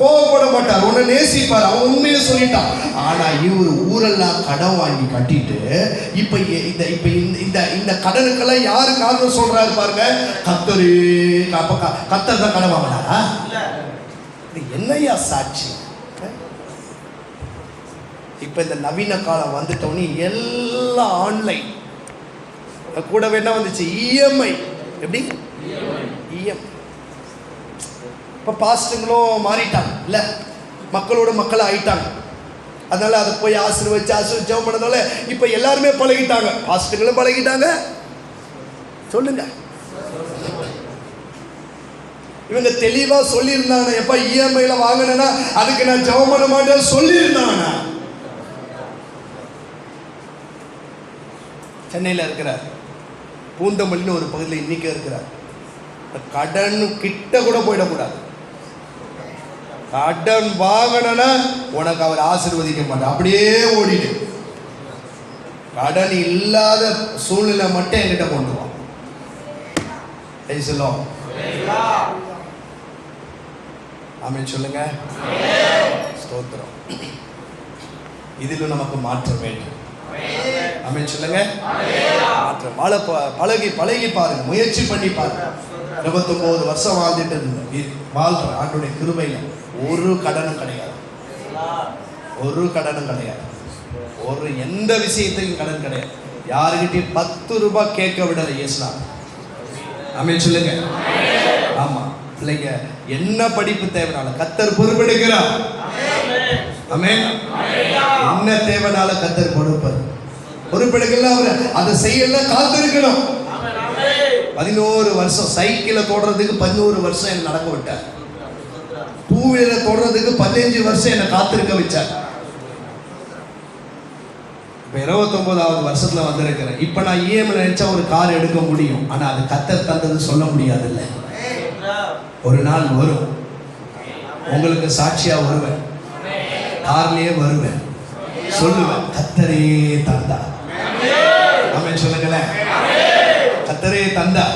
கோபப்பட மாட்டார், உன்னை நேசிப்பார். அவன் உண்மையை சொல்லிட்டான். ஆனா இவர் ஊரெல்லாம் கடன் வாங்கி கட்டிட்டு இப்ப இந்த கடனுக்கெல்லாம் யாரு காரணம் சொல்றாரு பாருங்க? கர்த்தர். கர்த்தர் தான் கடன் வாங்கினாரா? என்னையா சாட்சி? இப்ப இந்த நவீன காலம் வந்துட்டோன்னு எல்லாம் ஆன்லைன். கூட வேணா வந்துச்சு இஎம்ஐ. எப்படி இஎம்ஐ? இப்போ பாஸ்டங்களும் மாறிட்டாங்க இல்லை, மக்களோட மக்கள் ஆயிட்டாங்க. அதனால அதை போய் ஆசீர்வதிச்சு ஜெபம் பண்ணதால இப்போ எல்லாருமே பழகிட்டாங்க. பாஸ்டங்களும் பழகிட்டாங்க. சொல்லுங்க, இவங்க தெளிவா சொல்லியிருந்தாங்க. எப்ப இஎம்ஐல வாங்கினா அதுக்கு நான் ஜெபம் பண்ண மாட்டேன்னு சொல்லியிருந்தாங்க. சென்னையில் இருக்கிறார், பூந்தமல்லின்னு ஒரு பகுதியில் இன்னைக்கு இருக்கிறார். கடன் கிட்ட கூட போயிடக்கூடாது. கடன் வாங்கினா உனக்கு அவர் ஆசீர்வதிக்க மாட்டார், அப்படியே ஓடிடு. கடன் இல்லாத சூழ்நிலை மட்டும் என்கிட்ட கொண்டு வா. ஆமென் சொல்லுங்க. ஸ்தோத்திரம். இதிலும் நமக்கு மாற்றம் வேண்டும். ஆமென் சொல்லுங்க. மாற்றம் பழகி பாருங்க, முயற்சி பண்ணி பாருங்க. 29 வருஷம் வாழ்ந்துட்டு வாழ்ற ஆண்டுடைய கிருபையில ஒரு கடனும் கிடையாது. ஒரு கடனும் கிடையாது. ஒரு எந்த விஷயத்தையும் கடன் கிடையாது. யாருக்கிட்டையும் 10 ரூபாய் கேட்க விடலை இயேசுநாதர். ஆமென் சொல்லுங்க. ஆமா, பிள்ளைங்க என்ன படிப்பு தேவைனால கர்த்தர் பொறுப்பெடுக்கிறார். ஆமென். என்ன தேவைனால கர்த்தர் பொறுப்பெடுக்கலாம். அவர் அதை செய்யல காத்திருக்கணும். 11 வருஷம் சைக்கிளை தொடறதுக்கு 11 வருஷம் என்ன நடக்க விட்டார். 2 வீலரை தொடறதுக்கு 15 வருஷம் என்ன காத்திருக்க வச்சார். இப்போ 29வது வருஷத்துல வந்திருக்கிறேன். இப்போ நான் இஎம்ஐ நினைச்சா ஒரு கார் எடுக்க முடியும். ஆனா அது கர்த்தர் தந்தது சொல்ல முடியாது. இல்லை, ஒரு நாள் வரும். உங்களுக்கு சாட்சியா வருவேன், கார்லயே வருவேன், சொல்லுவேன் கர்த்தரே தந்தா. ஆமென் சொல்லுங்களேன். கர்த்தரே தந்தா.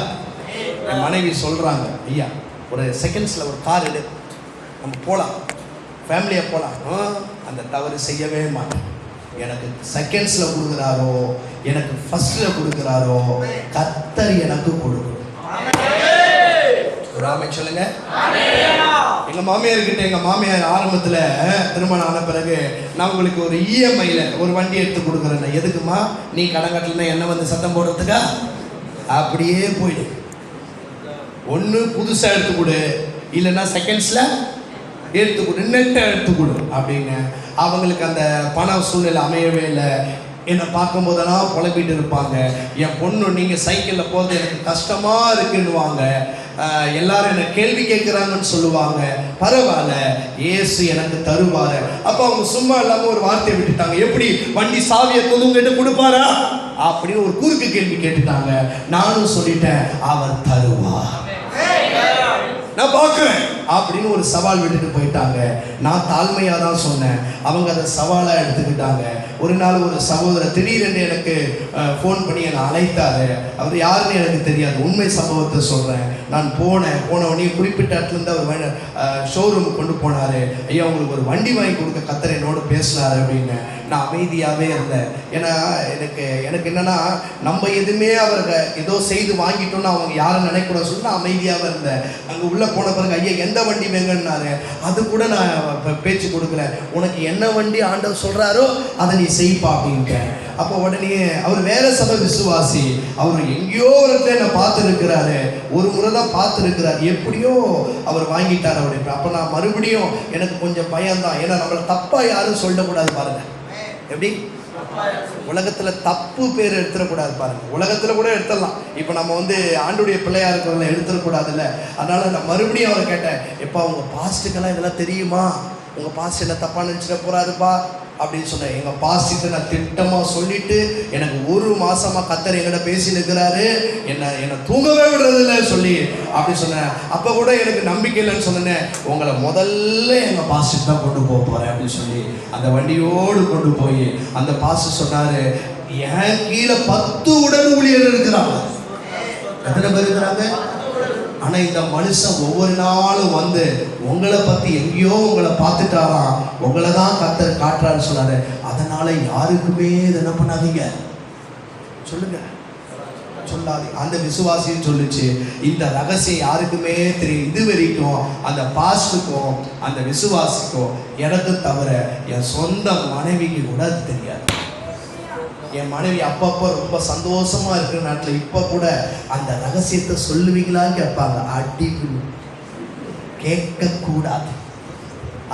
என் மனைவி சொல்றாங்க, ஐயா ஒரு செகண்ட்ஸ்ல ஒரு கார் எடு, நம்ம போலாம், ஃபேமிலியா போலாம். அந்த தவறு செய்யவே மாட்டேன். எனக்கு செகண்ட்ஸ்ல கொடுக்குறாரோ, எனக்கு ஃபர்ஸ்ட்ல கொடுக்குறாரோ, கர்த்தர் எனக்கு கொடுக்கும். ஆமென் சொல்லுங்க. எங்க மாமியார்கிட்ட, எங்க மாமியார் ஆரம்பத்துல திருமணம் ஆன பிறகு நான் உங்களுக்கு ஒரு இஎம்ஐல ஒரு வண்டி எடுத்து கொடுக்குறேன். எதுக்குமா? நீ கடன் கட்டலன்னா என்ன வந்து சத்தம் போடுறதுக்கா? அப்படியே போயிடு. ஒன்று புதுசா எடுத்து கொடு, இல்லைன்னா செகண்ட்ஸ்ல எடுத்து கொடு, நெட்டை எடுத்து கொடு அப்படின்னு. அவங்களுக்கு அந்த பண சூழ்நிலை அமையவே இல்லை. என்னை பார்க்கும் போதெல்லாம் புலம்பிட்டு இருப்பாங்க, என் பொண்ணு நீங்கள் சைக்கிளில் போகிறது எனக்கு கஷ்டமாக இருக்குன்னுவாங்க. எல்லாரும் என்னை கேள்வி கேட்குறாங்கன்னு சொல்லுவாங்க. பரவாயில்ல, ஏசு எனக்கு தருவார். அப்போ அவங்க சும்மா இல்லாமல் ஒரு வார்த்தையை விட்டுட்டாங்க, எப்படி வண்டி சாவியை தொழுங்கிட்டு கொடுப்பாரா அப்படின்னு ஒரு குறுக்கு கேள்வி கேட்டுட்டாங்க. நானும் சொல்லிட்டேன், அவர் தருவார், நான் பார்க்குறேன் அப்படின்னு ஒரு சவால் விட்டுட்டு போயிட்டாங்க. நான் தாழ்மையாக தான் சொன்னேன், அவங்க அதை சவாலாக எடுத்துக்கிட்டாங்க. ஒரு நாள் ஒரு சகோதரர் திடீரென்று எனக்கு ஃபோன் பண்ணி என்னை அழைத்தாரு. அவர் யாருன்னு எனக்கு தெரியாது, உண்மை சம்பவத்தை சொல்கிறேன். நான் போன உடனே குறிப்பிட்ட இடத்துலேருந்து அவர் ஷோரூம் கொண்டு போனார். ஐயா உங்களுக்கு ஒரு வண்டி வாங்கி கொடுக்க கர்த்தர் என்னோடு பேசினார் அப்படின்னு. நான் அமைதியாகவே இருந்தேன். ஏன்னா எனக்கு என்னென்னா, நம்ம எதுவுமே அவருக்கு ஏதோ செய்து வாங்கிட்டோன்னு அவங்க யாரும் நினைக்கூடாது சொல்லி நான் அமைதியாகவே இருந்தேன். அங்கே உள்ளே போன பிறகு ஐயா எந்த வண்டி வேங்கன்னாரு. அது கூட நான் பேச்சு கொடுக்குறேன், உனக்கு என்ன வண்டி ஆண்டவர் சொல்கிறாரோ அதை நீ செய்ப்பா அப்படின்ட்டேன். அப்போ உடனே அவர் வேற சபை விசுவாசி, அவர் எங்கேயோ ஒருத்தர் என்னை பார்த்துருக்கிறாரு, ஒரு முறை தான் பார்த்துருக்கிறார், எப்படியோ அவர் வாங்கிட்டார் அப்படின்னு. அப்போ நான் மறுபடியும் எனக்கு கொஞ்சம் பயம்தான். ஏன்னா நம்மளை தப்பாக யாரும் சொல்லக்கூடாது பாருங்க. எப்படி உலகத்தில் தப்பு பேர் எடுத்துடக்கூடாது பாருங்க. உலகத்தில் கூட எடுத்துடலாம், இப்போ நம்ம வந்து ஆண்டுடைய பிள்ளையா இருக்கிறவங்கள எடுத்துடக்கூடாதுல்ல. அதனால நான் மறுபடியும் அவரை கேட்டேன், எப்பா உங்கள் பாஸ்ட்டுக்கெல்லாம் இதெல்லாம் தெரியுமா? உங்கள் பாஸ்ட் என்ன தப்பாக நினச்சிட போகிறாருப்பா அப்படின்னு சொன்னேன். எங்கள் பாஸ்ட்டு நான் திட்டமாக சொல்லிவிட்டு, எனக்கு ஒரு மாதமாக கர்த்தர் எங்கிட்ட பேசினுக்கிறாரு, என்னை தூங்கவே விடுறதில்ல சொல்லி அப்படி சொன்னேன். அப்போ கூட எனக்கு நம்பிக்கை இல்லைன்னு சொன்னேன். உங்களை முதல்ல எங்கள் பாஸ்ட்டுக்கு தான் கொண்டு போக போகிறேன் அப்படின்னு சொல்லி அந்த வண்டியோடு கொண்டு போய் அந்த பாஸ்டர் சொன்னார், என் கீழே 10 உடன் ஊழியர் இருக்கிறாங்க. எத்தனை பேர் இருக்கிறாங்க? ஆனால் இந்த மனுஷன் ஒவ்வொரு நாளும் வந்து உங்களை பற்றி எங்கேயோ உங்களை பார்த்துட்டாராம், உங்களை தான் கர்த்தர் காட்டுறான்னு சொன்னாரு. அதனால யாருக்குமே இதை என்ன பண்ணாதீங்க, சொல்லுங்க, சொல்லாதீங்க. அந்த விசுவாசியும் சொல்லுச்சு, இந்த ரகசியம் யாருக்குமே தெரியும். இது வரைக்கும் அந்த பாஸ்டுக்கும் அந்த விசுவாசிக்கும் எனக்கு தவிர என் சொந்த மனைவிக்கு கூட அது தெரியாது. என் மனைவி அப்பப்போ ரொம்ப சந்தோஷமா இருக்கிற நாட்டில் இப்போ கூட அந்த ரகசியத்தை சொல்லுவீங்களான்னு கேட்பாங்க. அடிக்கு கேட்கக்கூடாது,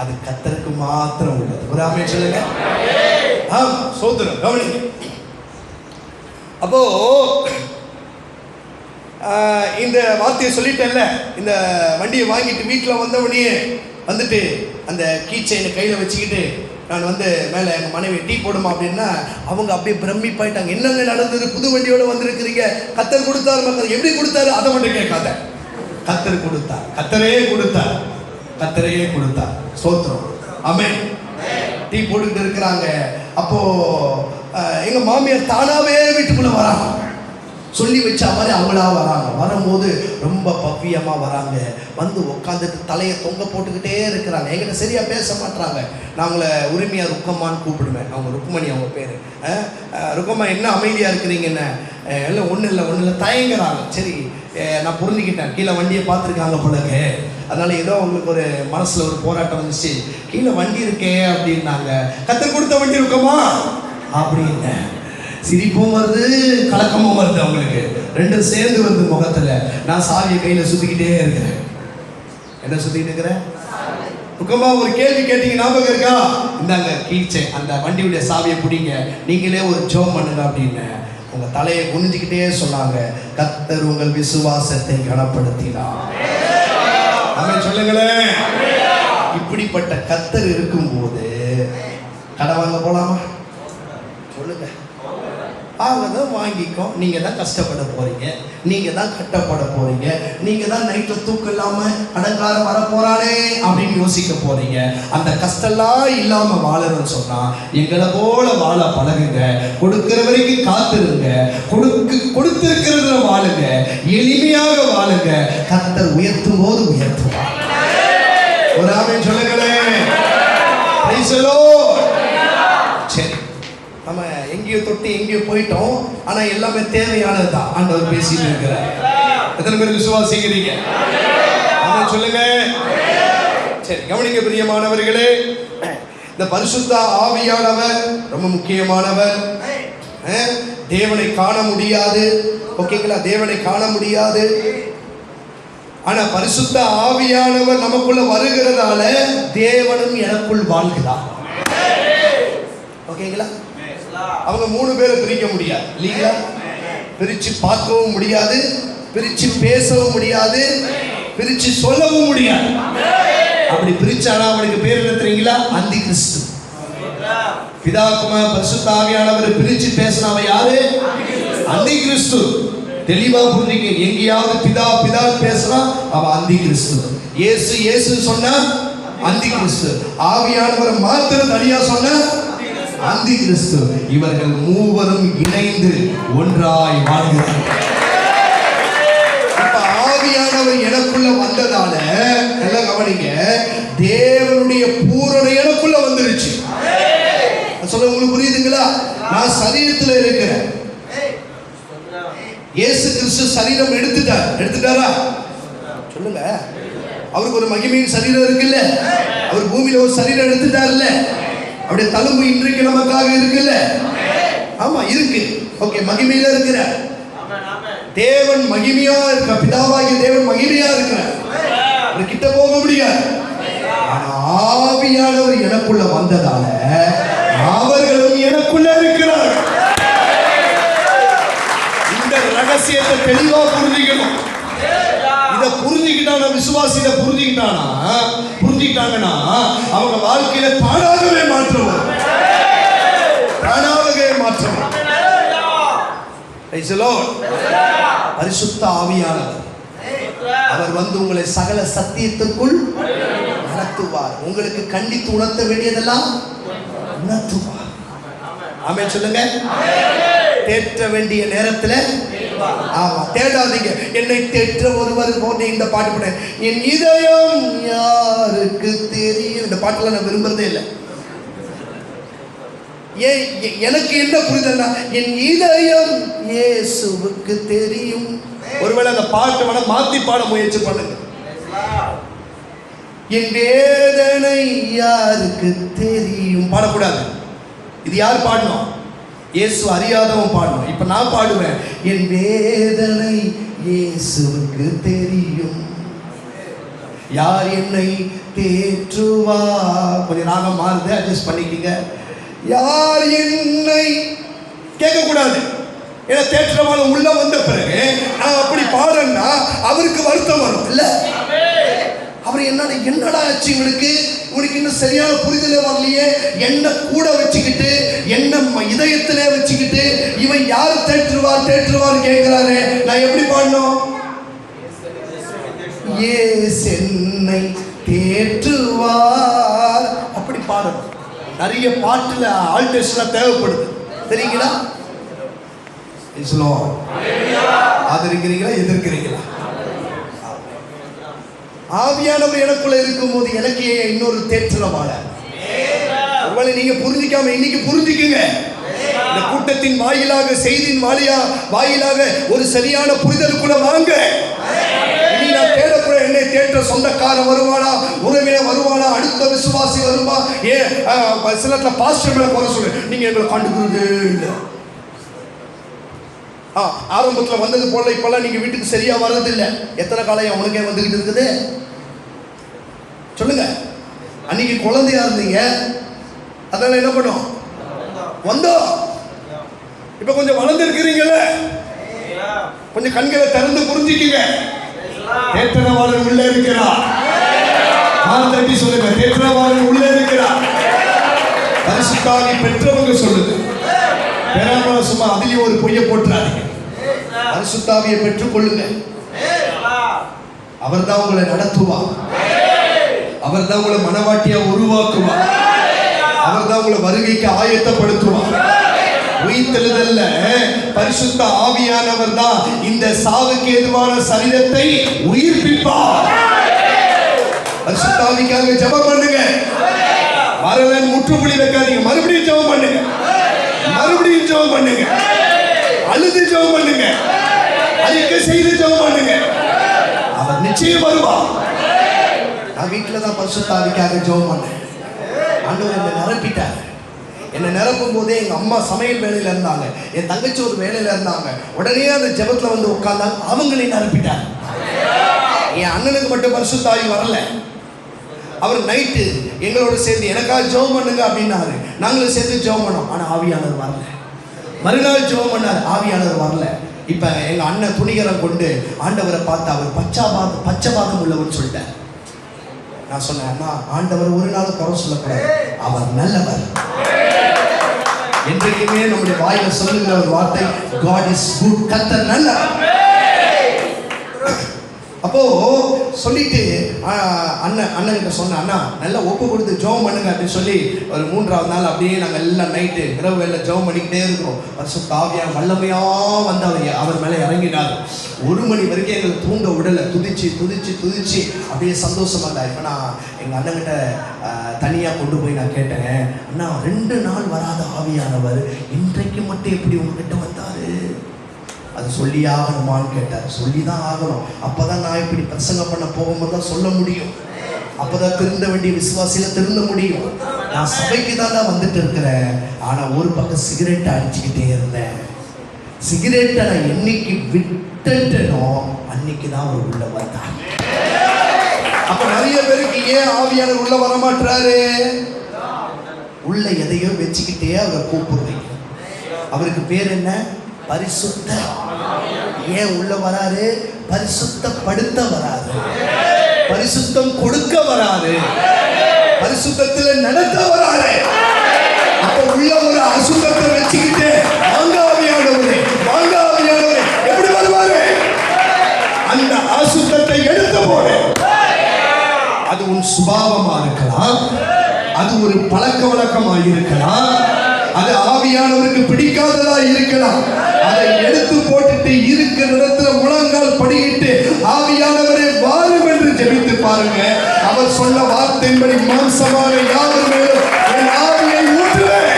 அது கர்த்தருக்கு மாத்திரம் உள்ளது. ஒரு ஆமென் சொல்லுங்க. சோதரம் கவனி. அப்போ இந்த வார்த்தையை சொல்லிட்டேன்ல, இந்த வண்டியை வாங்கிட்டு வீட்டில் வந்தவனே வந்துட்டு அந்த கீ செயினை கையில் வச்சுக்கிட்டு நான் வந்து மேலே எங்கள் மனைவி டீ போடுமா அப்படின்னா அவங்க அப்படியே பிரமிப்பாயிட்டாங்க. என்னங்க நடந்தது, புது வண்டியோடு வந்திருக்கிறீங்க, கர்த்தர் கொடுத்தாரு, மக்கள் எப்படி கொடுத்தாரு அதை மட்டும் கேட்காத, கர்த்தர் கொடுத்தார், கர்த்தரே கொடுத்தார், கர்த்தரையே கொடுத்தார். ஸ்தோத்திரம், ஆமென். டீ போட்டுக்கிட்டு இருக்கிறாங்க. அப்போ எங்கள் மாமியார் தானாகவே வீட்டுக்குள்ளே வராங்க, சொல்லி வச்ச மாதிரி அவங்களா வராங்க. வரும்போது ரொம்ப பவ்யமாக வராங்க, வந்து உட்காந்துட்டு தலையை தொங்க போட்டுக்கிட்டே இருக்கிறாங்க. என்கிட்ட சரியாக பேச மாட்டாங்க. நான் அவங்கள உரிமையாக ருக்கம்மான்னு கூப்பிடுவேன். அவங்க ருக்குமணி அவங்க பேர். ருக்கம்மா என்ன அமைதியாக இருக்கிறீங்க, என்ன இல்லை ஒன்றும் இல்லை தயங்குறாங்க. சரி நான் புரிஞ்சுக்கிட்டேன், கீழே வண்டியை பார்த்துருக்காங்க போலக்கு, அதனால் ஏதோ அவங்களுக்கு ஒரு மனசில் ஒரு போராட்டம் வந்துச்சு. கீழே வண்டி இருக்கே அப்படின்னாங்க. கர்த்தர் கொடுத்த வண்டி ருக்கம்மா அப்படின்னு சிரிப்பும் வருது, கலக்கமும் வருது. அவங்களுக்கு ரெண்டும் சேர்ந்து வருது முகத்துல. நான் சாவியை கையில சுத்திக்கிட்டே இருக்கிறேன். என்ன சுத்திக்கிட்டு இருக்கிறேன்? துக்கமா ஒரு கேள்வி கேட்டீங்க, ஞாபகம் இருக்கா? இந்தாங்க கீச்சை, அந்த வண்டியுடைய சாவியை பிடிங்க, நீங்களே ஒரு ஜோம் பண்ணுங்க அப்படின்னு உங்க தலையை குனிஞ்சுக்கிட்டே சொன்னாங்க. கர்த்தர் உங்கள் விசுவாசத்தை கனப்படுத்தினார். ஆமென் சொல்லுங்களேன். இப்படிப்பட்ட கர்த்தர் இருக்கும்போது கடன் வாங்க போலாமா? சொல்லுங்க. ஆகதான் வாங்கிக்கோ. நீங்க தான் கஷ்டப்பட போறீங்க, நீங்க தான் கட்டப்பட போறீங்க, நீங்க தான் நைட்ல தூக்கம் இல்லாம கடன்காரன் வர போறானே அப்படின்னு யோசிக்க போறீங்க. அந்த கஷ்டம்லாம் இல்லாம வாழணும்னு சொன்னா எங்களை போல வாழ பழகுங்க. கொடுக்கிற வரைக்கும் காத்திருங்க, கொடுத்திருக்கிறதுல வாழுங்க, எளிமையாக வாழுங்க. கர்த்தர் உயர்த்தும் போது உயர்த்துவார். ஒரு ஆமென் சொல்லுங்களேன். Price the Lord. சரி, நம்ம எங்கேயோ தொட்டு எங்கேயோ போயிட்டோம். ஆனா எல்லாமே தேவையானதுதான் ஆண்டவர் பேசிட்டு இருக்கிறார். எத்தனை பேர் விசுவாசிக்கிறீங்க? ஆமென் சொல்லுங்க. சரி, கவனிங்க பிரியமானவர்களே. இந்த பரிசுத்த ஆவியானவர் ரொம்ப முக்கியமானவர். தேவனை காண முடியாது, ஓகேங்களா? தேவனை காண முடியாது. ஆனா பரிசுத்த ஆவியானவர் நமக்குள்ள வருகிறதால தேவனும் எனக்குள் வாழ்கிறார். ஓகேங்களா? அவங்க 3 பேரை பிரிக்க முடியாது இல்லைங்களா? பிரிச்சு பார்க்கவும் முடியாது, பிரிச்சு பேசவும் முடியாது, பிரிச்சு சொல்லவும் முடியாது. அப்படி பிரிச்சானா அவனுக்கு பேர் என்ன தெரியுங்களா? அந்தி கிறிஸ்து. பிதா குமார் பரிசுத்த ஆவியானவர் பிரிச்சு பேசினவன் யாரு? அந்தி கிறிஸ்து. தெளிவா புரிஞ்சுங்க. எங்கேயாவது பிதா பிதா பேசுறா அவன் அந்தி கிறிஸ்து. இயேசு இயேசு சொன்னா அந்தி கிறிஸ்து. ஆவியானவர் மாத்திரம் தனியா சொன்னா அந்தி கிறிஸ்து. இவர்கள் மூவரும் இணைந்து ஒன்றாய் வாழ்கிறார்கள். இப்ப ஆவியானவர் எனக்குள்ள வந்ததால நல்லா கவனிங்க, தேவனுடைய பூரண எனக்குள்ள வந்துருச்சு. சொல்ல உங்களுக்கு புரியுதுங்களா? நான் சரீரத்தில் இருக்கிறேன். இயேசு கிறிஸ்து சரீரம் எடுத்துட்டாரா? சொல்லுங்க. அவருக்கு ஒரு மகிமையின் சரீரம் இருக்குல்ல? அவர் பூமியில ஒரு சரீரம் எடுத்துட்டார்ல? அப்படியே தழும்பு இன்றைக்கு நமக்காக இருக்குல்ல? ஆமா இருக்கு. ஓகே, மகிமையில இருக்கிற தேவன் மகிமையா இருக்க, பிதாவாகிய தேவன் மகிமையா இருக்கிறார். அவர் கிட்ட போக முடியாது. ஆனா ஆவியானவர் எனக்குள்ள வந்ததால அவர்களும் எனக்குள்ள இருக்கிறார். இந்த ரகசியத்தை தெளிவா புரிஞ்சுக்கணும். இதை புரிஞ்சுக்கிட்டான விசுவாசி இதை புரிஞ்சுக்கிட்டாங்கன்னா அவங்க வாழ்க்கையில தானாகவே மாற்றம் வரும். பரிசுத்த ஆவியானவர் அவர் வந்து உங்களை சகல சத்தியத்திற்குள் நடத்துவார். உங்களுக்கு கண்டித்து உணர்த்த வேண்டியதெல்லாம் உணர்த்துவார். ஆமென் சொல்லுங்க. தேற்ற வேண்டிய நேரத்துல ஆமா தேடாதீங்க. என்னை தேற்ற ஒருவர் போன்ற இந்த பாட்டு போட என் இதயம் யாருக்கு தெரியும். இந்த பாட்டுல நான் விரும்புறதே இல்லை. எனக்கு என்ன புரிதல்னா என் இதயம் இயேசுவுக்கு தெரியும். ஒருவேளை அந்த பாட்டு வேணா மாத்தி பாட முயற்சி பண்ணுங்க. என் வேதனை யாருக்கு தெரியும் பாடக்கூடாது. இது யார் பாடணும்? இயேசு அறியாதவன் பாடணும். இப்ப நான் பாடுவேன். என் வேதனை இயேசுவுக்கு தெரியும், யார் என்னை தேற்றுவா. கொஞ்சம் ராகம் மாறுது, அட்ஜஸ்ட் பண்ணிக்கங்க. யார் என்னை கேட்கக்கூடாது. ஏன்னா தேற்றவாள உள்ள வந்த பிறகு நான் அப்படி பாடுறேன்னா அவருக்கு வருத்தம் வரும் இல்ல? அவர் என்னடா ஆச்சு இவனுக்கு இன்னும் சரியான புரிதலே வரலையே, என்ன கூட வச்சுக்கிட்டு என்ன இதயத்திலே வச்சுக்கிட்டு இவன் யார் தேற்றுவார் கேட்கிறாரு. நான் எப்படி பாடணும்? இயேசு என்னை தேற்றுவார் அப்படி பாடணும். நிறைய பாட்டுல ஆல்டர்ஸ்லாம் தேவைப்படுது தெரியுங்களா? ஆதரிக்கிறீங்களா எதிர்க்கிறீங்களா? ஆவியானவர் எனக்குள்ள இருக்கும் போது எனக்கு இன்னொரு தேற்றவாள. ஒருவேளை நீங்க புரிஞ்சிக்காம இன்னைக்கு புரிஞ்சுக்குங்க. இந்த கூட்டத்தின் வாயிலாக செய்தியின் வாயிலாக ஒரு சரியான புரிதலுக்குள்ள வாங்க. இனி நான் தேடக்கூட என்னை தேற்ற சொந்தக்காரன் வருவானா, உறவினர் வருவானா, அடுத்த விசுவாசி வருமா? சில பாஸ்டர் மேல போற சொல்லு, நீங்க எங்களை கண்டுக்கிறது இல்லை. ஆரம்பத்தில் வந்தது போல இப்பெல்லாம் நீங்க வீட்டுக்கு சரியா வர்றதில்லை. எத்தனை காலம் உனக்கே வந்துகிட்டு இருக்குது சொல்லுங்க. அன்னைக்கு குழந்தையா இருந்தீங்க, அதனால என்ன பண்ணும் வந்தோம். இப்ப கொஞ்சம் வளர்ந்து இருக்கிறீங்கல்ல, கொஞ்சம் கண்களை திறந்து புரிஞ்சுக்கீங்க. தேற்றவாளன் உள்ள இருக்கிறார். தட்டி சொல்லுங்க, தேற்றவாளன் உள்ள இருக்கிறார். பரிசுத்தாவி பெற்றவங்க சொல்லுது. பெறாம சும்மா அதுலயும் ஒரு பொய்யை போட்டுறாதீங்க. பரிசுத்த ஆவியை பெற்றுக் கொள்ளுங்க. அவர் தான் உங்களை நடத்துவார். அவர் தான் உங்களை மனவாட்டியா உருவாக்குவார். அவர் தான் உங்களை வருகைக்கு ஆயத்தப்படுத்துவார். உயிர்த்தெழுதல்ல பரிசுத்த ஆவியானவர் தான் இந்த சாவுக்கு ஏதுவான சரீரத்தை உயிர்ப்பிப்பார். பரிசுத்த ஆவிக்காக ஜெபம் பண்ணுங்க. வரலன்னு முற்றுப்புள்ளி வைக்காதீங்க. மறுபடியும் ஜெபம் பண்ணுங்க. மறுபடியும் ஜெபம் பண்ணுங்க. அழுது ஜெபம் பண்ணுங்க. அறிக்கை செய்து ஜெபம் பண்ணுங்க. அவர் நிச்சயம் வருவார். நான் வீட்டில் தான் பரிசுத்த ஆவிக்காக ஜெபம் பண்ணேன். ஆண்டவர் என்னை நிரப்பிட்டார். என்னை நிரப்பும் போதே எங்கள் அம்மா சமையல் வேலையில் இருந்தாங்க, என் தங்கச்சி ஒரு வேலையில் இருந்தாங்க. உடனே அந்த ஜெபத்தில் வந்து உட்கார்ந்தாங்க. அவங்களையும் நிரப்பிட்டார். என் அண்ணனுக்கு மட்டும் பரிசுத்த ஆவி வரல. அவர் நைட்டு எங்களோட சேர்ந்து எனக்காக ஜெபம் பண்ணுங்க அப்படின்னாரு. நாங்களும் சேர்ந்து ஜெபம் பண்ணோம். ஆனால் ஆவியானவர் வரல. மறுநாள் ஜெபம் பண்ணார். ஆவியானவர் வரல. இப்போ எங்கள் அண்ணன் துணிகரம் கொண்டு ஆண்டவரை பார்த்து அவர் பச்சைபாதம் உள்ளவர்னு சொல்லிட்டார். நான் சொன்னேன், அம்மா ஆண்டவர் ஒரு நாள் குறை சொல்லக்கூடாது, அவர் நல்லவர். என்றைக்குமே நம்முடைய வாயில சொல்லுகிற ஒரு வார்த்தை God is good, கர்த்தர் நல்லவர். அப்போ சொல்லிட்டு அண்ணன் கிட்ட சொன்ன, அண்ணா நல்லா ஒப்பு கொடுத்து ஜெபம் பண்ணுங்க அப்படின்னு சொல்லி ஒரு 3ஆவது நாள் அப்படியே நாங்கள் எல்லாம் நைட்டு இரவு வேலை ஜெபம் பண்ணிக்கிட்டே இருக்கிறோம். பரிசுத்த ஆவியானவர் வல்லமையா வந்து அவர் மேலே இறங்கினார். 1 மணி வரைக்கும் எங்களை தூங்க விடலை. துதிச்சு அப்படியே சந்தோஷமா இருந்தார். இப்போ நான் எங்கள் அண்ணன்கிட்ட தனியாக கொண்டு போய் நான் கேட்டேன், அண்ணா 2 நாள் வராத ஆவியானவர் இன்றைக்கு மட்டும் எப்படி உங்ககிட்ட வந்தாரு? அது சொல்லி ஆகணுமான்னு கேட்டார். சொல்லி தான் ஆகணும். அப்போ தான் நான் இப்படி பிரசங்கம் பண்ண போகும்போது தான் சொல்ல முடியும். அப்போ தான் திருந்த வேண்டிய விசுவாசியில் திருந்த முடியும். நான் சபைக்கு தான் வந்துட்டு இருக்கிறேன். ஆனால் ஒரு பக்கம் சிகரெட்டை அடிச்சுக்கிட்டே இருந்தேன். சிகரெட்டை நான் என்னைக்கு விட்டுட்டேனோ அன்னைக்கு தான் அவர் உள்ள வந்தார். அப்போ நிறைய பேருக்கு ஏன் ஆவியானவர் உள்ள வரமாட்டாரு? உள்ள எதையோ வச்சுக்கிட்டே அவரை கூப்பிடுறீங்க. அவருக்கு பேர் என்ன? பரிசுத்த. ஏன் உள்ள வராரு? பரிசுத்தப்படுத்த வராது, பரிசுத்தம் கொடுக்க வராது, பரிசுத்தத்தில் நடத்த வராது. அப்ப உள்ள ஒரு அசுத்தத்தை வச்சுக்கிட்டு வாங்காவியானவரே எப்படி வருவாரு? அந்த அசுத்தத்தை எடுத்து போடு. அது உன் சுபாவமா இருக்கலாம், அது ஒரு பழக்க வழக்கமா இருக்கலாம், அது ஆவியானவருக்கு பிடிக்காததா இருக்கலாம். அதை எடுத்து போட்டுட்டு இருக்கிற இடத்துல முழங்கால் படிக்கிட்டு ஆவியானவரை வாரும் என்று ஜெபித்து பாருங்க. அவர் சொன்ன வார்த்தையின்படி மாம்சமான யாவர் மேலும் என் ஆவியை ஊற்றுவேன்.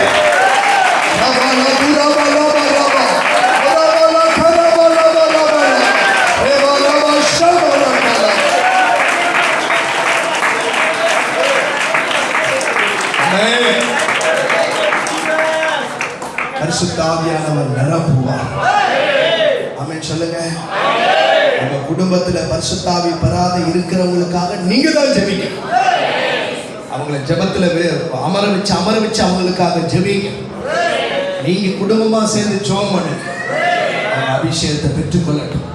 பரிசுத்த ஆவியானவர் நிரப்புவார். ஆமென் சொல்லுங்க. உங்க குடும்பத்துல பரிசுத்த ஆவி பெறாத இருக்கிறவங்களுக்காக நீங்க தான் ஜெபிக்கணும். அவங்கள ஜெபத்துல அமர வச்சு அவங்களுக்காக ஜெபிங்க. நீங்க குடும்பமா சேர்ந்து ஜெபம் பண்ணுங்க. அபிஷேகத்தை பெற்றுக்கொள்ளட்டும்.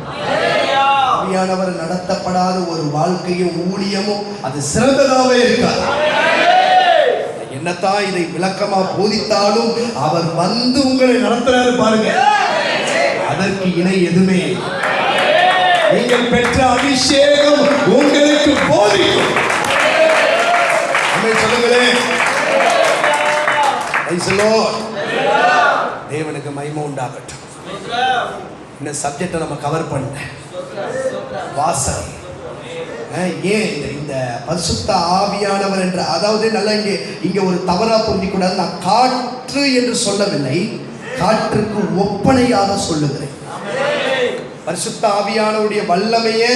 ஆவியானவர் நடத்தப்படாத ஒரு வாழ்க்கையும் ஊழியமும் அது சிறந்ததாகவே இருக்காது. என்னத்தான் இதை விளக்கமா போதித்தாலும் அவர் வந்து உங்களை நடத்துறாரு பாருங்க. அதற்கு இணை எதுவுமே. நீங்கள் பெற்ற அபிஷேகம் உங்களுக்கு போதிக்கும். சொல்லுங்களேன். தேவனுக்கு மகிமை உண்டாகட்டும். இந்த சப்ஜெக்டை நம்ம கவர் பண்ண வாசல் ஏன் இந்த பரிசுத்த ஆவியானவர் என்ற, அதாவது நல்லா இங்க ஒரு தவறா புரிஞ்சிக்கூடாது. நான் காற்று என்று சொல்லவில்லை, காற்றுக்கு ஒப்பனையாக சொல்லுகிறேன். பரிசுத்த ஆவியானவருடைய வல்லமையை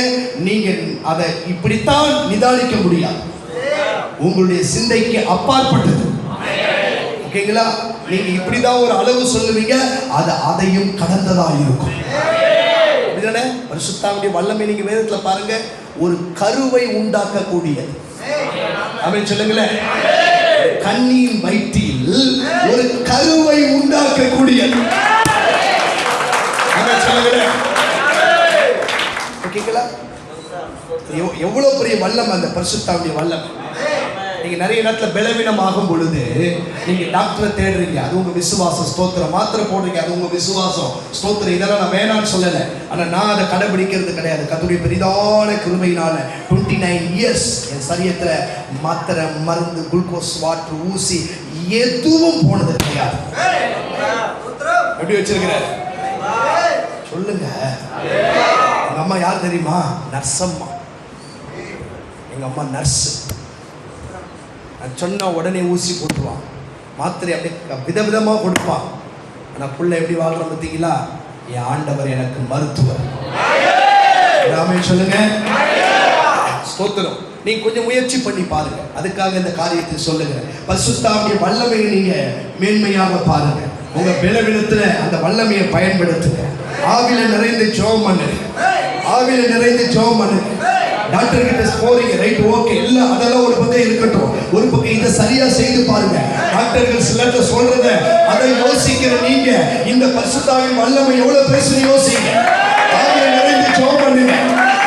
நீங்க அதை இப்படித்தான் நிதானிக்க முடியாது. உங்களுடைய சிந்தைக்கு அப்பாற்பட்டது. ஓகேங்களா? நீங்க இப்படிதான் ஒரு அளவு சொல்லுவீங்க, அது அதையும் கடந்ததா இருக்கும். பரிசுத்தாவுடைய வல்லமை நீங்க வேதத்துல பாருங்க, ஒரு கருவை உண்டாக்கக்கூடியது. ஆமென் சொல்லுங்களேன். கன்னியின் வயிற்றில் ஒரு கருவை உண்டாக்கக்கூடியது. ஆமென் சொல்லுங்களேன். ஓகேங்களா? எவ்வளவு பெரிய வல்லமை அந்த பரிசுத்தாவுடைய வல்லமை. நீங்க நிறைய நேரத்துல பலவீனம் ஆகும் பொழுது நீங்க டாக்டரை தேடுறீங்க, அது உங்க விசுவாசம். ஸ்தோத்திரம். மாத்திரை போடுறீங்க, அது உங்க விசுவாசம். ஸ்தோத்திரம். இதெல்லாம் நான் வேணான்னு சொல்லல, ஆனா நான் அதை கடைபிடிக்கிறது கிடையாது. கர்த்தருடைய பெரிதான கிருபையினால 29 இயர்ஸ் என் சரீரத்துல மாத்திரை, மருந்து, குளுக்கோஸ், வாட்டர், ஊசி எதுவும் போனது கிடையாது. எப்படி வச்சிருக்கிறார் சொல்லுங்க. எங்க அம்மா யார் தெரியுமா? நர்ஸம்மா. எங்க அம்மா நர்ஸ். நான் சொன்ன உடனே ஊசி போட்டுருவான், மாத்திரை அப்படியே விதவிதமாக கொடுப்பான். ஆனால் புள்ள எப்படி வாழ்ற பார்த்தீங்களா? என் ஆண்டவர் எனக்கு மருத்துவர். சொல்லுங்க. ஸ்தோத்திரம். நீங்க கொஞ்சம் முயற்சி பண்ணி பாருங்க. அதுக்காக இந்த காரியத்தை சொல்லுங்க. பரிசுத்தாவிய வல்லமையை நீங்க மேன்மையாக பாருங்க. உங்க பலவீனத்துல அந்த வல்லமையை பயன்படுத்துங்க. ஆவில நிறைந்து ஜெபம் பண்ணுங்க. ஆவில நிறைந்து ஜெபம் பண்ணுங்க. டாக்டர் கிட்ட போறீங்க, ரைட், ஓகே, இல்ல அதெல்லாம் ஒரு பக்கம் இருக்கட்டும். ஒரு பக்கம் இதை சரியா செய்து பாருங்க. டாக்டர்கள் சிலர்கிட்ட சொல்றத அதை யோசிக்கிற நீங்க இந்த பரிசுத்தாவின் வல்லமை எவ்வளவு பேசுன்னு யோசிங்க. ஆவில நிறைந்து ஜெபம் பண்ணுங்க.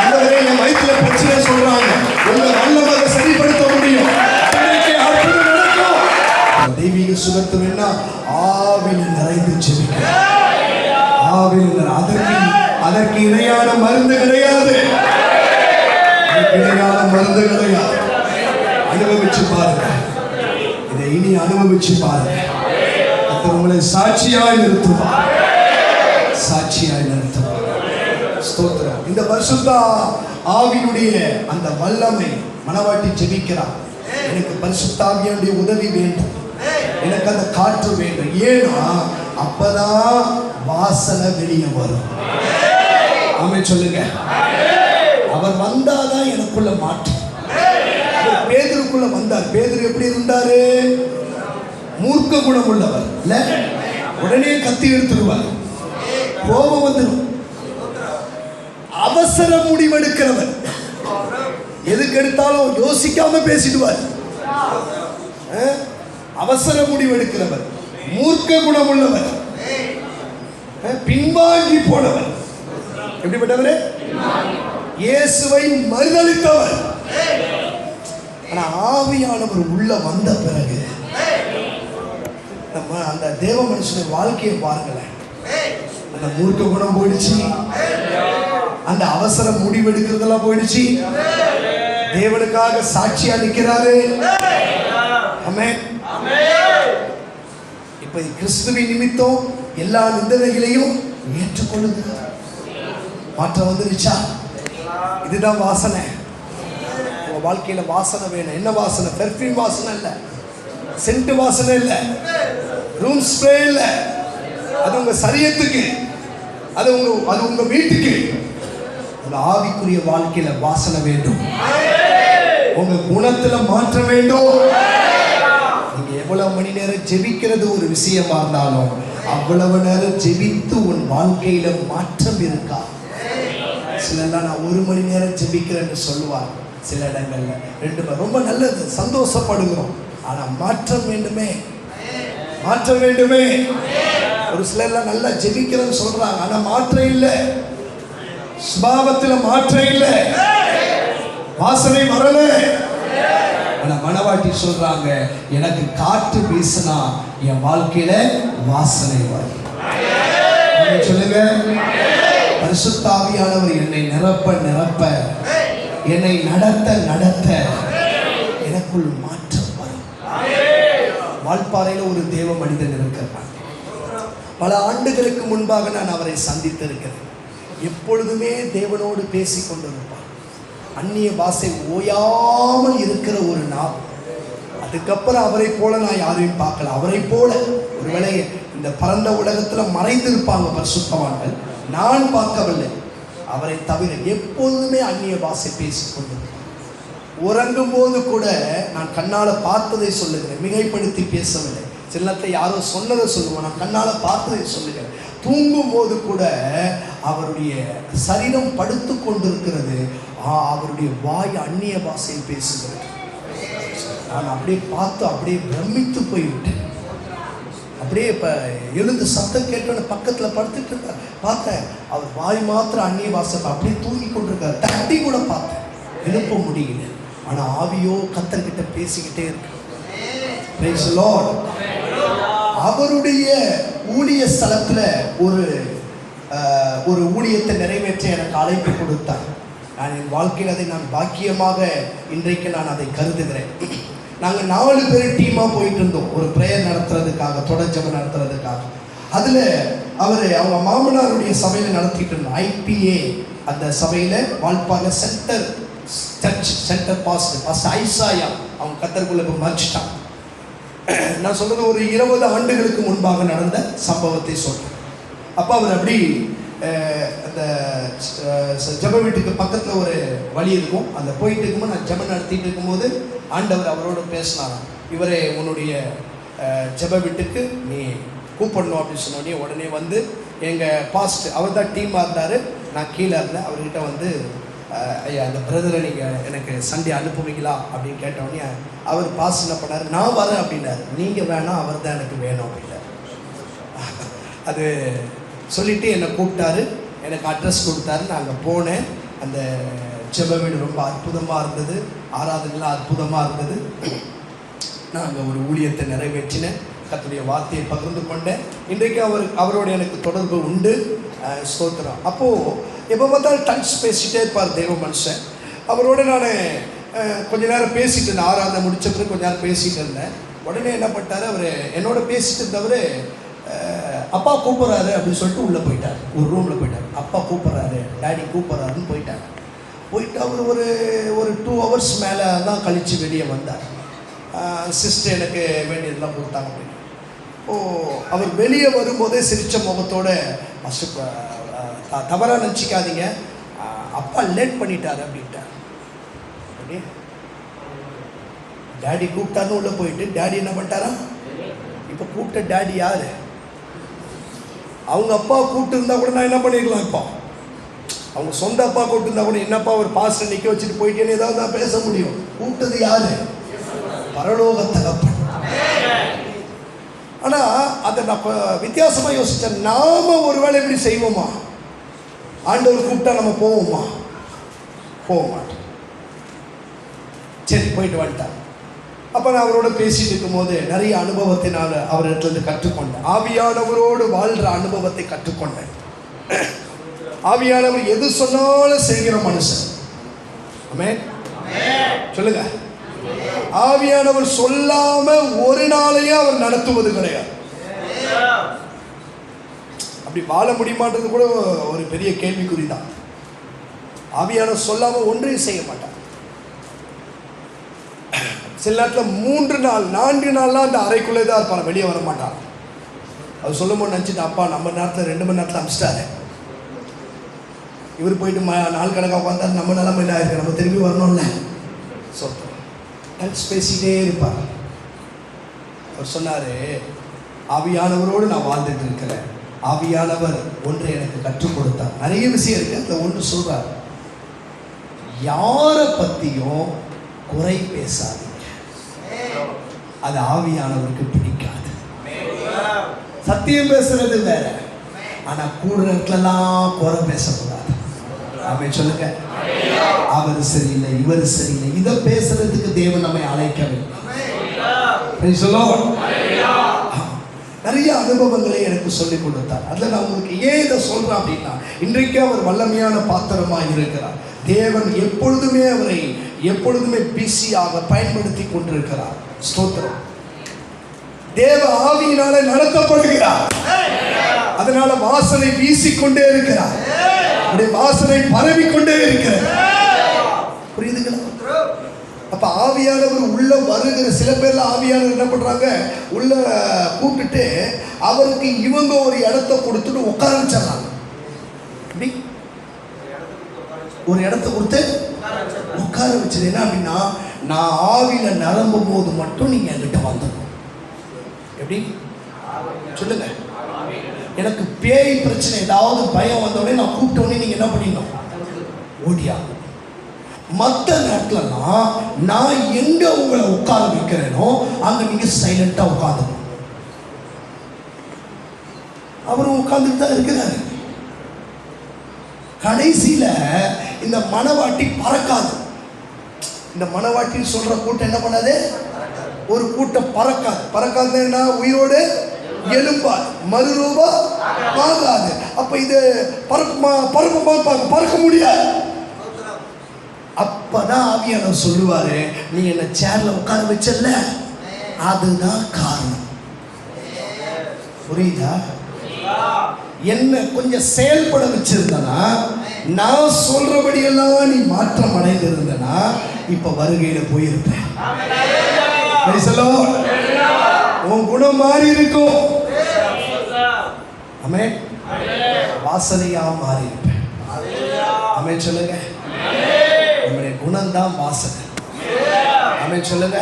ஆண்டவரே, என் வயிற்றுல பிரச்சனை சொல்றாங்க, உங்க வல்லமை அதை சரிப்படுத்த முடியும். தெய்வீக சுகத்து வேணா ஆவில நிறைந்து ஜெபிக்க. ஆவில அதற்கு இணையான மருந்து கிடையாது. இணையான மருந்து கிடையாது. அனுபவிச்சு பாருங்க. இதை இனி அனுபவிச்சு பாருங்க. கர்த்தர் உங்களை சாட்சியாய் நிறுத்துவார். சாட்சியாய் நிறுத்துவார். ஸ்தோத்திரம். இந்த பரிசுத்த ஆவியினுடைய அந்த வல்லமை மனவாட்டி ஜெபிக்கிறார். எனக்கு பரிசுத்த ஆவியுடைய உதவி வேண்டும், எனக்கு அந்த காற்று வேண்டும். ஏன்னா அப்பதான் வாசனை வெளியே வரும். ஆமென் சொல்லுங்க. அவர் வந்தாதான் எனக்குள்ள மாற்றம். பேதுருக்குள்ள வந்தார். பேதுரு எப்படி இருந்தாரு? மூர்க்க குணம் உள்ளவர் இல்ல, உடனே கத்தி எடுத்துருவார், கோபம் வந்துடும். அவசர முடிவெடுக்கிறவர், எதுக்கு எடுத்தாலும் யோசிக்காம பேசிடுவார். அவசர முடிவெடுக்கிறவர், மூர்க்க குணம் உள்ளவர், பின்வாங்கி போனவர். எப்படிப்பட்டவரே? இயேசுவை மறுதலித்தவர். ஆனா ஆவியானவர் உள்ள வந்த பிறகு நம்ம அந்த தேவ மனுஷன் வாழ்க்கையை பாருங்களேன். அந்த மூர்க்க குணம் போயிடுச்சு, அந்த அவசர முடிவெடுக்கிறதெல்லாம் போயிடுச்சு. தேவனுக்காக சாட்சியா நிற்கிறாரு. ஆமென். இப்ப கிறிஸ்துவின் நிமித்தம் எல்லா நிந்தனைகளையும் ஏற்றுக்கொள்ளுது. மாற்றம் வந்துருச்சா? இதுதான் வாசனை. உங்க வாழ்க்கையில வாசனை வேணும். என்ன வாசனை? பெர்ஃப்யூம் வாசனை இல்ல, சென்ட் வாசனை இல்ல, ரூம் ஸ்ப்ரே இல்ல. அது உங்க சரீரத்துக்கு, அது உங்க வீட்டுக்கு. உங்க ஆவிக்குரிய வாழ்க்கையில வாசனை வேண்டும். உங்க குணத்துல மாற்றம் வேண்டும். நீங்க எவ்வளவு மணி நேரம் ஜெபிக்கிறது ஒரு விஷயமா இருந்தாலும் அவ்வளவு நேரம் ஜெபித்து உன் வாழ்க்கையில மாற்றம் இருக்கா? சிலர்லாம் நான் 1 மணி நேரம் ஜெபிக்கிறேன்னு சொல்லுவார். சில இடங்கள்ல 2 மணி, ரொம்ப நல்லது, சந்தோஷப்படுகிறோம். ஆனா மாற்றம் வேண்டுமே, மாற்றம் வேண்டுமே. ஒரு சிலர்லாம் நல்லா ஜெபிக்கிறேன்னு சொல்றாங்க, ஆனா மாற்றம் இல்லை, சுபாவத்துல மாற்றம் இல்லை, வாசனை வரல. ஆனா மனவாட்டி சொல்றாங்க, எனக்கு காற்று வீசினா என் வாழ்க்கையில வாசனை வரும். சொல்லுங்க. பரிசுத்த ஆவியானவர் என்னை நிரப்ப நிரப்ப, என்னை நடத்த நடத்த எனக்குள் மாற்றம் வரும். வால்பாறையில ஒரு தேவ மனிதன் இருக்கிறார். பல ஆண்டுகளுக்கு முன்பாக நான் அவரை சந்தித்திருக்கிறேன். எப்பொழுதுமே தேவனோடு பேசி கொண்டிருப்பார். அந்நிய பாஷை ஓயாமல் இருக்கிற ஒரு நாள். அதுக்கப்புறம் அவரை போல நான் யாரையும் பார்க்கல. அவரை போல ஒருவேளை இந்த பரந்த உலகத்துல மறைந்திருப்பாங்க பரிசுத்தவான்கள், நான் பார்க்கவில்லை. அவரை தவிர எப்பொழுதுமே அந்நிய பாஷை பேசிக்கொண்டிருப்பார். உறங்கும் போது கூட நான் கண்ணால பார்த்ததை சொல்லுகிறேன், மிகைப்படுத்தி பேசவில்லை. சிலத்தை யாரோ சொன்னதை சொல்லுவோம், நான் கண்ணால பார்த்ததை சொல்லுகிறேன். தூங்கும் போது கூட அவருடைய சரீரம் படுத்து கொண்டிருக்கிறது, அவருடைய வாய் அந்நிய பாஷையில் பேசுகிறது. நான் அப்படியே பார்த்து அப்படியே பிரமித்து போய்விட்டேன். அப்படியே இப்போ எழுந்து சத்தம் கேட்டோன்னு பக்கத்தில் படுத்துட்டு இருக்கார். பார்த்தேன், அவர் வாய் மாத்திரம் அந்நிய பாஷை அப்படியே தூங்கி கொண்டிருக்கார். தட்டி கூட பார்த்தேன், எழுப்ப முடியல. ஆனால் ஆவியோ கர்த்தர்கிட்ட பேசிக்கிட்டே இருக்கு. Praise the Lord. அவருடைய ஊழிய ஸ்தலத்தில் ஒரு ஊழியத்தை நிறைவேற்ற எனக்கு அழைப்பு கொடுத்தார். நான் என் வாழ்க்கையில் அதை நான் பாக்கியமாக இன்றைக்கு நான் அதை கருதுகிறேன். நாங்கள் 4 பேர் டீமாக போயிட்டு இருந்தோம் ஒரு ப்ரேயர் நடத்துறதுக்காக, தொடர் ஜெபம் நடத்துறதுக்காக. அதில் அவங்க மாமனாருடைய சபையில் நடத்திட்டு இருந்தோம். IPA அந்த சபையில் வால்பாறை சென்டர் பாஸ்டர் ஐசாயா அவங்க கர்த்தருக்குள்ள இப்போ மறிச்சிட்டாங்க. நான் சொல்றது ஒரு 20 ஆண்டுகளுக்கு முன்பாக நடந்த சம்பவத்தை சொல்றேன். அப்போ அவர் அப்படி அந்த ஜெப வீட்டுக்கு பக்கத்தில் ஒரு வழி இருக்கும், அந்த போயிட்டு இருக்கும்போது நான் ஜெபம் நடத்திட்டு இருக்கும்போது ஆண்டவர் அவரோட பேசினாராம். இவரே உன்னுடைய ஜெப வீட்டுக்கு நீ கூப்பிடணும் அப்படின்னு சொன்னோடனே உடனே வந்து எங்கள் பாஸ்ட் அவர் தான் டீமாக இருந்தார், நான் கீழே இருந்தேன். அவர்கிட்ட வந்து ஐயா அந்த பிரதரை நீங்கள் எனக்கு சண்டே அனுப்புவீங்களா அப்படின்னு கேட்டோடனே அவர் பாஸ் என்ன பண்ணார், நான் வரேன் அப்படின்னாரு. நீங்கள் வேணாம், அவர் தான் எனக்கு வேணும் அப்படின்னாரு. அது சொல்லிவிட்டு என்னை கூப்பிட்டாரு, எனக்கு அட்ரஸ் கொடுத்தாரு. நான் அங்கே போனேன். அந்த ஜெப வீடு ரொம்ப அற்புதமாக இருந்தது, ஆராதனைலாம் அற்புதமாக இருந்தது. நான் அங்கே ஒரு ஊழியத்தை நிறைவேற்றினேன், கர்த்தருடைய வார்த்தையை பகிர்ந்து கொண்டேன். இன்றைக்கு அவரோட எனக்கு தொடர்பு உண்டு. ஸ்தோத்திரம். அப்போது எப்போ பார்த்தாலும் டச் பேசிகிட்டே இருப்பார் தெய்வ மனுஷன். அவரோட நான் கொஞ்ச நேரம் பேசிகிட்டு இருந்தேன். ஆராதனை முடிச்ச பிறகு கொஞ்ச நேரம் பேசிகிட்டு இருந்தேன். உடனே என்ன பண்ணிட்டார், அவர் என்னோட பேசிட்டு இருந்தவர் அப்பா கூப்பிட்றாரு அப்படின்னு சொல்லிட்டு உள்ளே போயிட்டார். ஒரு ரூமில் போயிட்டார். அப்பா கூப்பிட்றாரு, டேடி கூப்பிட்றாருன்னு போயிட்டார். போயிட்டு அவர் ஒரு 2 hours மேலே தான் கழித்து வெளியே வந்தார். சிஸ்டர் எனக்கு வேண்டியதெல்லாம் கொடுத்தாங்க அப்படின்னு. அவர் வெளியே வரும்போதே சிரித்த முகத்தோட, தவறாக நினச்சிக்காதீங்க, அப்பா லேட் பண்ணிட்டார் அப்படின்ட்டார். அப்படி டேடி கூப்பிட்டாருன்னு உள்ளே போயிட்டு டேடி என்ன பண்ணிட்டாரா? இப்போ கூப்பிட்ட டேடி யார்? அவங்க அப்பா கூப்பிட்டு இருந்தால் கூட நான் என்ன பண்ணிருக்கலாம். இப்போ அவங்க சொந்த அப்பா கூப்பிட்டு இருந்தால் கூட என்னப்பா ஒரு பாஸ்டர் நிற்க வச்சுட்டு போயிட்டேன்னு ஏதாவது நான் பேச முடியும். கூப்பிட்டது யாரு? பரலோக தகப்பன். ஆனால் அதை நான் வித்தியாசமாக யோசித்தேன். நாம ஒரு வேளை இப்படி செய்வோமா? ஆண்டவர் கூப்பிட்டா நம்ம போவோமா? போக மாட்டோம். சரி போயிட்டு வந்துட்டார். அப்போ நான் அவரோட பேசிட்டு இருக்கும்போது நிறைய அனுபவத்தை நான் அவரிடத்துலேருந்து கற்றுக்கொண்டேன். ஆவியானவரோடு வாழ்கிற அனுபவத்தை கற்றுக்கொண்டேன். ஆவியானவர் எது சொன்னாலும் செய்கிற மனுஷன். ஆமென் சொல்லுங்க. ஆவியானவர் சொல்லாம ஒரு நாளையே அவர் நடத்துவது கிடையாது. அப்படி வாழ முடியுமான்றது கூட ஒரு பெரிய கேள்விக்குறிதான். ஆவியானவர் சொல்லாம ஒன்றையும் செய்ய மாட்டார். சில நேரத்தில் 3 நாள் 4 நாள்லாம் அந்த அறைக்குள்ளே தான் இருப்பாங்க, வெளியே வர மாட்டாங்க. அது சொல்லும் போது நினச்சிட்டு அப்பா நம்ம நேரத்தில் 2 மணி நேரத்தில் அனுப்பிச்சிட்டாரு. இவர் போயிட்டு நாள் கணக்காக உட்காந்தாரு, நம்ம நிலைமை என்ன இருக்கு, நம்ம திரும்பி வரணும்ல. டச் பேசிகிட்டே இருப்பார். அவர் சொன்னார், ஆவியானவரோடு நான் வாழ்ந்துட்டு இருக்கிறேன். ஆவியானவர் ஒன்றை எனக்கு கற்றுக் கொடுத்தார். நிறைய விஷயம் இருக்கு, அதில் ஒன்று சொல்றார், யாரை பற்றியும் குறை பேசாதீங்க. அது ஆவியானவருக்கு பிடிக்காது. சத்தியம் பேசுறது வேற, ஆனா கூடுற இடத்துலலாம் குறை பேசக்கூடாது. ஆமென் சொல்லுங்க. அவர் சரியில்லை, இவர் சரியில்லை, இதை பேசுறதுக்கு தேவன் நம்மை அழைக்கவில்லை. நிறைய அனுபவங்களை எனக்கு சொல்லிக் கொடுத்தார். அதில் நான் உங்களுக்கு ஏன் இதை சொல்றேன் அப்படின்னா, இன்றைக்கு அவர் வல்லமையான பாத்திரமாக இருக்கிறார். தேவன் எப்பொழுதுமே அவரை எப்பொழுதுமே பிஸியாக பயன்படுத்தி கொண்டிருக்கிறார். ஸ்தோத்திரம். தேவ ஆவியினால நடத்தப்படுகிறார். அதனால வாசனை வீசிக்கொண்டே இருக்கிறார். வாசனை பரவி கொண்டே இருக்கிறார். புரியுதுங்களா? அப்ப ஆவியானவர் உள்ள வருகிற சில பேர்ல ஆவியானவர் என்ன பண்றாங்க, உள்ள கூப்பிட்டுட்டு அவருக்கு இவங்க ஒரு இடத்தை கொடுத்துட்டு உட்கார வச்சிடறாங்க. ஒரு இடத்தை கொடுத்து உட்கார வச்சது என்ன அப்படின்னா, நான் ஆவியில நிரம்பும் போது மட்டும் நீங்க என்கிட்ட வந்துடணும். எப்படி சொல்லுங்க. எனக்கு பேய் பிரச்சனை ஏதாவது பயம் வந்தோடனே நான் கூப்பிட்டோடனே நீங்க என்ன பண்ணிடணும், ஓடியா. மற்ற நேரத்துலலாம் நான் எங்க உங்களை உட்கார வைக்கிறேனோ அங்க நீங்க சைலண்டா உட்காந்துக்கணும். அவரும் உட்கார்ந்துட்டு தான் இருக்கிறாரு. கடைசியில இந்த மனவாட்டி பறக்காது. இந்த மனவாட்டின்னு சொல்ற கூட்டம் என்ன பண்ணாது? ஒரு கூட்டம் பறக்காது. பறக்காதுன்னா உயிரோடு எலும்பா மறுரூபா ஆகாது. அப்ப இது பறக்க முடியாது. அப்பதான் ஆவியானவர் சொல்லுவாரு, நீ என்ன சேர்ல உட்கார வச்சல, அதுதான் காரணம். புரியுதா? என்ன கொஞ்சம் செயல்பட வச்சிருந்தனா, நான் சொல்றபடியெல்லாம் நீ மாற்றம் அடைந்திருந்தனா, இப்ப வருகையில போயிருப்பேன். உன் குணம் மாறி இருக்கும். ஆமென். வாசனையா மாறி இருப்பேன். ஆமென் சொல்லுங்க. நம்முடைய குணம் தான் வாசனை. ஆமென் சொல்லுங்க.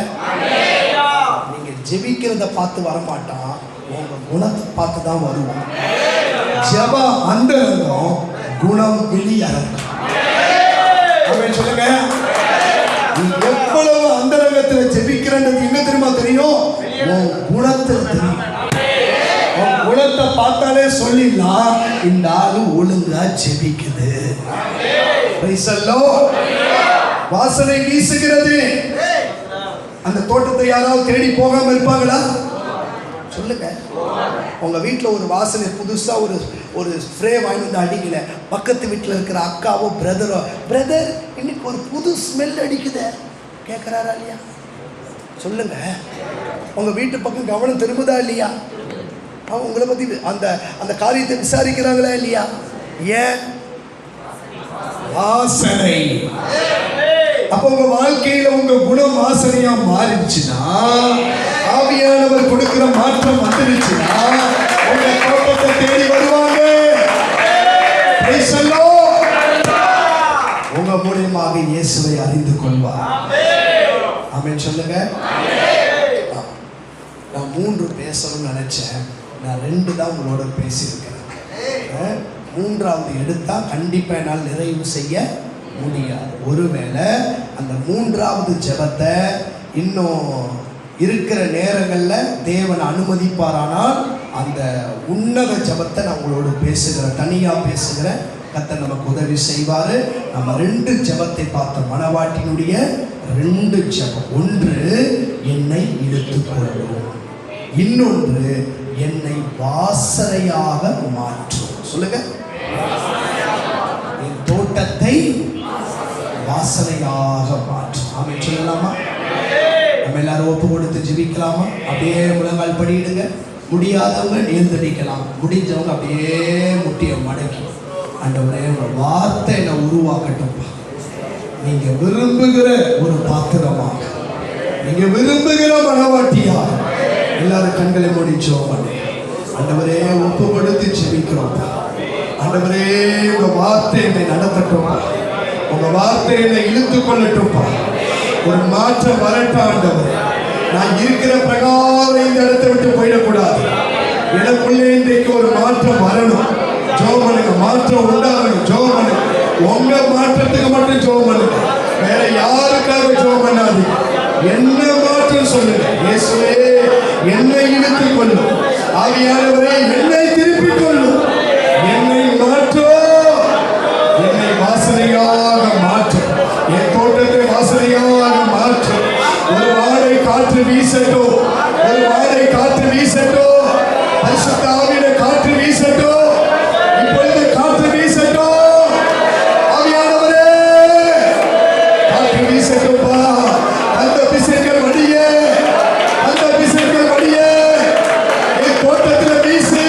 நீங்க ஜெபிக்கிறத பார்த்து வரமாட்டான், உங்க குணத்தை பார்த்து தான் வருவோம். ஜெப அந்தரங்கம், குணம் வெளியரங்கம். ஆமென் சொல்லுங்க. நீ எவ்வளவு அந்தரங்கத்தில் ஜெபிக்கிறன்றது என்ன தெரியுமா தெரியும்? உன் குணத்தில் தெரியும். உன் குணத்தை பார்த்தாலே சொல்லிடலாம், இந்த ஆளு ஒழுங்கா ஜெபிக்குது. வாசனை வீசுகிறது. அந்த தோட்டத்தை யாராவது தேடி போகாம இருப்பாங்களா? சொல்லுங்க. உங்க வீட்டில் ஒரு வாசனை புதுசா ஒரு ஸ்ப்ரே வாங்கி வந்து அடிக்கல, பக்கத்து வீட்டில் இருக்கிற அக்காவோ பிரதரோ, பிரதர் இன்னைக்கு ஒரு புது ஸ்மெல் அடிக்குது கேட்குறாரா இல்லையா? சொல்லுங்க. உங்க வீட்டு பக்கம் கவனம் திரும்புதா இல்லையா? அவங்க உங்களை பத்தி அந்த காரியத்தை விசாரிக்கிறாங்களா இல்லையா? ஏன்? வாசனை. அப்ப உங்க வாழ்க்கையில உங்க குணம் வாசனையா மாறிடுச்சுன்னா, ஆவியானவர் கொடுக்கிற மாற்றம் வந்துருச்சுன்னா, உங்க தோட்டத்தை தேடி வருவாங்க. உங்க மூலியமாக இயேசுவை அறிந்து கொள்வார். ஆமென் சொல்லுங்க. நான் 3 பேசணும்னு நினைச்சேன், நான் 2 தான் உங்களோட பேசியிருக்கிறேன். 3வது எடுத்தா கண்டிப்பா என்னால் நிறைவு செய்ய முடியாது. ஒருவேளை அந்த 3வது ஜெபத்தை இன்னும் இருக்கிற நேரங்களில் தேவன் அனுமதிப்பாரானால் அந்த உன்னத ஜெபத்தை நான் உங்களோட பேசுகிறேன், தனியாக பேசுகிறேன். கர்த்தர் நமக்கு உதவி செய்வார். நம்ம 2 ஜெபத்தை பார்த்தோம். மனவாட்டினுடைய 2 ஜெபம். ஒன்று, என்னை இழுத்துக்கொள்ளும். இன்னொன்று, என்னை வாசனையாக மாற்றும். சொல்லுங்க. என் தோட்டத்தை வாசனையாக மாற்றும். ஆமென் சொல்லலாமா? நம்ம எல்லாரும் ஒப்பு கொடுத்து ஜெபிக்கலாமா? அப்படியே முழங்கால் படியிடுங்க. முடியாதவங்க நீந்தடிக்கலாம், முடிஞ்சவங்க அப்படியே முட்டிய மடக்கி, ஆண்டவரே உங்க வார்த்தை என்னை உருவாக்கட்டும். நீங்க விரும்புகிற ஒரு பாத்திரமா, நீங்க விரும்புகிற மனவாட்டியா, எல்லாரும் கண்களை முடிச்சோம். ஆண்டவரே ஒப்பு கொடுத்து ஜெபிக்கிறோம். ஆண்டவரே உங்க வார்த்தை என்னை நடத்தட்டும், உங்க வார்த்தை என்னை இழுத்துக் கொள்ளட்டும். ஒரு மாற்றம் வரட்டும் ஆண்டவரே. நான் இருக்கிற பிரகாரம் இந்த இடத்தை விட்டு போயிடக்கூடாது. எனக்குள்ளே இன்றைக்கு ஒரு மாற்றம் வரணும். ஜெபம் பண்ணுங்க. மாற்றம் உண்டாகணும். ஜெபம் பண்ணுங்க. உங்க மாற்றத்துக்கு மட்டும் ஜெபம் பண்ணுங்க. வேற யாருக்காக ஜெபம் பண்ணாது. என்ன மாற்றம் சொல்லுங்க. இயேசுவே என்னை இழுத்துக் கொள்ளும். ஆவியானவரே என்னை திருப்பிக் கொள்ளும். என்னை மாற்றும். என்னை வாசனையாக மாற்றும். என் தோட்டத்தை வாசனையாக மாற்றும். ஒரு வாடை காற்று வீசட்டும். ஒரு வாடை காற்று வீசட்டும். பரிசுத்த ஆவியிலே காற்று வீசட்டும். இப்பொழுது காற்று வீசட்டும். ஆவியானவரே காற்று வீசட்டும்பா. அந்த பிசைகள் வடியே, அந்த பிசைகள் வடியே என் தோட்டத்தில் வீசு.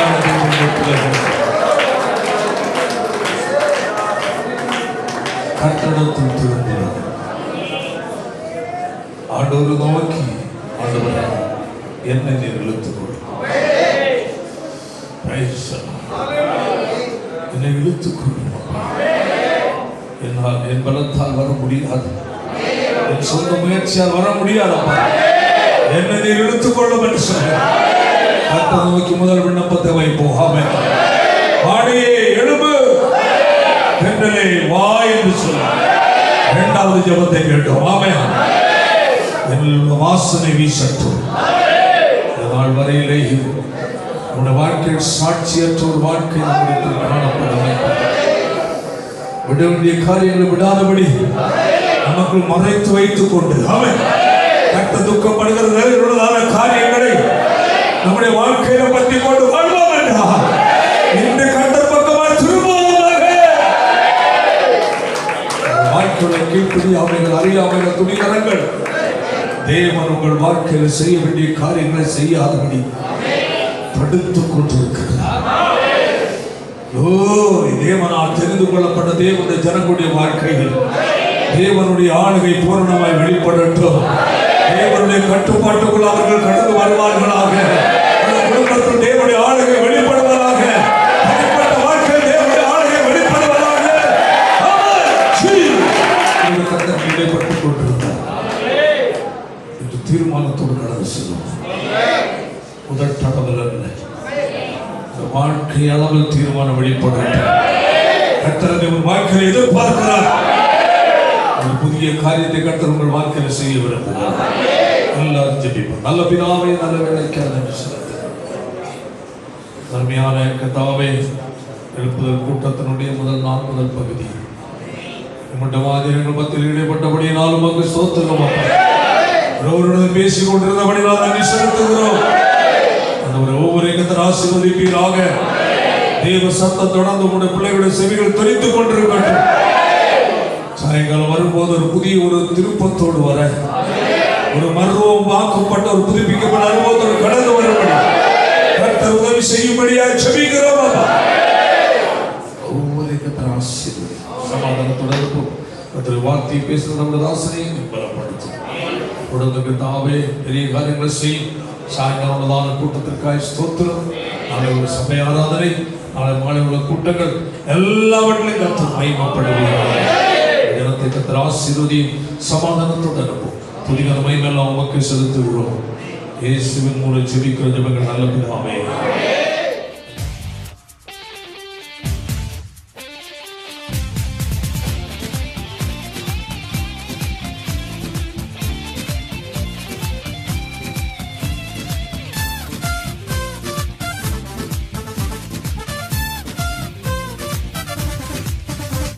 அருமையான தேவனுடைய பிள்ளைகள், கட்டடத்தில் திரும்புகிறது. ஆண்டவர் நோக்கி, ஆண்டவரே என்னை நீர் இழுத்துக்கொள், என்னை இழுத்துக்கொள். என் பலத்தால் வர முடியாது, என் சொந்த முயற்சியால் வர முடியாதப்பா, என்னை நீர் இழுத்துக்கொள்ளும் என்று சொல்ல கர்த்தரை நோக்கி முதல் விண்ணப்பத்தை வைப்போம். ஆமென். வாடியே எழும்பு, தென்றலே வா என்று சொல்ல இரண்டாவது ஜெபத்தை கேட்டோம். ஆமென். என்னுடைய வாசனை வீசட்டும். நாள் வரையிலே நம்முடைய வாழ்க்கையில் சாட்சியற்ற ஒரு வாழ்க்கை நம்முடைய காணப்படவில்லை. விட வேண்டிய காரியங்களை விடாதபடி நமக்குள் மறைத்து வைத்துக் கொண்டு கர்த்தர் துக்கப்படுகிற நிலையிலுள்ளதான காரியங்களை நம்முடைய வாழ்க்கையில பற்றி கொண்டு வாழ்வோம் என்றால் இந்த கர்த்தர் பக்கமாக திரும்புவதாக. வாழ்க்கையை கீழ்ப்படியாமைகள், அறியாமைகள், துணிகரங்கள் தேவன் உங்கள் வாழ்க்கையில் செய்ய வேண்டிய காரியங்களை செய்யாதபடி தடுத்துக் கொண்டிருக்கிறார். தேவனால் தெரிந்து கொள்ளப்பட்ட தேவனுடைய ஜனங்களுடைய வாழ்க்கையில் தேவனுடைய ஆளுகை பூரணமாய் வெளிப்படட்டும். தேவனுடைய கட்டுப்பாட்டுக்குள் அவர்கள் கடந்து வருவார்களாக. குடும்பத்தில் தேவனுடைய ஆளுகை வெளிப்படுவதாக. தனிப்பட்ட வாழ்க்கையில் தேவனுடைய ஆளுகை வெளிப்படுவதாக. கர்த்தர் வெளிப்பட்டுக் கொண்டிருந்தார் என்று தீர்மானத்தோடு கடந்து செல்லும். முதல் தடவை வாழ்க்கை அளவில் தீர்மானம் வெளிப்படட்டும். கர்த்தர் உங்கள் வாழ்க்கையை எதிர்பார்க்கிறார். ஒரு புதிய காரியத்தை கர்த்தர் உங்கள் வாழ்க்கையில் செய்ய விரும்புகிறார். எல்லாரும் ஜெபிப்போம். நல்ல பிதாவே, நல்ல வேலைக்காக நன்றி செலுத்துகிறோம். அருமையான கர்த்தாவே, எழுப்புதல் கூட்டத்தினுடைய முதல் பகுதி நம்முடைய வாதியங்கள் மத்தியில் ஈடுபட்டபடியினாலும் அங்கு ஸ்தோத்திரம். ஒருவருடன் பேசிக் கொண்டிருந்தபடினால் நன்றி செலுத்துகிறோம். ஒவ்வொரு கர்த்தர் ஆசீர்வதிப்பீராக. தேவ சத்தம் தொடர்ந்து உங்களுடைய பிள்ளைகளுடைய செவிகள் துரித்துக் கொண்டிருக்கட்டும். சாயங்காலம் வரும்போது ஒரு புதிய ஒரு திருப்பத்தோடு வர, ஒரு மர்வம் வாக்கப்பட்ட ஒரு புதுப்பிக்கப்பட்ட அனுபவத்தோடு கடந்து வரும்படி கர்த்தர் உதவி செய்யும்படியாக ஜெபிக்கிறோம். ஒவ்வொரு கர்த்தர் ஆசீர்வதி. சமாதானத்தோடு இருக்கும். கர்த்தர் வார்த்தை பேசுகிற நம்முடைய தாசனையும் பலப்படுத்தும். உடலுக்கு தாவே பெரிய காரியங்களை செய்யும். சாயங்காலம் கூட்டத்திற்காக ஸ்தோத்திரம். நாளை ஒரு சபை ஆராதனை, நாளை மாலை உள்ள கூட்டங்கள் எல்லாவற்றிலும் கர்த்தர் மகிமைப்படுகிறார். தினத்தை கர்த்தர் ஆசீர்வதி. சமாதானத்தோடு அனுப்பும். துதிகர மகிமை எல்லாம் உமக்கு செலுத்துகிறோம். இயேசுவின் மூலம் ஜெபிக்கிற ஜெபங்கள் நல்ல பிதாவே.